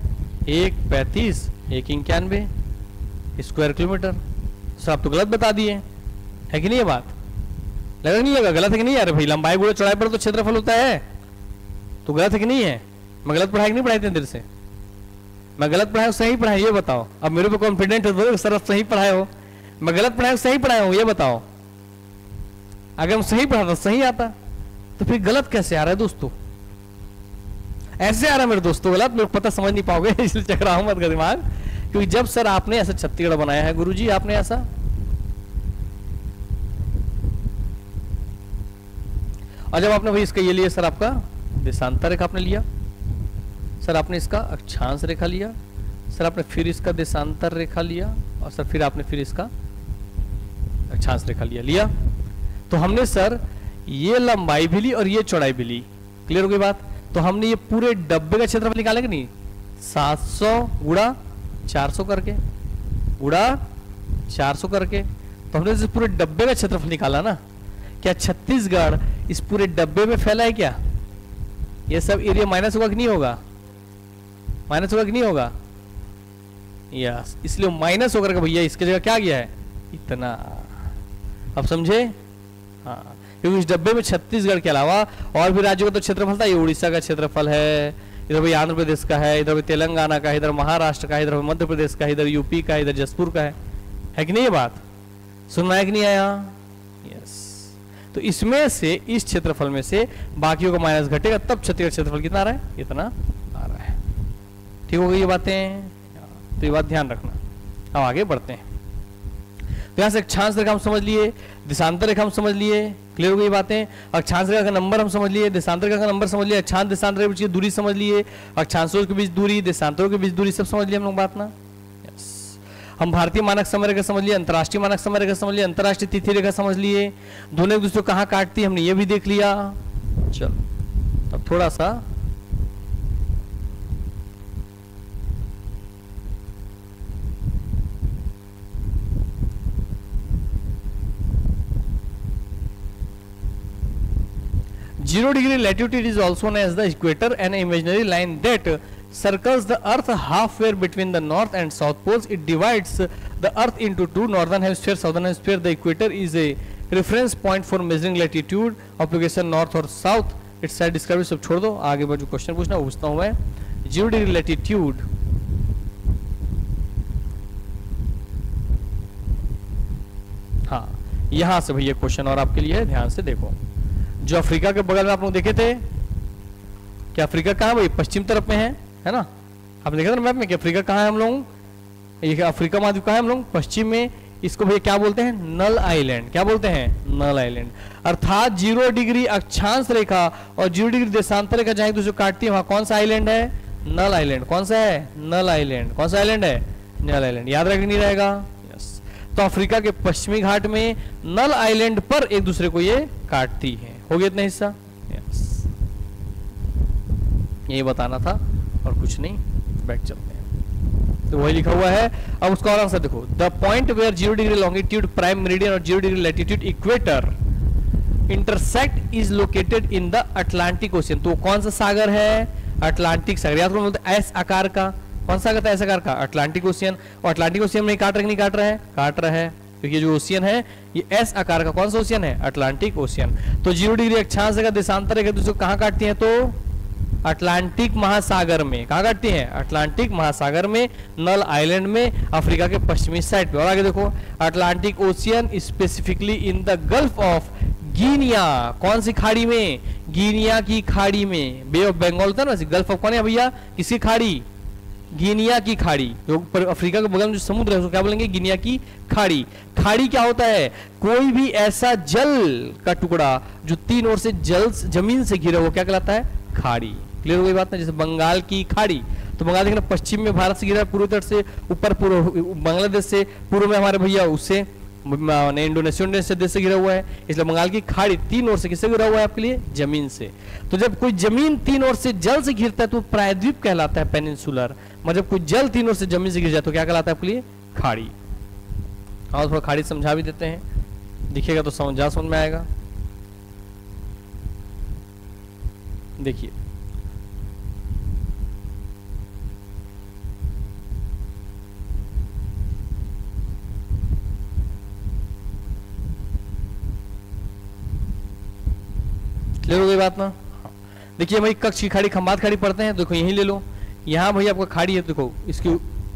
135 191 स्क्वायर किलोमीटर। सर आप तो गलत बता दिए, है कि नहीं? ये बात लगा नहीं लगा? गलत है कि नहीं यार भाई? लंबाई गुणा चौड़ाई पर तो क्षेत्रफल होता है, तो गलत है कि नहीं है? मैं गलत पढ़ाई नहीं पढ़ाई इतनी देर से? मैं गलत पढ़ाया सही पढ़ाया ये बताओ। अब मेरे पे कॉन्फिडेंट हो सर आप सही पढ़ाए हो। मैं गलत पढ़ाया सही पढ़ाया हूँ ये बताओ। अगर हम सही पढ़ाता सही आता, तो फिर गलत कैसे आ रहा है दोस्तों? ऐसे आ रहा है मेरे दोस्तों गलत, मेरे को पता समझ नहीं पाओगे इसलिए चकराओ मत का दिमाग, क्योंकि जब सर आपने ऐसा छत्तीसगढ़ बनाया है गुरुजी, आपने ऐसा, और जब आपने भाई इसका ये लिया सर, आपका देशांतर रेखा आपने लिया सर, आपने इसका अक्षांश रेखा लिया सर, आपने फिर इसका देशांतर रेखा लिया, और सर फिर आपने फिर इसका अक्षांश रेखा लिया। तो हमने सर ये लंबाई भी ली और ये चौड़ाई भी ली। क्लियर हो गई बात? तो हमने ये पूरे डब्बे का क्षेत्रफल निकाला कि नहीं, 700 गुणा 400 करके, गुणा 400 करके, तो हमने इस पूरे डब्बे का क्षेत्रफल निकाला ना। क्या छत्तीसगढ़ इस पूरे डब्बे में फैला है क्या? ये सब एरिया माइनस होगा कि नहीं होगा? माइनस होगा कि नहीं होगा? यस, इसलिए माइनस होकर के भैया इसके जगह क्या गया है, इतना। अब समझे? हाँ, क्योंकि इस डब्बे में छत्तीसगढ़ के अलावा और भी राज्यों का तो क्षेत्रफल था। ये उड़ीसा का क्षेत्रफल है, इधर भाई आंध्र प्रदेश का है, इधर तेलंगाना का है, इधर महाराष्ट्र का है, इधर मध्य प्रदेश का है, इधर यूपी का है, इधर जसपुर का है कि नहीं? ये बात सुनना है कि नहीं आया? यस। तो इसमें से, इस क्षेत्रफल में से बाकियों का माइनस घटेगा, तब छत्तीसगढ़ क्षेत्रफल कितना आ रहा है? इतना आ रहा है। ठीक हो गई ये बातें? तो ये बात ध्यान रखना। अब आगे बढ़ते हैं। तो यहां से अक्षांश रेखा हम समझ लिए, देशांतर रेखा हम समझ लिए। क्लियर हो गई बातें? अक्षांश रेखा का नंबर हम समझ लिए, देशांतर रेखा का नंबर समझ लिए, अक्षांश देशांतर रेखा की दूरी समझ लिए, अक्षांशों के बीच दूरी, देशांतरों के बीच दूरी, सब समझ लिए हम लोग बात ना। यस। हम भारतीय मानक समय रेखा समझ लिए, अंतर्राष्ट्रीय मानक समय रेखा समझ लिए, अंतर्राष्ट्रीय तिथि रेखा समझ लिए, दोनों एक दूसरे को कहाँ काटती है हमने ये भी देख लिया। चलो अब थोड़ा सा Zero degree latitude is also known as the equator, an imaginary line that circles the earth halfway between the north and south poles. It divides the earth into two, northern hemisphere, southern hemisphere. The equator is a reference point for measuring latitude of location north or south. Its side describe सब छोड़ दो, आगे बढ़ जो question पूछना पूछता हूँ मैं। 0 डिग्री लैटिट्यूड हाँ, यहां से भैया क्वेश्चन और आपके लिए है, ध्यान से देखो। जो अफ्रीका के बगल में आप लोग देखे थे, क्या अफ्रीका कहाँ भाई? पश्चिम तरफ में है ना? आपने देखा था मैप में कि अफ्रीका कहाँ है हम लोग? ये अफ्रीका महाद्वीप कहाँ है हम लोग? पश्चिम में। इसको भैया क्या बोलते हैं? नल आइलैंड। क्या बोलते हैं? नल आइलैंड। अर्थात 0 डिग्री अक्षांश रेखा और 0 डिग्री देशांतर रेखा जहां एक दूसरे को काटती है, वहां कौन सा आइलैंड है? नल आइलैंड। कौन सा है? नल आइलैंड। कौन सा आइलैंड है? नल आइलैंड। याद रख नहीं रहेगा? यस। तो अफ्रीका के पश्चिमी घाट में नल आइलैंड पर एक दूसरे को ये काटती है। हो गया इतना हिस्सा? यस, यही बताना था और कुछ नहीं। बैक चलते हैं, तो वही लिखा हुआ है। अब उसका और आंसर देखो। The point where 0 degree longitude prime meridian और 0 degree latitude equator intersect is located in the Atlantic Ocean. तो कौन सा सागर है? अटलांटिक सागर। याद करो, एस आकार का। कौन सा आकार? एस आकार का, अटलांटिक ओशियन। और अटलांटिक ओशियन में काट रहा है नहीं काट रहा है? काट रहा है, क्योंकि जो ओशियन है ये एस आकार का कौन सा ओशियन है? Atlantic Ocean. तो 0 डिग्री अक्षांश रेखा देशांतर रेखा दूसरे कहां काटती है? तो अटलांटिक महासागर में। कहां काटती है? अटलांटिक महासागर में, नल आइलैंड में, अफ्रीका के पश्चिमी साइड पे। और आगे देखो, Atlantic ocean specifically in the gulf of Guinea. कौन सी खाड़ी में? गिनिया की खाड़ी में। बे ऑफ बंगाल था ना, गल्फ ऑफ कौन है भैया? किसकी खाड़ी? गिनिया की खाड़ी। जो अफ्रीका के बगल में जो समुद्र है उसको क्या बोलेंगे? गिनिया की खाड़ी। खाड़ी क्या होता है? कोई भी ऐसा जल का टुकड़ा जो तीन ओर से जल जमीन से घिरा हुआ क्या कहलाता है? खाड़ी। क्लियर हो गई बात ना? जैसे बंगाल की खाड़ी, तो बंगाल देखना पश्चिम में भारत से घिरा, पूर्व तट से ऊपर पूर्व बांग्लादेश से, पूर्व में हमारे भैया उससे इंडोनेशिया देश से घिरा हुआ है। इसलिए बंगाल की खाड़ी तीन ओर से किससे घिरा हुआ है आपके लिए? जमीन से। तो जब कोई जमीन तीन ओर से जल से घिरता है तो प्रायद्वीप कहलाता है, पेनिनसुलर। मतलब कोई जल तीन ओर से जमीन से घिर जाए तो क्या कहलाता है आपके लिए? खाड़ी। और थोड़ा खाड़ी समझा भी देते हैं, दिखेगा तो समझ में आएगा। देखिए, क्लियर हो गई बात ना? देखिए भाई, कच्छ की खाड़ी, खंबात खाड़ी पढ़ते हैं, देखो यही ले लो। यहाँ भाई आपका खाड़ी है, देखो इसकी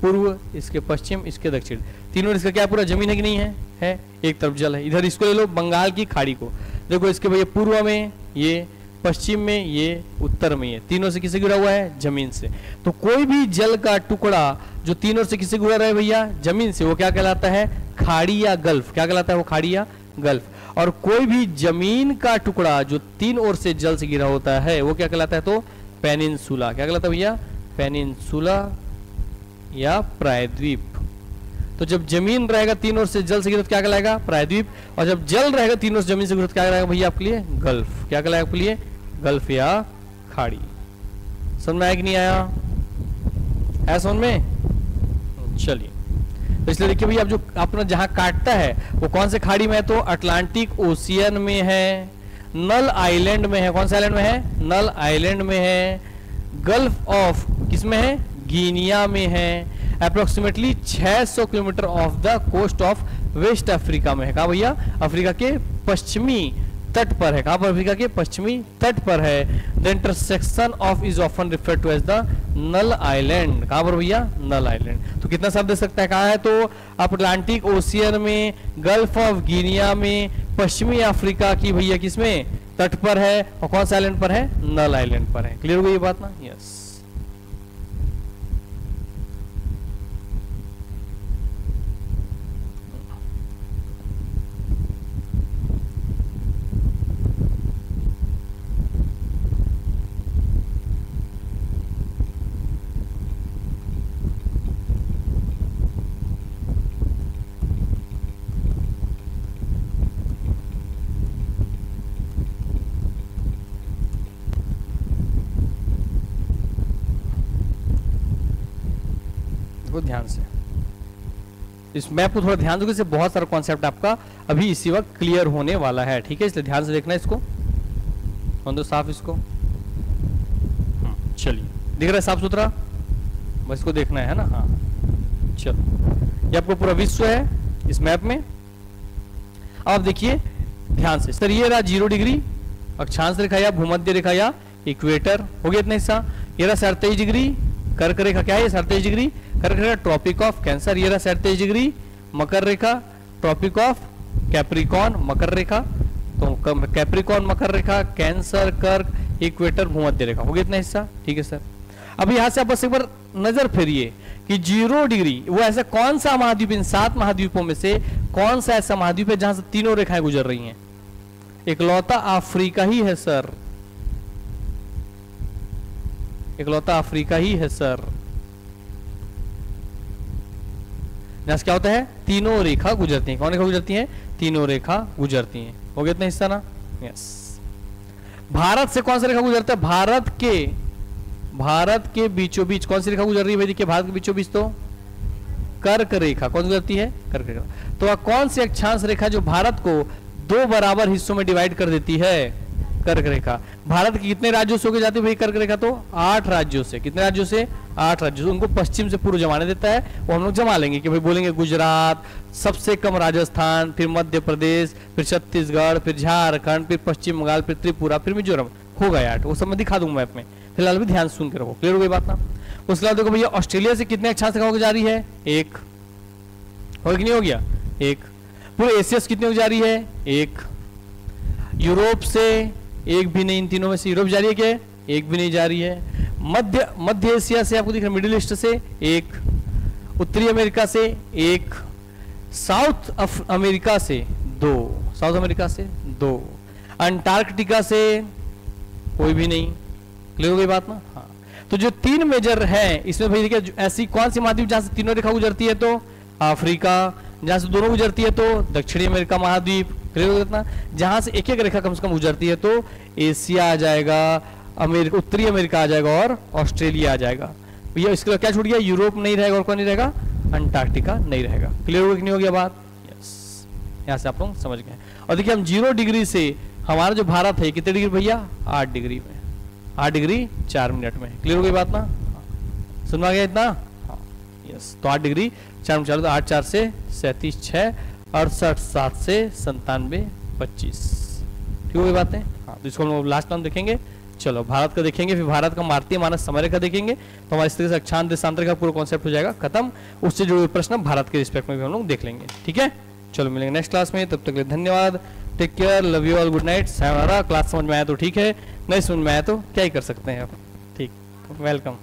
पूर्व, इसके पश्चिम, इसके दक्षिण, तीनों इसका क्या पूरा जमीन है कि नहीं है? है। एक तरफ जल है। इधर इसको ले लो, बंगाल की खाड़ी को। देखो इसके भैया पूर्व में ये, पश्चिम में ये, उत्तर में ये, तीनों से किससे घिरा हुआ है? जमीन से। तो कोई भी जल का टुकड़ा जो तीनों से किससे घिरा है भैया? जमीन से, वो क्या कहलाता है? खाड़ी या गल्फ। क्या कहलाता है वो? खाड़ी या गल्फ। और कोई भी जमीन का टुकड़ा जो तीन ओर से जल से घिरा होता है वो क्या कहलाता है? तो पेनिनसुला। क्या कहलाता है भैया? पेनिनसुला या प्रायद्वीप। तो जब जमीन रहेगा तीन ओर से जल से घिरा तो क्या कहलाएगा? प्रायद्वीप। और जब जल रहेगा तीन ओर से जमीन से घिरा तो क्या कहलाएगा भैया आपके लिए? गल्फ। क्या कहलाएगा आपके लिए? गल्फ या खाड़ी। समझ में आया कि नहीं आया? है समझ में? चलिए, तो इसलिए देखिए भैया, अब जो अपना जहां काटता है वो कौन से खाड़ी में है? तो अटलांटिक ओशियन में है, नल आइलैंड में है। कौन से आइलैंड में है? नल आइलैंड में है। गल्फ ऑफ किसमें है? गिनिया में है। Approximately 600 kilometre off the coast of West Africa में है। कहा भैया? अफ्रीका के पश्चिमी तट पर है। कहां पर? अफ्रीका के पश्चिमी तट पर है। The intersection of is often referred to as the Null Island. कहां पर भैया? Null Island. तो कितना शब्द दे सकता है? कहा है तो अटलांटिक ओशियन में, गल्फ ऑफ गिनिया में, पश्चिमी अफ्रीका की भैया किसमें? तट पर है। और कौन सा आइलैंड पर है? नल आइलैंड पर है। क्लियर हो गई ये बात ना? यस। ध्यान से इस मैप को थोड़ा ध्यान दोगे, इससे बहुत सारा कॉन्सेप्ट आपका अभी इसी वक्त क्लियर होने वाला है। ठीक है, इसलिए ध्यान से देखना इसको। कौन दो साफ इसको। चलिए, दिख रहा है साफ सुथरा? बस इसको देखना है ना? हाँ, चलो, ये आपको पूरा विश्व है इस मैप में। अब देखिए ध्यान से सर, ये रहा 0 डिग्री अक्षांश रेखा या भूमध्य रेखा या इक्वेटर, हो गया इतना हिस्सा। ये रहा 37 डिग्री कर्क रेखा। क्या है? 37 डिग्री कर्क रेखा, ट्रॉपिक ऑफ कैंसर। ये रहा 37 डिग्री मकर रेखा, ट्रॉपिक ऑफ कैप्रिकॉन, मकर रेखा। तो कैप्रिकॉन, मकर रेखा, कैंसर, कर्क, इक्वेटर, भूमध्य रेखा, हो गया इतना हिस्सा। ठीक है सर। अब यहां से आप बस एक बार नजर फेरिए कि 0 डिग्री वो ऐसा कौन सा महाद्वीप, इन 7 महाद्वीपों में से कौन सा ऐसा महाद्वीप है जहां से तीनों रेखाएं गुजर रही हैं? इकलौता अफ्रीका ही है सर, इकलौता अफ्रीका ही है सर। जहां क्या होता है? तीनों रेखा गुजरती हैं। कौन रेखा गुजरती हैं? तीनों रेखा गुजरती हैं। हो गया इतना हिस्सा ना? यस। भारत से कौन सा रेखा गुजरता है? भारत के बीचों बीच कौन सी रेखा गुजर रही है? देखिए भारत के बीचों बीच तो कर्क रेखा। कौन गुजरती है? कर्क रेखा। तो कौन सी अक्षांश रेखा जो भारत को 2 बराबर हिस्सों में डिवाइड कर देती है? कर्क रेखा। भारत के कितने राज्यों से होकर जाती है भाई कर्क रेखा? तो 8 राज्यों से। कितने राज्यों से? 8 राज्यों से। उनको पश्चिम से पूर्व जमाने देता है, वो हम लोग जमा लेंगे कि भाई बोलेंगे गुजरात, सबसे कम राजस्थान, फिर मध्य प्रदेश, फिर छत्तीसगढ़, फिर झारखंड, फिर पश्चिम बंगाल, फिर त्रिपुरा, फिर मिजोरम। हो गया 8। वो सब मैं दिखा दूंगा मैप में, फिलहाल भी ध्यान सुन के रखो। क्लियर हो गई बात ना? उसके बाद देखो भैया, ऑस्ट्रेलिया से कितने अक्षांश रेखा होकर जा रही है? 1। हो कि नहीं हो गया? 1। पूरे एशिया से कितने होकर जा रही है? 1। यूरोप से 1 भी नहीं। इन तीनों में से यूरोप जा रही है क्या? 1 भी नहीं जा रही है। मध्य एशिया से आपको दिख रहा है, मिडिल ईस्ट से 1, उत्तरी अमेरिका से 1, साउथ अमेरिका से 2, साउथ अमेरिका से 2, अंटार्कटिका से कोई भी नहीं। क्लियर हो गई बात ना? हाँ। तो जो 3 मेजर है इसमें भाई देखिए, ऐसी कौन सी महाद्वीप जहां से तीनों रेखा गुजरती है? तो अफ्रीका। जहां से दोनों गुजरती है तो दक्षिणी अमेरिका महाद्वीप। क्लियर हो गया? जहां से एक रेखा कम से कम गुजरती है तो एशिया आ जाएगा, अमेरिका, उत्तरी अमेरिका आ जाएगा और ऑस्ट्रेलिया आ जाएगा। भैया इसके लिए क्या छूट गया? यूरोप नहीं रहेगा और कौन नहीं रहेगा? अंटार्कटिका नहीं रहेगा। क्लियर हो गया कि नहीं हो गया बात? यस, यहां से आप लोग समझ गए। और देखिए हम 0 डिग्री से हमारा जो भारत है कितने डिग्री भैया? 8 डिग्री में, 8 डिग्री 4 मिनट में। क्लियर हो गई बात ना? सुनवा गया इतना? हाँ, यस। तो 8 डिग्री 4 मिनट, तो 8 4 से 37, 6 68, 7 से 97, 25। ठीक हो गई बातें? हाँ, तो इसको हम लोग लास्ट टाइम देखेंगे। चलो भारत का देखेंगे, फिर भारत का भारतीय मानक समय रेखा देखेंगे, तो हमारे इस तरह से अक्षांश देशांतर का पूरा कॉन्सेप्ट हो जाएगा खत्म। उससे जुड़े प्रश्न भारत के रिस्पेक्ट में भी हम लोग देख लेंगे। ठीक है, चलो मिलेंगे नेक्स्ट क्लास में, तब तक के लिए धन्यवाद। Take care, love you all, good night, sayonara। Class समझ में आया तो ठीक है, नहीं समझ में आया तो क्या ही कर सकते हैं आप। ठीक, वेलकम।